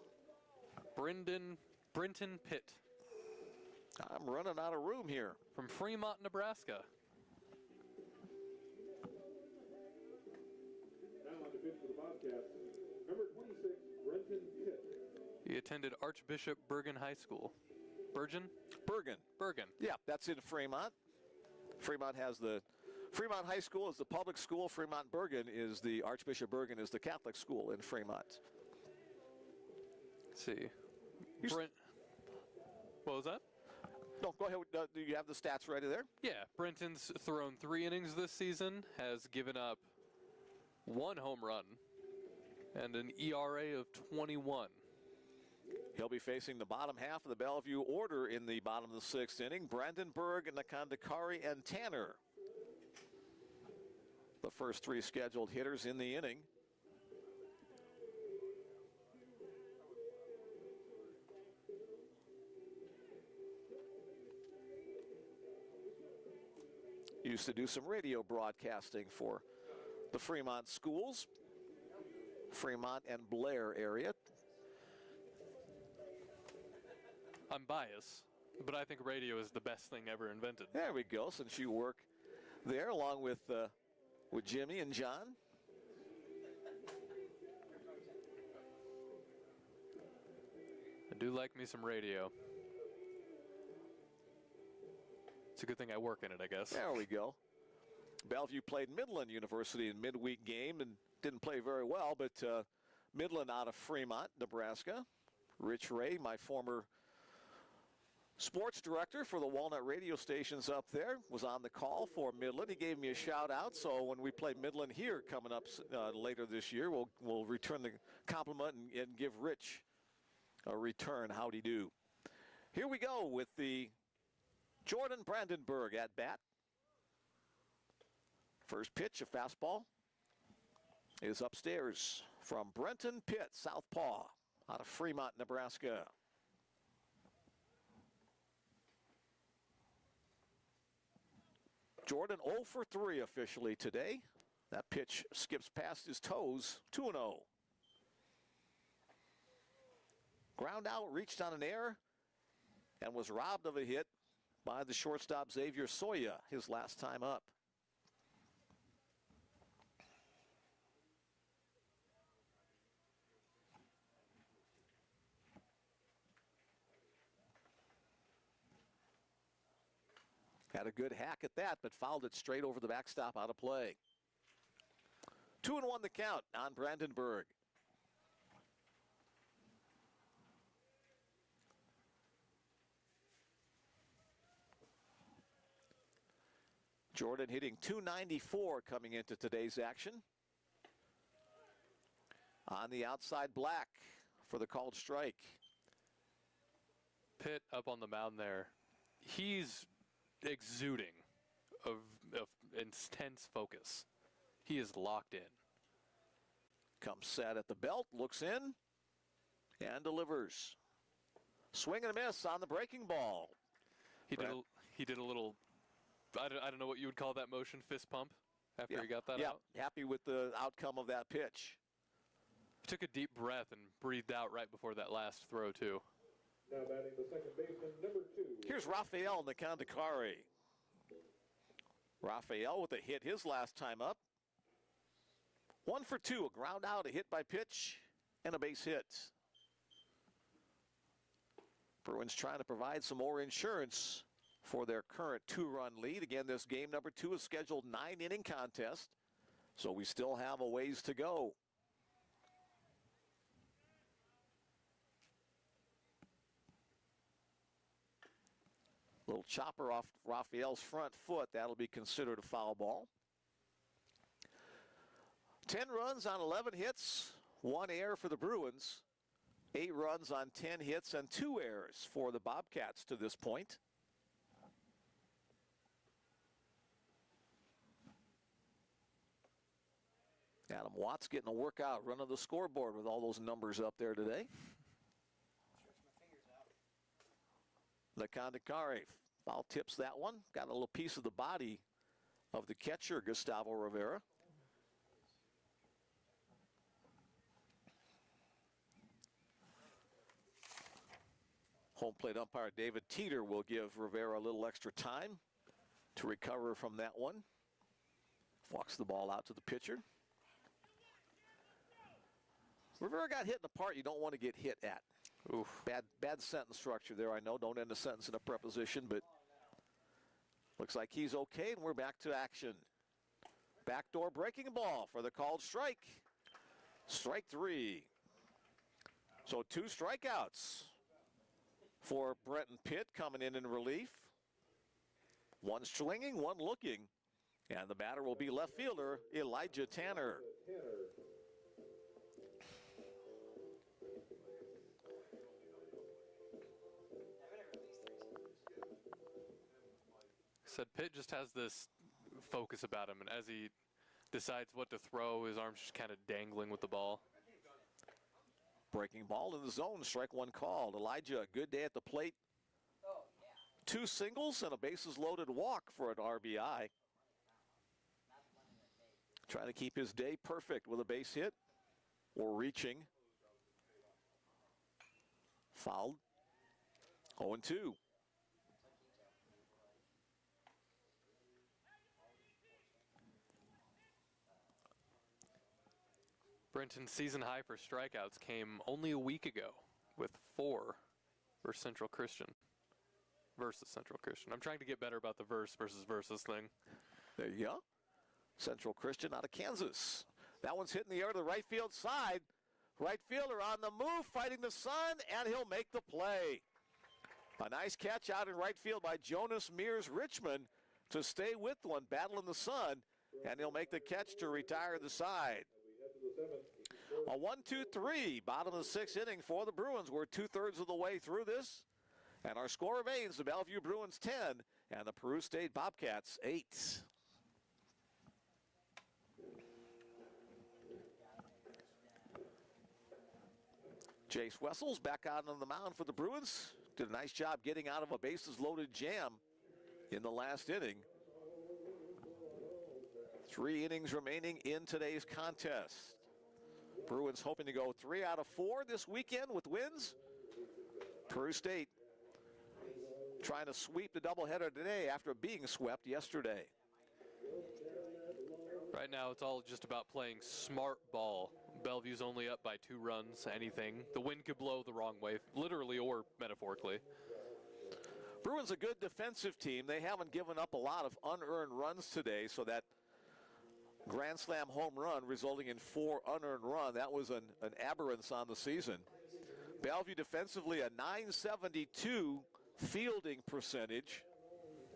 Brenton Pitt.
I'm running out of room here.
From Fremont, Nebraska.
Now on the pitch for the Bobcats, number 26, Brenton Pitt.
He attended Archbishop Bergen High School. Bergen? Bergen.
Yeah, that's in Fremont. Fremont High School is the public school. Fremont Bergen is the Archbishop Bergen is the Catholic school in Fremont.
Let's see. What was that?
No, go ahead. Do you have the stats ready there?
Yeah, Brenton's thrown 3 innings this season, has given up 1 home run, and an ERA of 21.
He'll be facing the bottom half of the Bellevue order in the bottom of the 6th inning. Brandenburg, Nakandakari, and Tanner. The first 3 scheduled hitters in the inning. Used to do some radio broadcasting for the Fremont schools, Fremont and Blair area.
I'm biased, but I think radio is the best thing ever invented.
There we go, since you work there along with Jimmy and John.
I do like me some radio. It's a good thing I work in it, I guess.
There we go. Bellevue played Midland University in midweek game and didn't play very well, but Midland out of Fremont, Nebraska. Rich Ray, my former sports director for the Walnut radio stations up there, was on the call for Midland. He gave me a shout out, so when we play Midland here coming up later this year, we'll return the compliment and give Rich a return. Howdy do. Here we go with the Jordan Brandenburg at bat. First pitch, a fastball, is upstairs from Brenton Pitt, southpaw, out of Fremont, Nebraska. Jordan 0 for 3 officially today. That pitch skips past his toes, 2-0. Ground out, reached on an error, and was robbed of a hit by the shortstop Xavier Soya his last time up. Had a good hack at that, but fouled it straight over the backstop, out of play. 2-1 the count on Brandenburg. Jordan hitting .294 coming into today's action. On the outside, Black for the called strike.
Pitt up on the mound there. He's exuding of intense focus. He is locked in.
Comes set at the belt, looks in, and delivers. Swing and a miss on the breaking ball.
He did a little, I don't know what you would call that motion, fist pump after he got that out.
Happy with the outcome of that pitch.
He took a deep breath and breathed out right before that last throw, too.
Now batting the second baseman, number 2.
Here's Rafael Nakandakari. Rafael with a hit his last time up. 1 for 2, a ground out, a hit by pitch, and a base hit. Bruins trying to provide some more insurance for their current 2-run lead. Again, this game number 2 is scheduled 9-inning contest, so we still have a ways to go. Little chopper off Rafael's front foot. That'll be considered a foul ball. 10 runs on 11 hits, 1 error for the Bruins. 8 runs on 10 hits and 2 errors for the Bobcats to this point. Adam Watts getting a workout, running the scoreboard with all those numbers up there today. Nakandakari foul tips that one. Got a little piece of the body of the catcher, Gustavo Rivera. Home plate umpire David Teeter will give Rivera a little extra time to recover from that one. Walks the ball out to the pitcher. Rivera got hit in the part you don't want to get hit at.
Oof.
Bad sentence structure there, I know. Don't end a sentence in a preposition, but looks like he's okay, and we're back to action. Backdoor breaking ball for the called strike. Strike 3. So 2 strikeouts for Brenton Pitt coming in relief. 1 swinging, 1 looking. And the batter will be left fielder Elijah Tanner.
Said Pitt just has this focus about him, and as he decides what to throw, his arm's just kind of dangling with the ball.
Breaking ball in the zone, strike 1 called. Elijah, a good day at the plate. 2 singles and a bases loaded walk for an RBI. Trying to keep his day perfect with a base hit or reaching. Fouled. 0-2.
Brenton's season high for strikeouts came only a week ago with 4 versus Central Christian. I'm trying to get better about the versus thing.
There you go. Central Christian out of Kansas. That one's hitting the air to the right field side. Right fielder on the move, fighting the sun, and he'll make the play. A nice catch out in right field by Jonas Mears Richmond to stay with one, battling the sun, and he'll make the catch to retire the side. A 1-2-3, bottom of the 6th inning for the Bruins. We're 2/3 of the way through this. And our score remains the Bellevue Bruins 10 and the Peru State Bobcats 8. Jace Wessels back out on the mound for the Bruins. Did a nice job getting out of a bases loaded jam in the last inning. 3 innings remaining in today's contest. Bruins hoping to go 3 out of 4 this weekend with wins. Peru State trying to sweep the doubleheader today after being swept yesterday.
Right now, it's all just about playing smart ball. Bellevue's only up by 2 runs, anything. The wind could blow the wrong way, literally or metaphorically.
Bruins a good defensive team. They haven't given up a lot of unearned runs today, so that grand slam home run resulting in 4 unearned runs, that was an aberrance on the season. Bellevue defensively a .972 fielding percentage.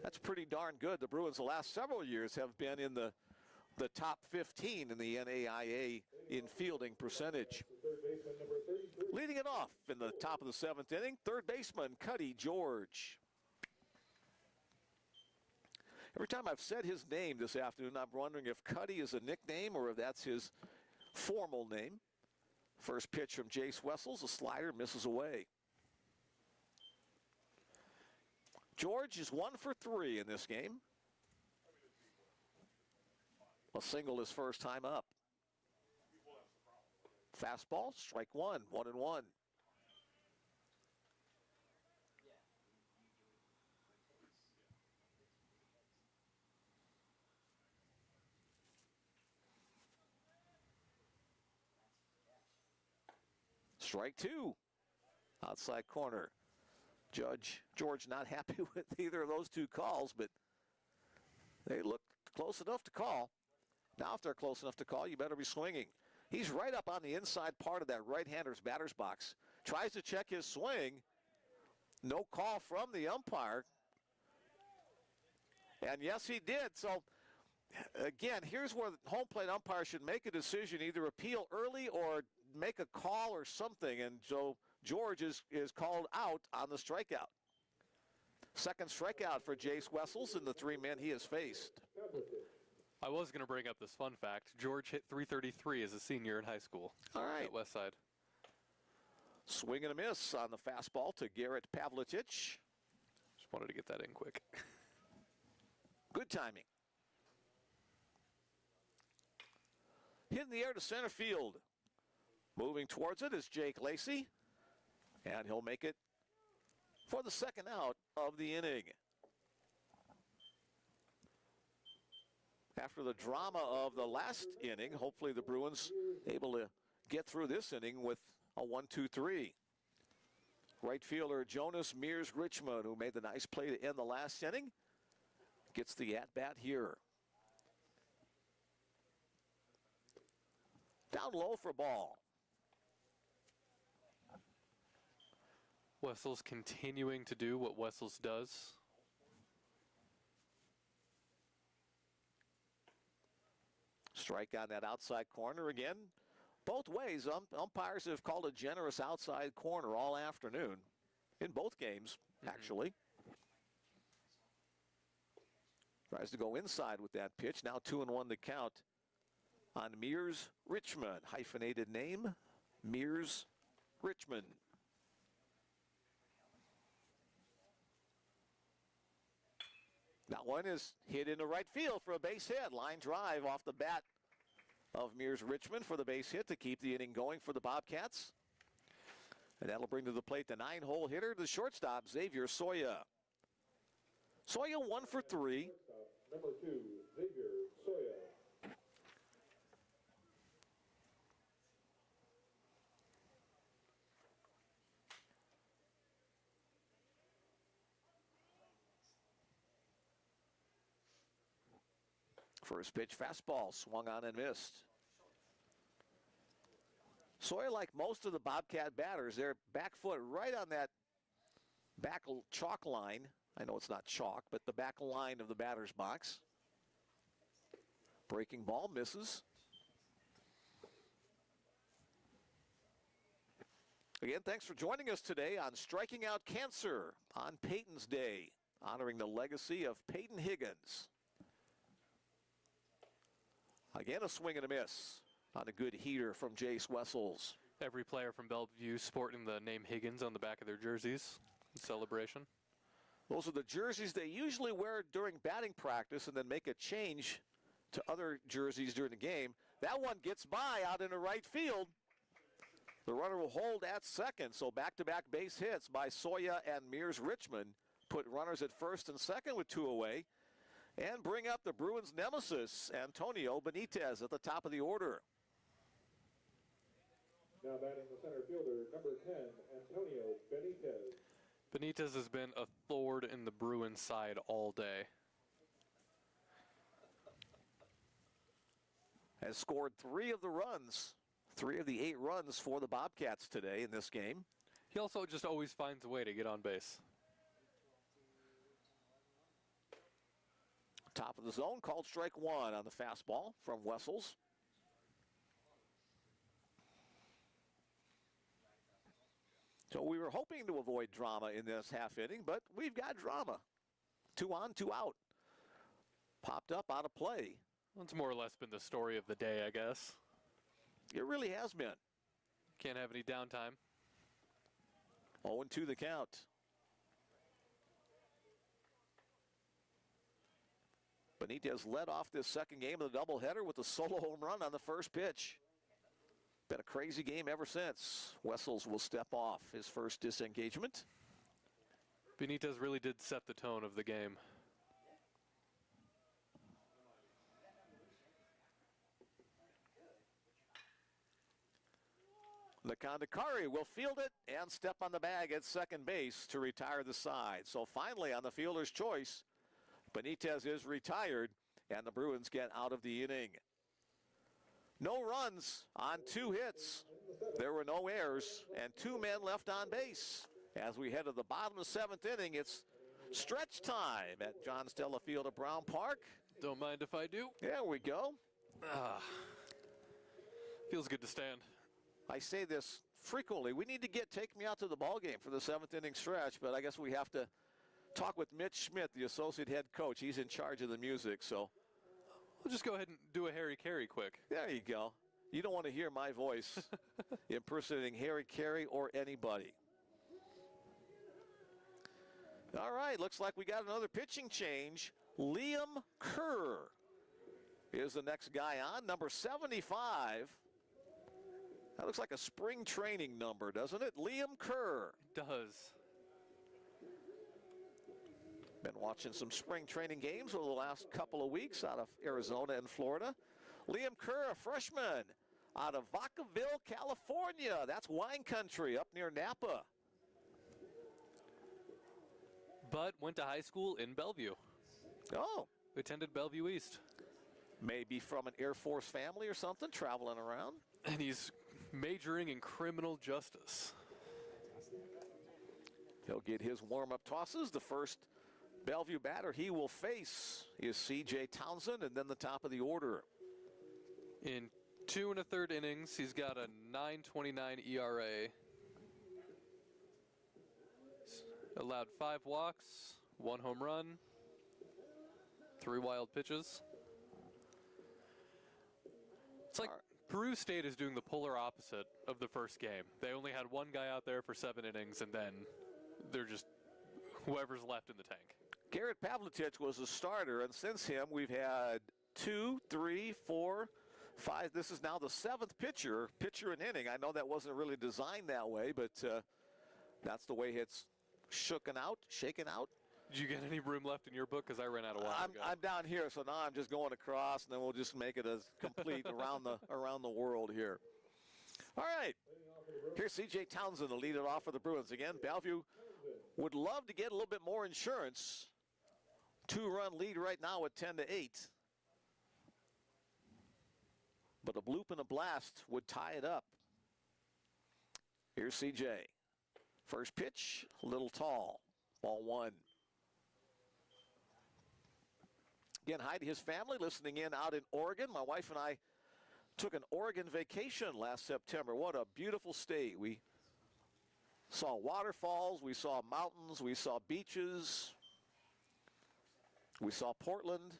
That's pretty darn good. The Bruins the last several years have been in the top 15 in the NAIA in fielding percentage. Leading it off in the top of the 7th inning, third baseman Cuddy George. Every time I've said his name this afternoon, I'm wondering if Cuddy is a nickname or if that's his formal name. First pitch from Jace Wessels, a slider, misses away. George is 1 for 3 in this game. A single his first time up. Fastball, strike 1, 1-1. Strike 2, outside corner. George not happy with either of those 2 calls, but they look close enough to call. Now if they're close enough to call, you better be swinging. He's right up on the inside part of that right-hander's batter's box. Tries to check his swing. No call from the umpire. And yes, he did. So, again, here's where the home plate umpire should make a decision, either appeal early or make a call or something. And so George is called out on the strikeout. Second strikeout for Jace Wessels in the 3 men he has faced.
I was going to bring up this fun fact. George hit .333 as a senior in high school.
All right.
At Westside.
Swing and a miss on the fastball to Garrett Pavlitic.
Just wanted to get that in quick.
Good timing. Hit in the air to center field. Moving towards it is Jake Lacey. And he'll make it for the second out of the inning. After the drama of the last inning, hopefully the Bruins able to get through this inning with a 1-2-3. Right fielder Jonas Mears-Richmond, who made the nice play to end the last inning, gets the at-bat here. Down low for ball.
Wessels continuing to do what Wessels does.
Strike on that outside corner again. Both ways, umpires have called a generous outside corner all afternoon. In both games, actually. Tries to go inside with that pitch. Now 2-1 to count on Mears-Richmond. Hyphenated name, Mears-Richmond. That one is hit into right field for a base hit. Line drive off the bat of Mears-Richmond for the base hit to keep the inning going for the Bobcats. And that'll bring to the plate the 9-hole hitter, the shortstop, Xavier Soya. Soya 1 for 3.
Number 2, Xavier Soya.
First pitch fastball, swung on and missed. Sawyer, like most of the Bobcat batters, their back foot right on that back chalk line. I know it's not chalk, but the back line of the batter's box. Breaking ball misses. Again, thanks for joining us today on Striking Out Cancer on Peyton's Day, honoring the legacy of Peyton Higgins. Again, a swing and a miss on a good heater from Jace Wessels.
Every player from Bellevue sporting the name Higgins on the back of their jerseys in celebration.
Those are the jerseys they usually wear during batting practice and then make a change to other jerseys during the game. That one gets by out into right field. The runner will hold at second, so back-to-back base hits by Soya and Mears Richmond put runners at first and second with 2 away and bring up the Bruins' nemesis, Antonio Benitez, at the top of the order.
Now batting the center fielder, number 10, Antonio Benitez.
Benitez has been a thorn in the Bruins side all day.
Has scored 3 of the runs, 3 of the 8 runs for the Bobcats today in this game.
He also just always finds a way to get on base.
Top of the zone, called strike 1 on the fastball from Wessels. So we were hoping to avoid drama in this half inning, but we've got drama. 2 on, 2 out. Popped up out of play.
That's more or less been the story of the day, I guess.
It really has been.
Can't have any downtime.
0-2 the count. Benitez led off this second game of the doubleheader with a solo home run on the first pitch. Been a crazy game ever since. Wessels will step off his first disengagement.
Benitez really did set the tone of the game.
Nakandakari will field it and step on the bag at second base to retire the side. So finally, on the fielder's choice, Benitez is retired, and the Bruins get out of the inning. No runs on 2 hits. There were no errors, and 2 men left on base. As we head to the bottom of the 7th inning, it's stretch time at John Stella Field at Brown Park.
Don't mind if I do.
There we go.
Feels good to stand.
I say this frequently. We need to take me out to the ball game for the 7th inning stretch, but I guess we have to talk with Mitch Schmidt, the associate head coach. He's in charge of the music, so.
We'll just go ahead and do a Harry Carey quick.
There you go. You don't want to hear my voice impersonating Harry Carey or anybody. All right, looks like we got another pitching change. Liam Kerr is the next guy on, number 75. That looks like a spring training number, doesn't it? Liam Kerr.
It does.
Been watching some spring training games over the last couple of weeks out of Arizona and Florida. Liam Kerr, a freshman out of Vacaville, California. That's wine country up near Napa.
But went to high school in Bellevue.
Oh.
Attended Bellevue East.
Maybe from an Air Force family or something, traveling around.
And he's majoring in criminal justice.
He'll get his warm-up tosses. The first Bellevue batter he will face is C.J. Townsend, and then the top of the order.
In 2 1/3 innings, he's got a 9.29 ERA. Allowed 5 walks, 1 home run, 3 wild pitches. It's like Peru State is doing the polar opposite of the first game. They only had 1 guy out there for 7 innings, and then they're just whoever's left in the tank.
Garrett Pavlitic was a starter, and since him, we've had 2, 3, 4, 5. This is now the 7th pitcher an inning. I know that wasn't really designed that way, but that's the way it's shaken out.
Did you get any room left in your book? Because I ran out a while ago.
I'm down here, so now I'm just going across, and then we'll just make it as complete around the world here. All right, here's C.J. Townsend to lead it off for the Bruins. Again, Bellevue would love to get a little bit more insurance. 2-run lead right now at 10-8. But a bloop and a blast would tie it up. Here's C.J. First pitch, a little tall. Ball 1. Again, hi to his family listening in out in Oregon. My wife and I took an Oregon vacation last September. What a beautiful state. We saw waterfalls, we saw mountains, we saw beaches. We saw Portland,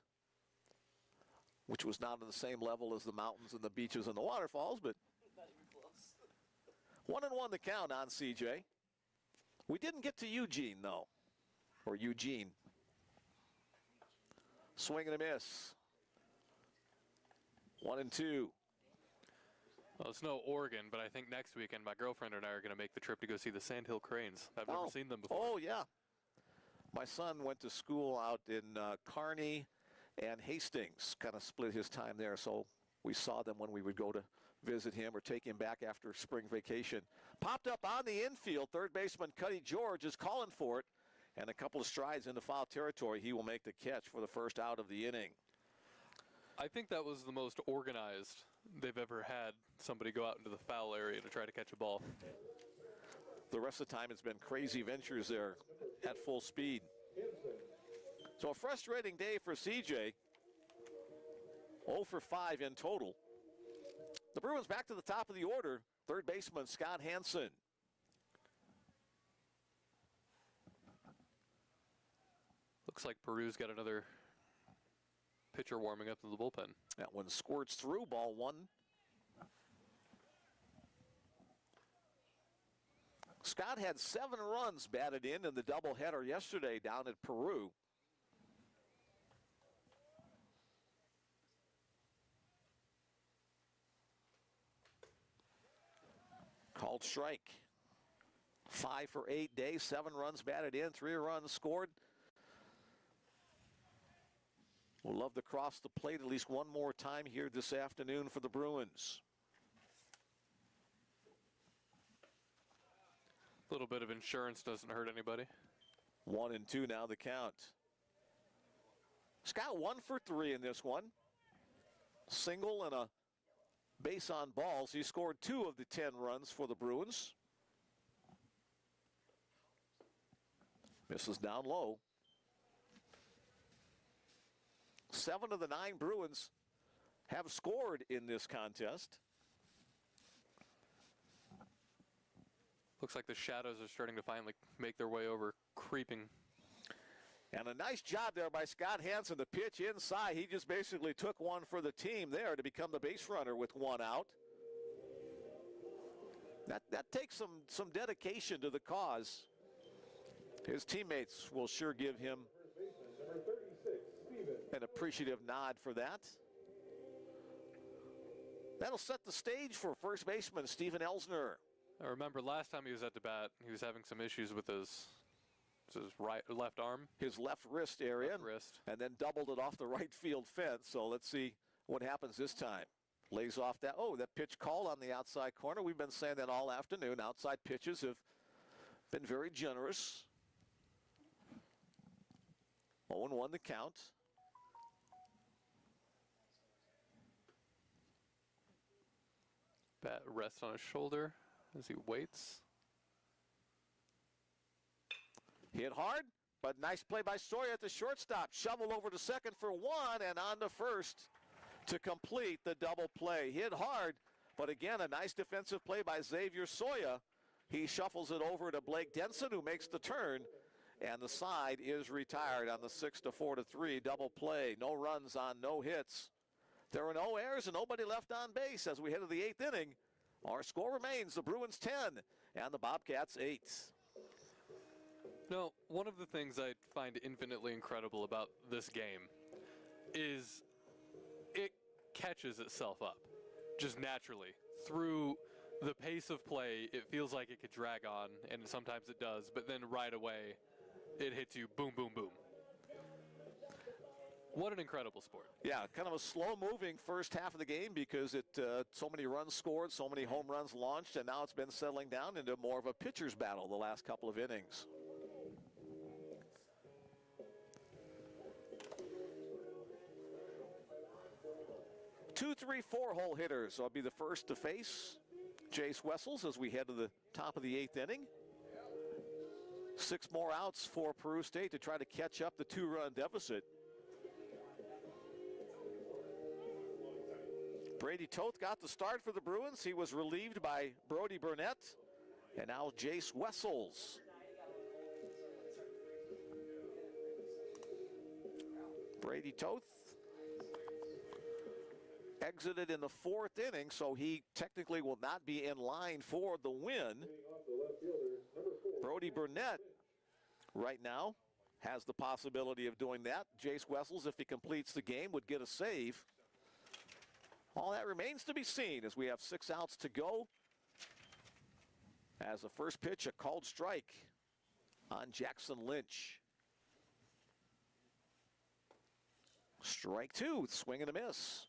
which was not on the same level as the mountains and the beaches and the waterfalls, but
Not even close.
1-1 the count on CJ. We didn't get to Eugene, though, or Eugene. Swing and a miss. 1-2.
Well, it's no Oregon, but I think next weekend my girlfriend and I are going to make the trip to go see the Sandhill Cranes. I've never seen them before.
Oh, yeah. My son went to school out in Kearney and Hastings, kind of split his time there, so we saw them when we would go to visit him or take him back after spring vacation. Popped up on the infield, third baseman Cuddy George is calling for it, and a couple of strides into foul territory. He will make the catch for the first out of the inning.
I think that was the most organized they've ever had somebody go out into the foul area to try to catch a ball.
The rest of the time it's been crazy ventures there at full speed. So a frustrating day for CJ. 0 for 5 in total. The Bruins back to the top of the order. Third baseman Scott Hansen.
Looks like Peru's got another pitcher warming up in the bullpen.
That one squirts through, ball one. Scott had 7 runs batted in the doubleheader yesterday down at Peru. Called strike. 5 for 8 days, 7 runs batted in, 3 runs scored. We'll love to cross the plate at least one more time here this afternoon for the Bruins.
A little bit of insurance doesn't hurt anybody.
1-2 now the count. Scott 1 for 3 in this one. Single and a base on balls. He scored 2 of the 10 runs for the Bruins. Misses down low. 7 of the 9 Bruins have scored in this contest.
Looks like the shadows are starting to finally make their way over, creeping.
And a nice job there by Scott Hansen. The pitch inside, he just basically took one for the team there to become the base runner with 1 out. That takes some dedication to the cause. His teammates will sure give him an appreciative nod for that. That'll set the stage for first baseman Steven Elsner.
I remember last time he was at the bat, he was having some issues with his left arm.
His left wrist area.
Left wrist.
And then doubled it off the right field fence. So let's see what happens this time. Lays off that. Oh, that pitch called on the outside corner. We've been saying that all afternoon. Outside pitches have been very generous. 0-1 the count.
Bat rests on his shoulder as he waits.
Hit hard, but nice play by Sawyer at the shortstop. Shovel over to second for 1 and on to first to complete the double play. Hit hard, but again, a nice defensive play by Xavier Sawyer. He shuffles it over to Blake Denson, who makes the turn, and the side is retired on the 6-4-3 double play. No runs on no hits. There are no errors and nobody left on base as we head to the 8th inning. Our score remains the Bruins 10 and the Bobcats 8.
No, one of the things I find infinitely incredible about this game is it catches itself up just naturally. Through the pace of play, it feels like it could drag on, and sometimes it does, but then right away it hits you boom, boom, boom. What an incredible sport.
Yeah, kind of a slow-moving first half of the game because so many runs scored, so many home runs launched, and now it's been settling down into more of a pitcher's battle the last couple of innings. Two, 3, 4-hole hitters. So I'll be the first to face Jace Wessels as we head to the top of the 8th inning. 6 more outs for Peru State to try to catch up the 2-run deficit. Brady Toth got the start for the Bruins. He was relieved by Brody Burnett. And now Jace Wessels. Brady Toth exited in the 4th inning, so he technically will not be in line for the win. Brody Burnett right now has the possibility of doing that. Jace Wessels, if he completes the game, would get a save. All that remains to be seen as we have 6 outs to go. As the first pitch, a called strike on Jackson Lynch. Strike 2, swing and a miss.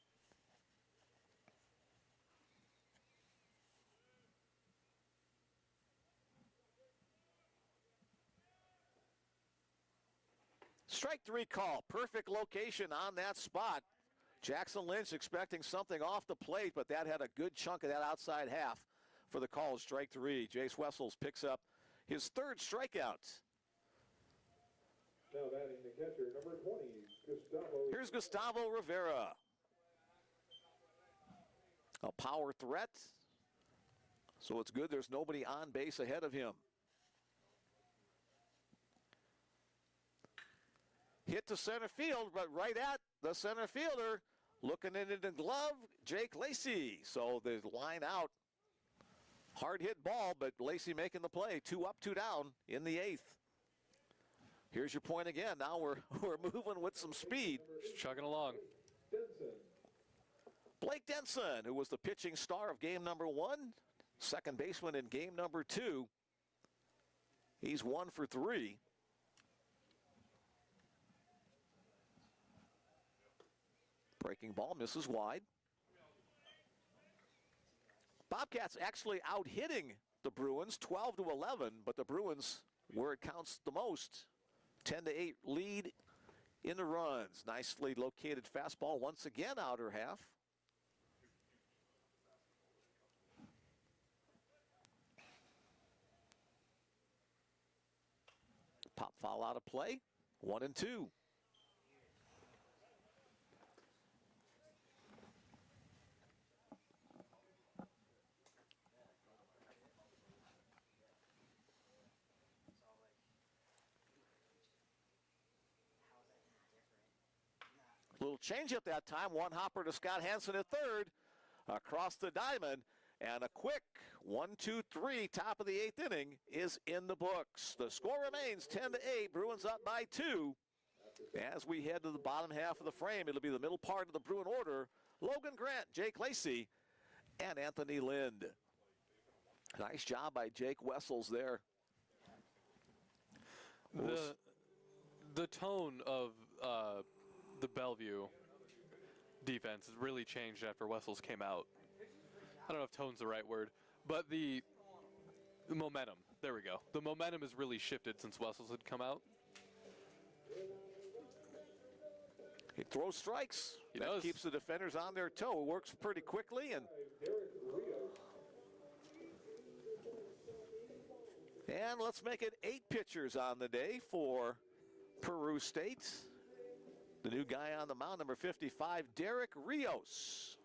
Strike 3 call, perfect location on that spot. Jackson Lynch expecting something off the plate, but that had a good chunk of that outside half for the call. Strike 3. Jace Wessels picks up his 3rd strikeout.
Now batting the catcher, number 20, Gustavo.
Here's Gustavo Rivera. A power threat. So it's good there's nobody on base ahead of him. Hit to center field, but right at the center fielder. Looking into the glove, Jake Lacey. So the line out. Hard hit ball, but Lacey making the play. 2 up, 2 down in the 8th. Here's your point again. Now we're moving with some speed.
Just chugging along.
Denson.
Blake Denson, who was the pitching star of game number 1, second baseman in game number 2. He's 1 for 3. Breaking ball misses wide. Bobcats actually out-hitting the Bruins 12-11, but the Bruins, where it counts the most, 10-8 lead in the runs. Nicely located fastball once again, outer half. Pop foul out of play, 1-2. Little changeup that time. One hopper to Scott Hansen at third. Across the diamond. And a quick 1-2-3, top of the 8th inning is in the books. The score remains 10-8. Bruins up by 2. As we head to the bottom half of the frame, it'll be the middle part of the Bruin order. Logan Grant, Jake Lacey, and Anthony Lind. Nice job by Jake Wessels there.
The tone of the Bellevue defense has really changed after Wessels came out. I don't know if tone's the right word, but the momentum, there we go. The momentum has really shifted since Wessels had come out.
He throws strikes.
He
that
does.
Keeps the defenders on their toe. It works pretty quickly. And let's make it 8 pitchers on the day for Peru State. The new guy on the mound, number 55, Derek Rios.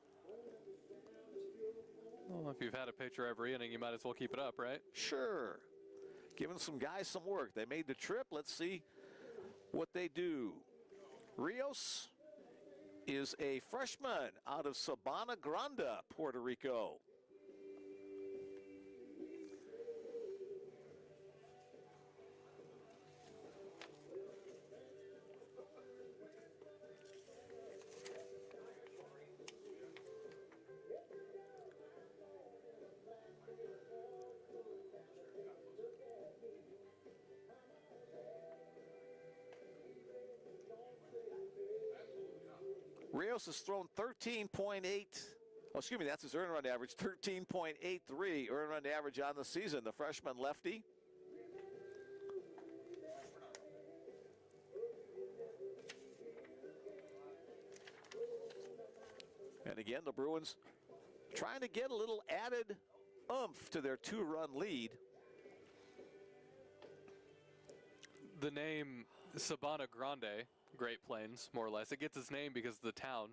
Well, if you've had a pitcher every inning, you might as well keep it up, right?
Sure. Giving some guys some work. They made the trip. Let's see what they do. Rios is a freshman out of Sabana Grande, Puerto Rico. Rios has thrown 13.8. Oh, excuse me, that's his earned run average. 13.83 earned run average on the season. The freshman lefty. And again, the Bruins trying to get a little added oomph to their 2-run lead.
The name Sabana Grande, Great Plains, more or less. It gets its name because of the town,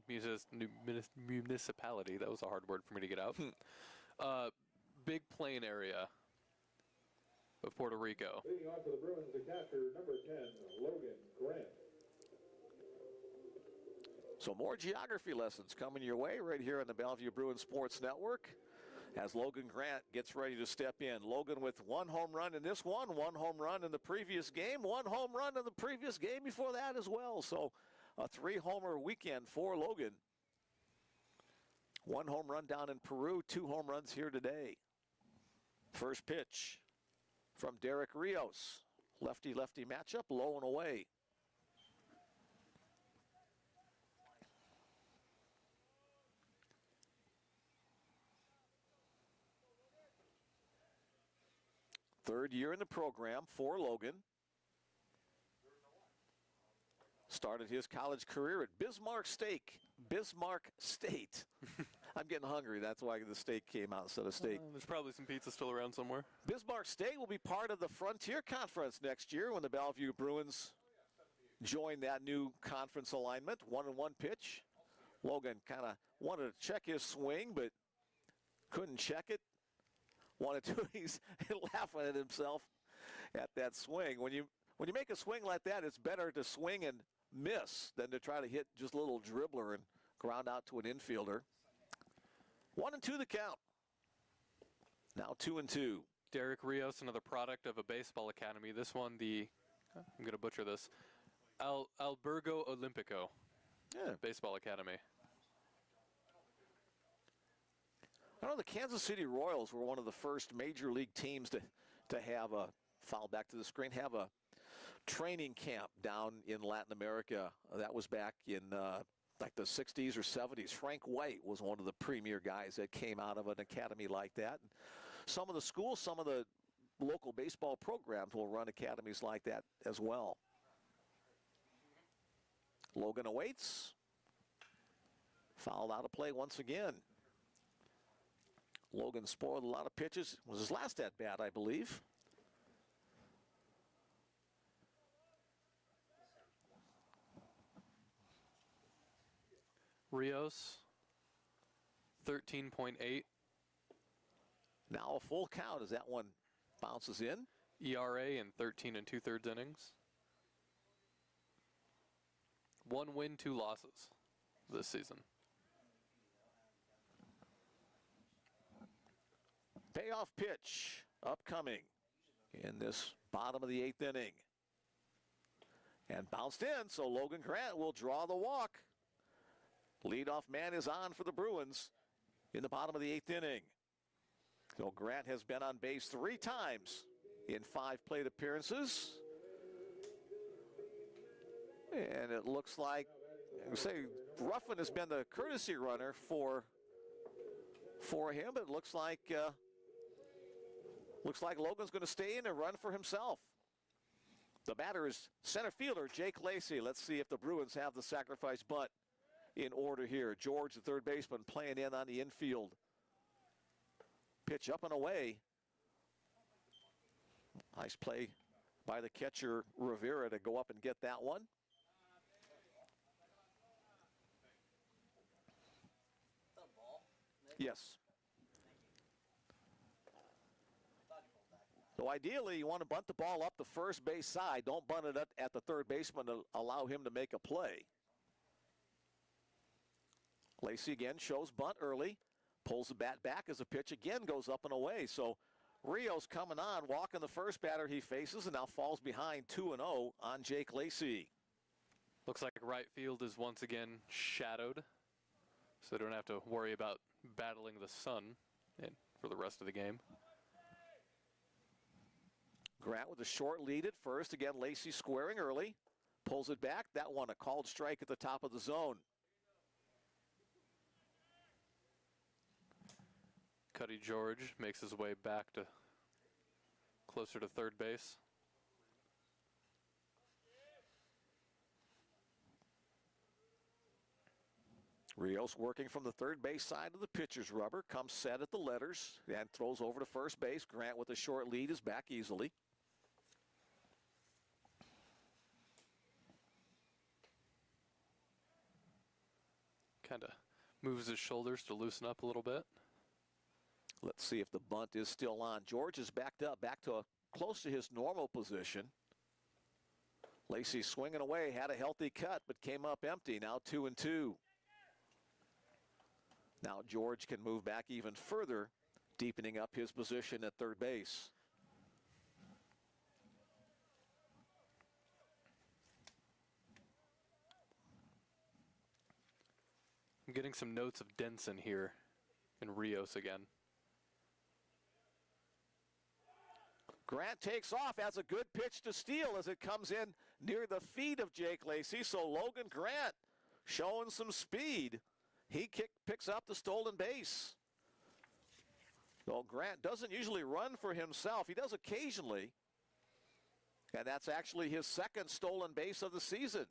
municipality. That was a hard word for me to get out. Big plain area of Puerto Rico.
Leading on for the Bruins, the catcher, number 10, Logan Grant.
So more geography lessons coming your way right here on the Bellevue Bruins Sports Network as Logan Grant gets ready to step in. Logan with 1 home run in this one home run in the previous game, 1 home run in the previous game before that as well. So a 3-homer weekend for Logan. 1 home run down in Peru, 2 home runs here today. First pitch from Derek Rios. Lefty-lefty matchup, low and away. Third year in the program for Logan. Started his college career at Bismarck State. I'm getting hungry. That's why the steak came out instead of steak.
There's probably some pizza still around somewhere.
Bismarck State will be part of the Frontier Conference next year when the Bellevue Bruins join that new conference alignment. 1-1 pitch. Logan kind of wanted to check his swing, but couldn't check it. Wanted to. He's laughing at himself at that swing. When you make a swing like that, it's better to swing and miss than to try to hit just a little dribbler and ground out to an infielder. 1-2 the count. Now 2-2.
Derek Rios, another product of a baseball academy. This one, I'm going to butcher this, Albergo Olimpico baseball academy.
I know the Kansas City Royals were one of the first major league teams to have a, foul back to the screen, have a training camp down in Latin America. That was back in like the 60s or 70s. Frank White was one of the premier guys that came out of an academy like that. And some of the schools, some of the local baseball programs will run academies like that as well. Logan awaits. Fouled out of play once again. Logan spoiled a lot of pitches. It was his last at bat, I believe.
Rios, 13.8.
Now a full count as that one bounces in.
ERA in 13 2/3 innings. 1 win, 2 losses this season.
Payoff pitch upcoming in this bottom of the 8th inning. And bounced in, so Logan Grant will draw the walk. Leadoff man is on for the Bruins in the bottom of the 8th inning. So Grant has been on base 3 times in 5 plate appearances. And it looks like, Ruffin has been the courtesy runner for him, but it looks like Logan's going to stay in and run for himself. The batter is center fielder Jake Lacey. Let's see if the Bruins have the sacrifice bunt in order here. George, the third baseman, playing in on the infield. Pitch up and away. Nice play by the catcher Rivera to go up and get that one. Yes. So ideally, you want to bunt the ball up the first base side. Don't bunt it at the third baseman to allow him to make a play. Lacey again shows bunt early. Pulls the bat back as the pitch again goes up and away. So Rios coming on, walking the first batter he faces, and now falls behind 2-0 on Jake Lacey.
Looks like right field is once again shadowed, so they don't have to worry about battling the sun for the rest of the game.
Grant with a short lead at first. Again, Lacey squaring early. Pulls it back. That one a called strike at the top of the zone.
Cuddy George makes his way back to closer to third base.
Rios working from the third base side of the pitcher's rubber. Comes set at the letters and throws over to first base. Grant with a short lead is back easily.
Kind of moves his shoulders to loosen up a little bit.
Let's see if the bunt is still on. George is backed up, back to close to his normal position. Lacey swinging away, had a healthy cut, but came up empty. Now 2-2. Now George can move back even further, deepening up his position at third base.
I'm getting some notes of Denson here in Rios again.
Grant takes off, has a good pitch to steal as it comes in near the feet of Jake Lacey. So Logan Grant showing some speed. He picks up the stolen base. So Grant doesn't usually run for himself. He does occasionally. And that's actually his second stolen base of the season.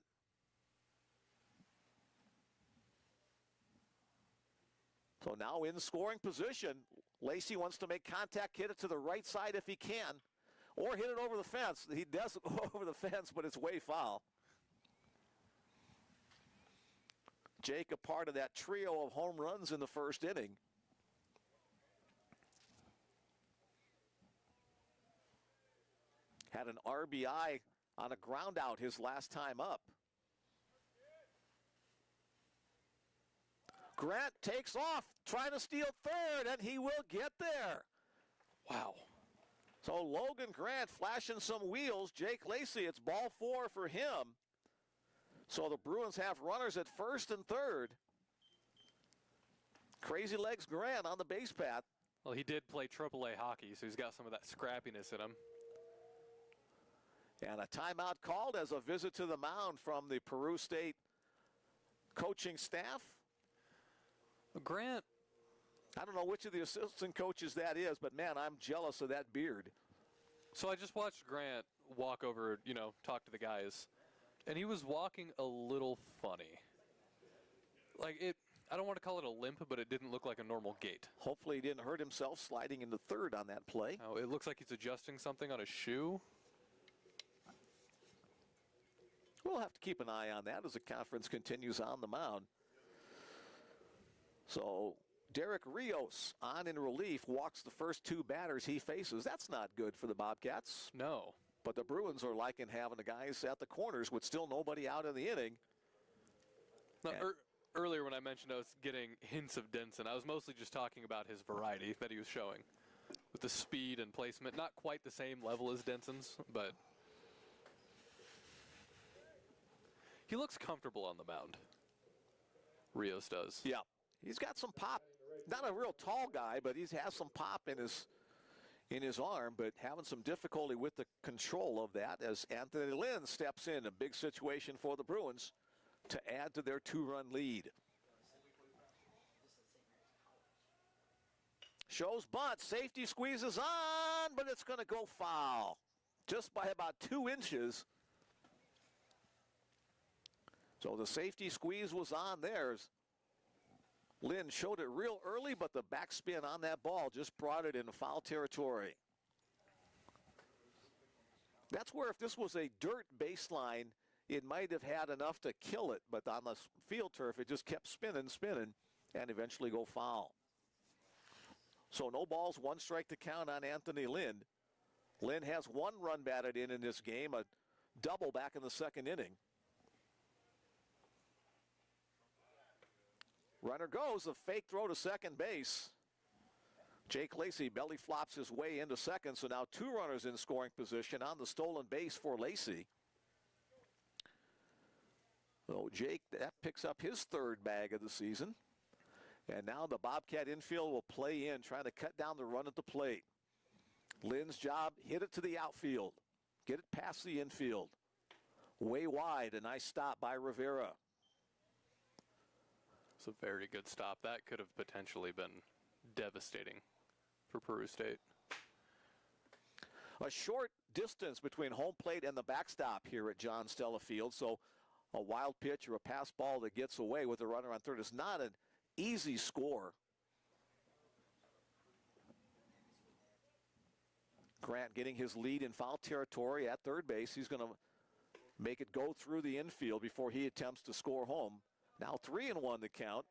So now in scoring position, Lacey wants to make contact, hit it to the right side if he can, or hit it over the fence. He does go over the fence, but it's way foul. Jake, a part of that trio of home runs in the first inning. Had an RBI on a ground out his last time up. Grant takes off, trying to steal third, and he will get there.
Wow.
So Logan Grant flashing some wheels. Jake Lacey, it's ball 4 for him. So the Bruins have runners at first and third. Crazy Legs Grant on the base path.
Well, he did play AAA hockey, so he's got some of that scrappiness in him.
And a timeout called as a visit to the mound from the Peru State coaching staff.
Grant,
I don't know which of the assistant coaches that is, but man, I'm jealous of that beard.
so I just watched Grant walk over, talk to the guys, and he was walking a little funny. I don't want to call it a limp, but it didn't look like a normal gait.
Hopefully he didn't hurt himself sliding into third on that play.
Oh, it looks like he's adjusting something on his shoe.
We'll have to keep an eye on that as the conference continues on the mound. So Derek Rios on in relief walks the first two batters he faces. That's not good for the Bobcats.
No.
But the Bruins are liking having the guys at the corners with still nobody out in the inning.
Now, earlier when I mentioned I was getting hints of Denson, I was mostly just talking about his variety that he was showing. With the speed and placement, not quite the same level as Denson's, but he looks comfortable on the mound. Rios does.
Yeah, he's got some pop. Not a real tall guy, but he has some pop in his arm, but having some difficulty with the control of that as Anthony Lynn steps in. A big situation for the Bruins to add to their 2-run lead. Shows bunt. Safety squeezes on, but it's going to go foul. Just by about 2 inches. So the safety squeeze was on there. Lynn showed it real early, but the backspin on that ball just brought it into foul territory. That's where if this was a dirt baseline, it might have had enough to kill it, but on the field turf, it just kept spinning, and eventually go foul. So no balls, 1 strike to count on Anthony Lynn. Lynn has 1 run batted in this game, a double back in the second inning. Runner goes, a fake throw to second base. Jake Lacey belly flops his way into second, so now 2 runners in scoring position on the stolen base for Lacey. So Jake, that picks up his 3rd bag of the season. And now the Bobcat infield will play in, trying to cut down the run at the plate. Lynn's job, hit it to the outfield. Get it past the infield. Way wide, a nice stop by Rivera.
It's a very good stop. That could have potentially been devastating for Peru State.
A short distance between home plate and the backstop here at John Stella Field, so a wild pitch or a pass ball that gets away with a runner on third is not an easy score. Grant getting his lead in foul territory at third base. He's going to make it go through the infield before he attempts to score home. Now 3-1 the count.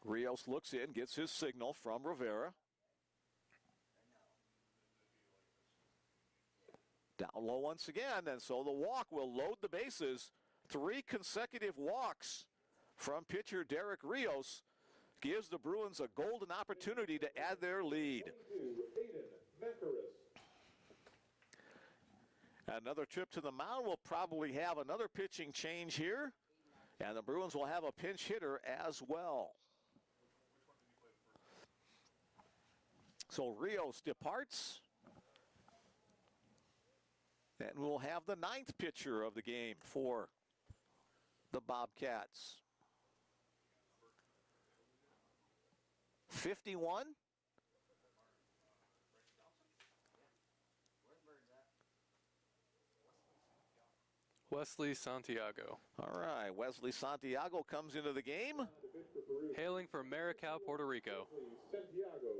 Rios looks in, gets his signal from Rivera. Down low once again, and so the walk will load the bases. 3 consecutive walks from pitcher Derek Rios. gives the Bruins a golden opportunity to add their lead.
22, Aiden Macaris.
Another trip to the mound will probably have another pitching change here, and the Bruins will have a pinch hitter as well. So Rios departs, and we'll have the 9th pitcher of the game for the Bobcats. 51.
Wesley Santiago.
All right, Wesley Santiago comes into the game.
To pitch for Peru,
Hailing from Maricao, Puerto Rico.
Santiago.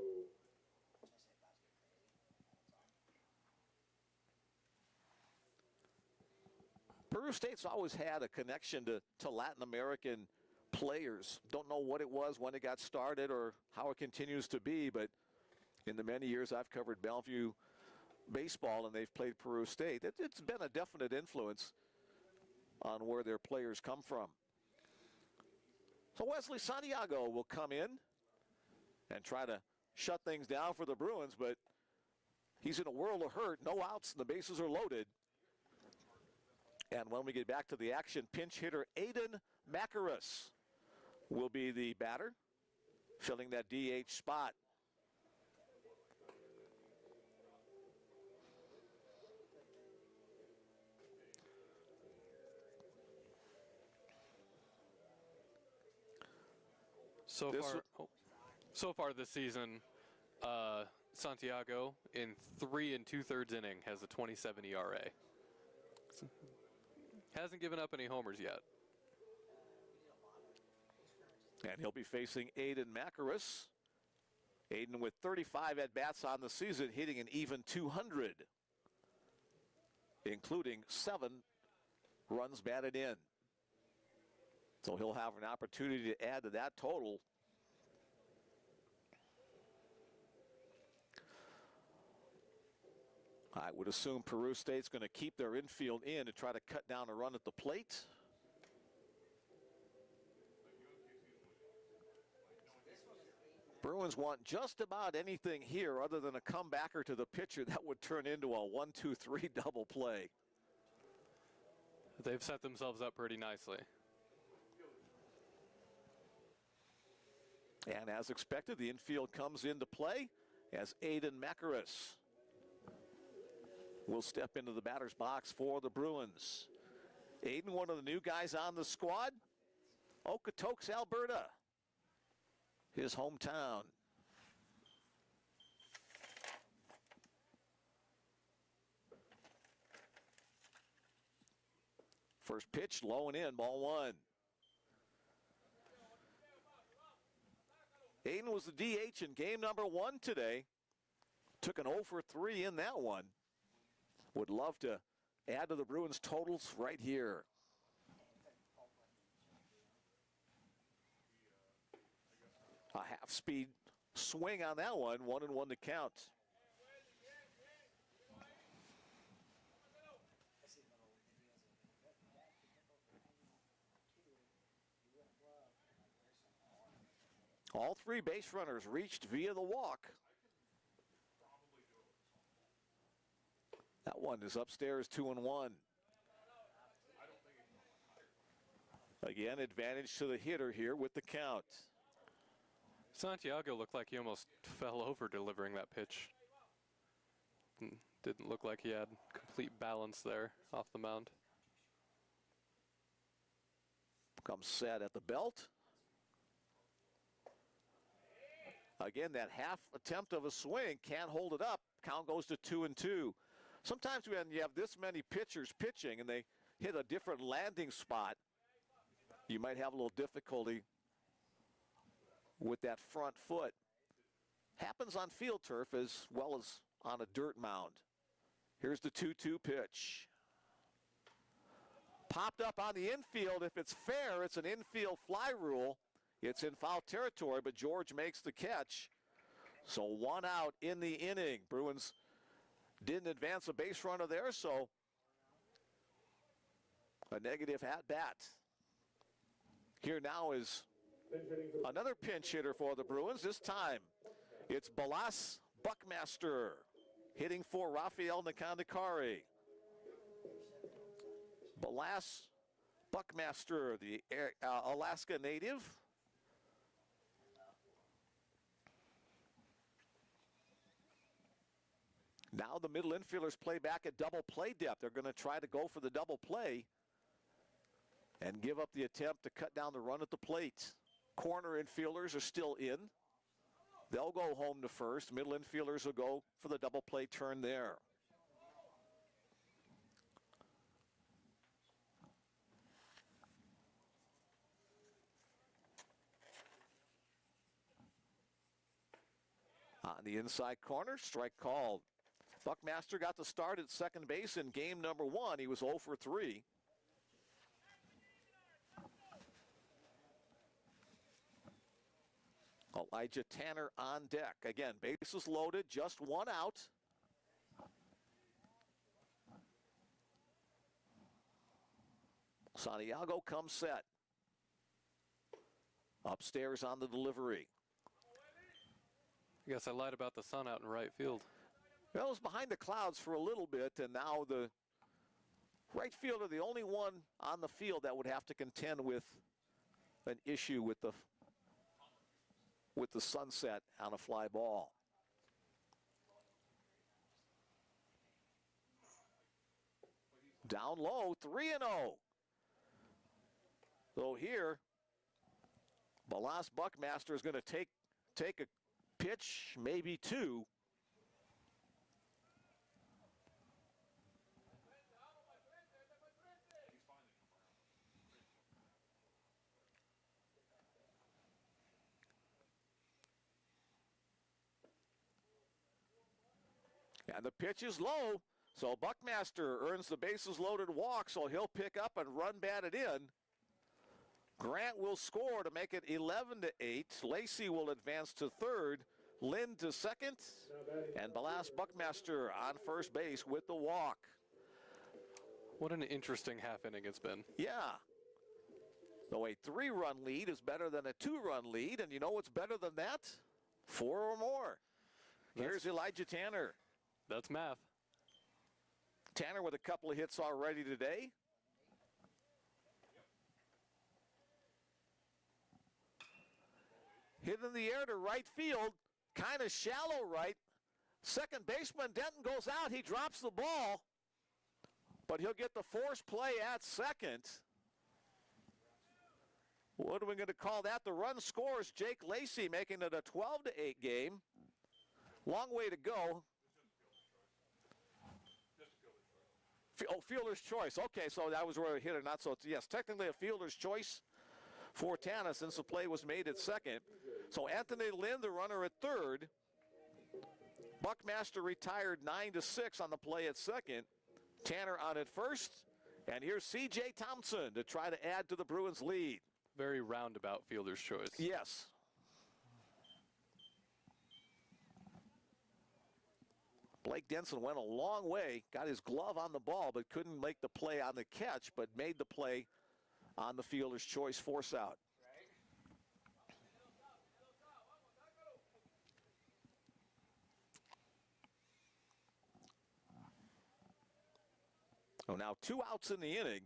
Peru State's always had a connection to Latin American players. Don't know what it was when it got started or how it continues to be, but in the many years I've covered Bellevue baseball and they've played Peru State, it's been a definite influence on where their players come from. So Wesley Santiago will come in and try to shut things down for the Bruins, but he's in a world of hurt. No outs, and the bases are loaded. And when we get back to the action, pinch hitter Aiden Macaris will be the batter, filling that DH spot.
So far this season, Santiago in 3 2/3 inning has a 27 ERA. Hasn't given up any homers yet.
And he'll be facing Aiden Macaris. Aiden with 35 at-bats on the season, hitting an even 200, including 7 runs batted in. So he'll have an opportunity to add to that total. I would assume Peru State's going to keep their infield in to try to cut down a run at the plate. Bruins want just about anything here other than a comebacker to the pitcher that would turn into a 1-2-3 double play.
They've set themselves up pretty nicely.
And as expected, the infield comes into play as Aiden Macaris will step into the batter's box for the Bruins. Aiden, one of the new guys on the squad, Okotoks, Alberta, his hometown. First pitch, low and in, ball 1. Aiden was the DH in game number 1 today. Took an 0 for 3 in that one. Would love to add to the Bruins totals right here. A half-speed swing on that one, 1-1 to count. All 3 base runners reached via the walk. That one is upstairs, 2-1. Again, advantage to the hitter here with the count.
Santiago looked like he almost fell over delivering that pitch. Didn't look like he had complete balance there off the mound.
Comes set at the belt. Again, that half attempt of a swing, can't hold it up. Count goes to 2-2. Sometimes when you have this many pitchers pitching and they hit a different landing spot, you might have a little difficulty with that front foot. Happens on field turf as well as on a dirt mound. Here's the 2-2 pitch. Popped up on the infield. If it's fair, it's an infield fly rule. It's in foul territory, but George makes the catch. So 1 out in the inning. Bruins didn't advance a base runner there, so a negative at bat. Here now is
Pinch hitting for the
Another pinch hitter for the Bruins. This time it's Balas Buckmaster hitting for Rafael Nakandakari. Balas Buckmaster, the Alaska native. Now the middle infielders play back at double play depth. They're going to try to go for the double play and give up the attempt to cut down the run at the plate. Corner infielders are still in. They'll go home to first. Middle infielders will go for the double play turn there. On the inside corner, strike called. Buckmaster got the start at second base in game number 1. He was 0 for 3. Elijah Tanner on deck. Again, bases loaded, just 1 out. Santiago comes set. Upstairs on the delivery.
I guess I lied about the sun out in right field.
Well, it was behind the clouds for a little bit, and now the right fielder, the only one on the field that would have to contend with an issue with the sunset on a fly ball. Down low, 3-0. So here, Balas Buckmaster is going to take a pitch, maybe 2. And the pitch is low, so Buckmaster earns the bases loaded walk, so he'll pick up and run batted in. Grant will score to make it 11-8. Lacey will advance to third, Lind to second, and Balas Buckmaster on first base with the walk.
What an interesting half inning it's been.
Yeah. So a 3-run lead is better than a 2-run lead, and you know what's better than that? 4 or more. Here's Elijah Tanner.
That's math.
Tanner with a couple of hits already today. Hit in the air to right field, kind of shallow right. Second baseman Denton goes out. He drops the ball, but he'll get the force play at second. What are we going to call that? The run scores. Jake Lacey making it a 12-8 game. Long way to go. Oh, fielder's choice. Okay, so that was where a hitter, not so. Yes, technically a fielder's choice for Tanner since the play was made at second. So Anthony Lind, the runner at third. Buckmaster retired 9-6 on the play at second. Tanner on at first. And here's C.J. Thompson to try to add to the Bruins' lead.
Very roundabout fielder's choice.
Yes. Blake Denson went a long way, got his glove on the ball, but couldn't make the play on the catch, but made the play on the fielder's choice force out. So now 2 outs in the inning.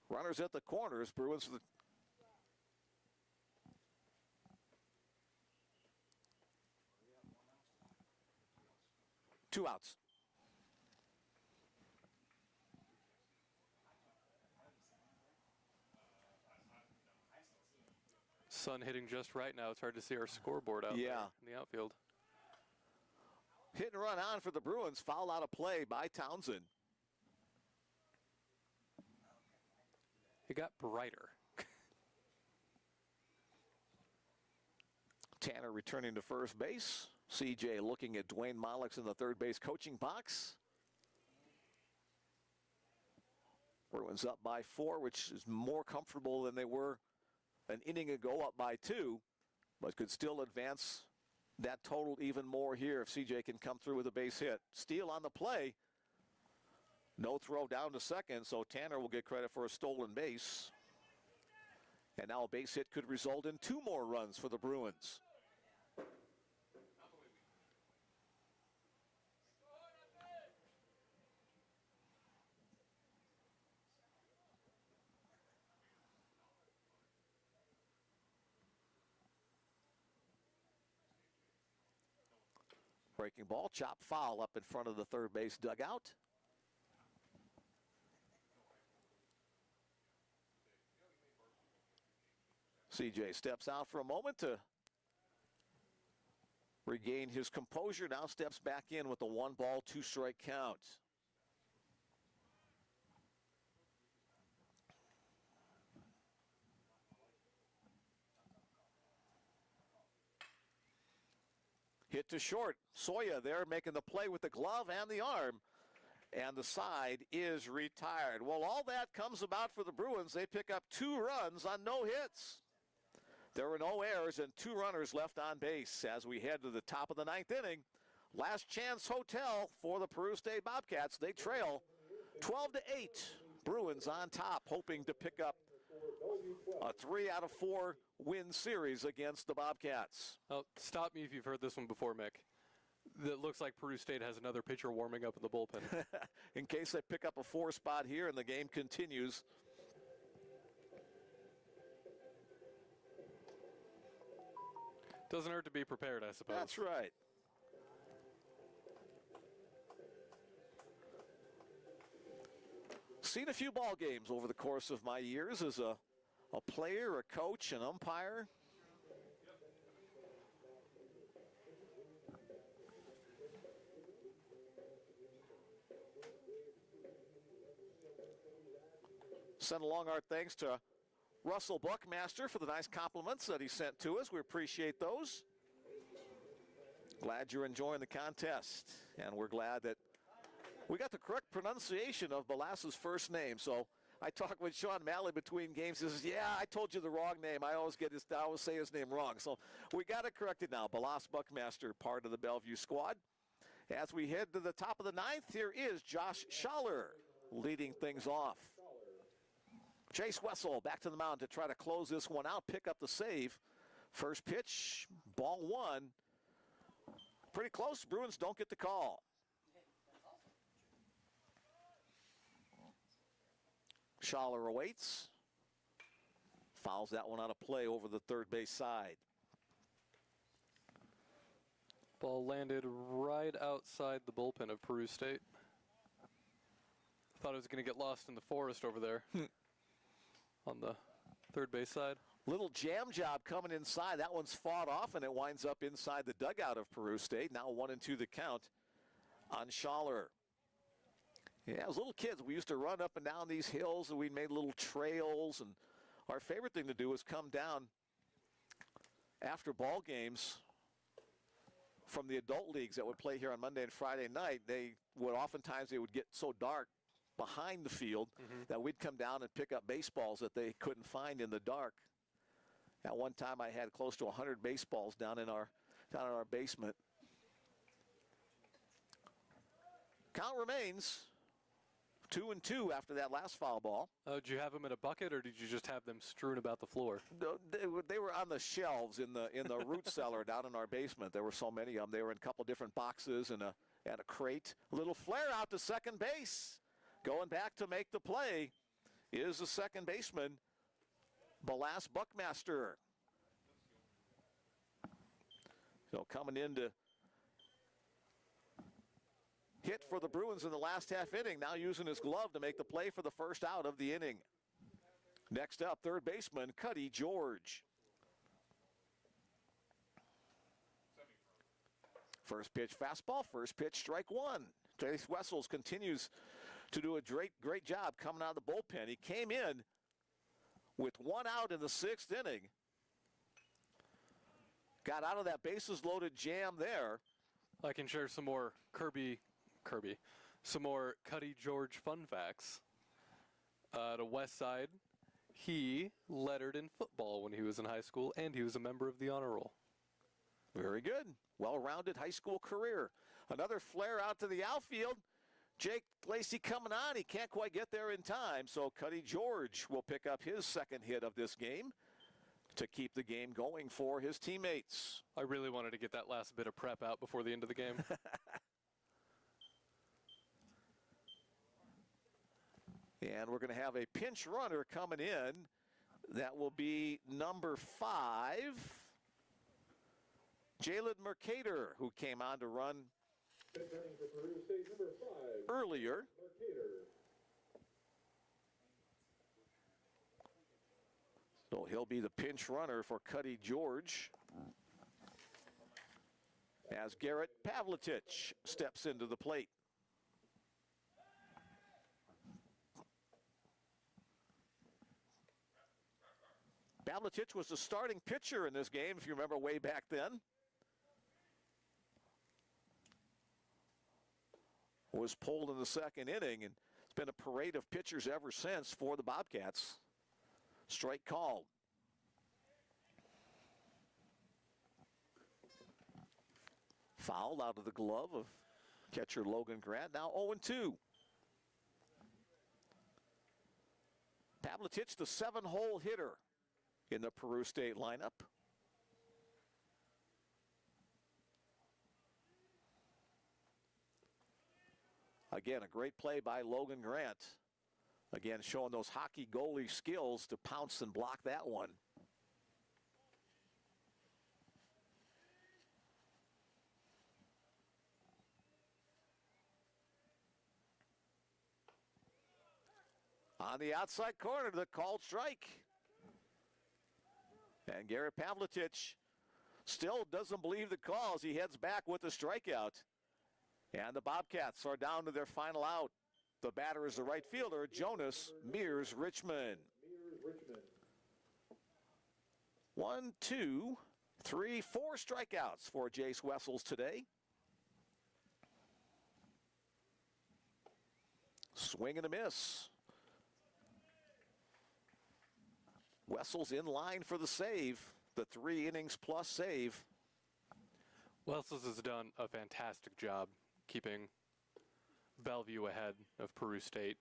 Runners at the corners. Bruins for the 2 outs.
Sun hitting just right now. It's hard to see our scoreboard out there in the outfield.
Hit and run on for the Bruins. Foul out of play by Townsend.
It got brighter.
Tanner returning to first base. CJ looking at Dwayne Mollix in the third base coaching box. Bruins up by 4, which is more comfortable than they were an inning ago, up by 2, but could still advance that total even more here if CJ can come through with a base hit. Steele on the play. No throw down to second, so Tanner will get credit for a stolen base. And now a base hit could result in 2 more runs for the Bruins. Breaking ball, chop foul up in front of the third base dugout. CJ steps out for a moment to regain his composure. Now steps back in with a 1-ball, 2-strike count. Hit to short. Soya there making the play with the glove and the arm. And the side is retired. Well, all that comes about for the Bruins. They pick up 2 runs on no hits. There were no errors and 2 runners left on base as we head to the top of the 9th inning. Last chance hotel for the Peru State Bobcats. They trail 12-8. Bruins on top, hoping to pick up a 3 out of 4 win series against the Bobcats.
Oh, stop me if you've heard this one before, Mick. That looks like Peru State has another pitcher warming up in the bullpen.
In case they pick up a 4 spot here and the game continues.
Doesn't hurt to be prepared, I suppose.
That's right. Seen a few ball games over the course of my years as a player, a coach, an umpire. Send along our thanks to Russell Buckmaster for the nice compliments that he sent to us. We appreciate those. Glad you're enjoying the contest, and we're glad that we got the correct pronunciation of Balas's first name. So I talked with Sean Malley between games. He says, yeah, I told you the wrong name. I always say his name wrong. So we got it corrected now. Balas Buckmaster, part of the Bellevue squad. As we head to the top of the 9th, here is Josh Schaller leading things off. Chase Wessel back to the mound to try to close this one out, pick up the save. First pitch, ball 1. Pretty close. Bruins don't get the call. Schaller awaits. Fouls that one out of play over the third base side.
Ball landed right outside the bullpen of Peru State. Thought it was going to get lost in the forest over there on the third base side.
Little jam job coming inside. That one's fought off, and it winds up inside the dugout of Peru State. Now 1-2 the count on Schaller. Yeah, as little kids, we used to run up and down these hills, and we made little trails. And our favorite thing to do was come down after ball games from the adult leagues that would play here on Monday and Friday night. They would get so dark behind the field that we'd come down and pick up baseballs that they couldn't find in the dark. At one time, I had close to 100 baseballs down in our basement. Count remains 2-2 after that last foul ball.
Did you have them in a bucket, or did you just have them strewn about the floor?
No, they were on the shelves in the root cellar down in our basement. There were so many of them. They were in a couple different boxes and a crate. A little flare out to second base. Going back to make the play is the second baseman, Balas Buckmaster. So coming in to hit for the Bruins in the last half inning, now using his glove to make the play for the first out of the inning. Next up, third baseman, Cuddy George. First pitch fastball, first pitch strike 1. Chase Wessels continues to do a great job coming out of the bullpen. He came in with 1 out in the 6th inning. Got out of that bases loaded jam there.
I can share some more some more Cuddy George fun facts. To West Side, he lettered in football when he was in high school, and he was a member of the honor roll.
Very good. Well-rounded high school career. Another flare out to the outfield. Jake Lacey coming on. He can't quite get there in time, so Cuddy George will pick up his second hit of this game. to keep the game going for his teammates.
I really wanted to get that last bit of prep out before the end of the game.
And we're going to have a pinch runner coming in. That will be number 5, Jalen Mercator, who came on to run
Returning for Peru State, number 5,
earlier.
Mercator.
So he'll be the pinch runner for Cuddy George as Garrett Pavletich steps into the plate. Pavletich was the starting pitcher in this game, if you remember way back then. Was pulled in the second inning, and it's been a parade of pitchers ever since for the Bobcats. Strike called. Foul out of the glove of catcher Logan Grant. Now 0-2. Pavletich, the 7-hole hitter in the Peru State lineup. Again, a great play by Logan Grant. Again, showing those hockey goalie skills to pounce and block that one. On the outside corner, the called strike. And Garrett Pavletich still doesn't believe the calls. He heads back with the strikeout. And the Bobcats are down to their final out. The batter is the right fielder, Jonas Mears Richmond. 1, 2, 3, 4 strikeouts for Jace Wessels today. Swing and a miss. Wessels in line for the save, the 3 innings plus save.
Wessels has done a fantastic job keeping Bellevue ahead of Peru State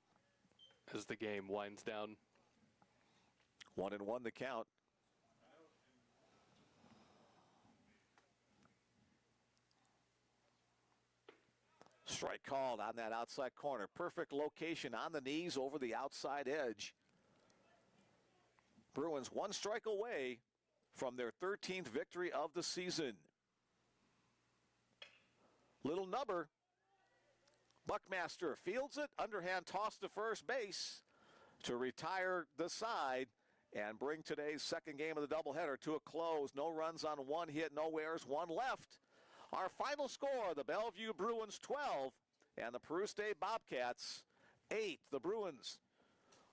as the game winds down.
1-1 the count. Strike called on that outside corner. Perfect location on the knees over the outside edge. Bruins 1 strike away from their 13th victory of the season. Little nubber. Buckmaster fields it, underhand toss to first base to retire the side and bring today's second game of the doubleheader to a close. No runs on 1 hit, no errors, 1 left. Our final score, the Bellevue Bruins 12 and the Peru State Bobcats 8. The Bruins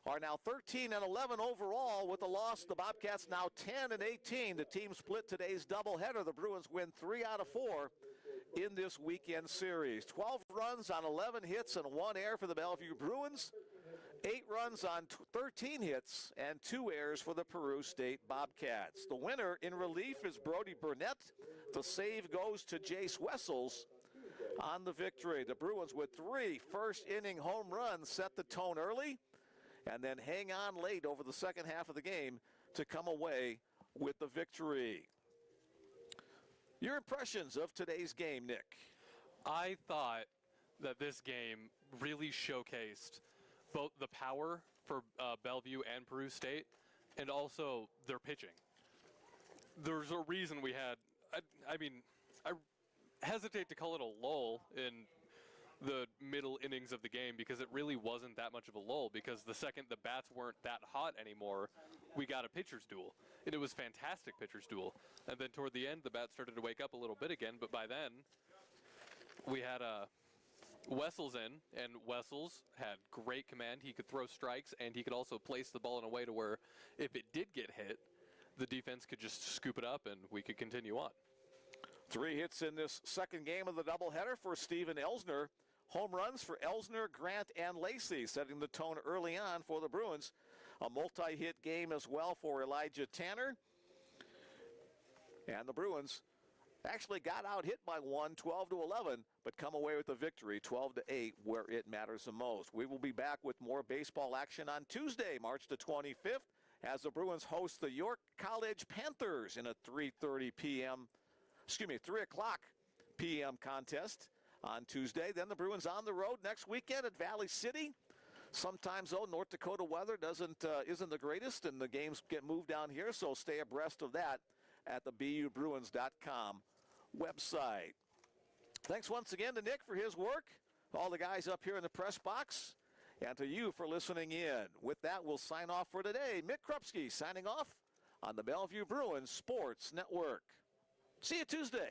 are now 13-11 overall with the loss. The Bobcats now 10-18. The team split today's doubleheader. The Bruins win 3 out of 4 in this weekend series. 12 runs on 11 hits and 1 error for the Bellevue Bruins. 8 runs on 13 hits and 2 errors for the Peru State Bobcats. The winner in relief is Brody Burnett. The save goes to Jace Wessels on the victory. The Bruins with 3 first-inning home runs set the tone early and then hang on late over the second half of the game to come away with the victory. Your impressions of today's game, Nick?
I thought that this game really showcased both the power for Bellevue and Peru State and also their pitching. There's a reason we had, I hesitate to call it a lull in the middle innings of the game because it really wasn't that much of a lull, because the second the bats weren't that hot anymore, we got a pitcher's duel. And it was fantastic pitcher's duel. And then toward the end, the bats started to wake up a little bit again, but by then, we had Wessels in, and Wessels had great command. He could throw strikes, and he could also place the ball in a way to where if it did get hit, the defense could just scoop it up and we could continue on.
3 hits in this second game of the doubleheader for Steven Elsner. Home runs for Elsner, Grant, and Lacey, setting the tone early on for the Bruins. A multi-hit game as well for Elijah Tanner. And the Bruins actually got out-hit by 1, 12-11, but come away with the victory, 12-8, where it matters the most. We will be back with more baseball action on Tuesday, March the 25th, as the Bruins host the York College Panthers in a 3:30 p.m. 3 o'clock p.m. contest on Tuesday. Then the Bruins on the road next weekend at Valley City. Sometimes, though, North Dakota weather isn't the greatest, and the games get moved down here, so stay abreast of that at the BUBruins.com website. Thanks once again to Nick for his work, all the guys up here in the press box, and to you for listening in. With that, we'll sign off for today. Mick Krupski signing off on the Bellevue Bruins Sports Network. See you Tuesday.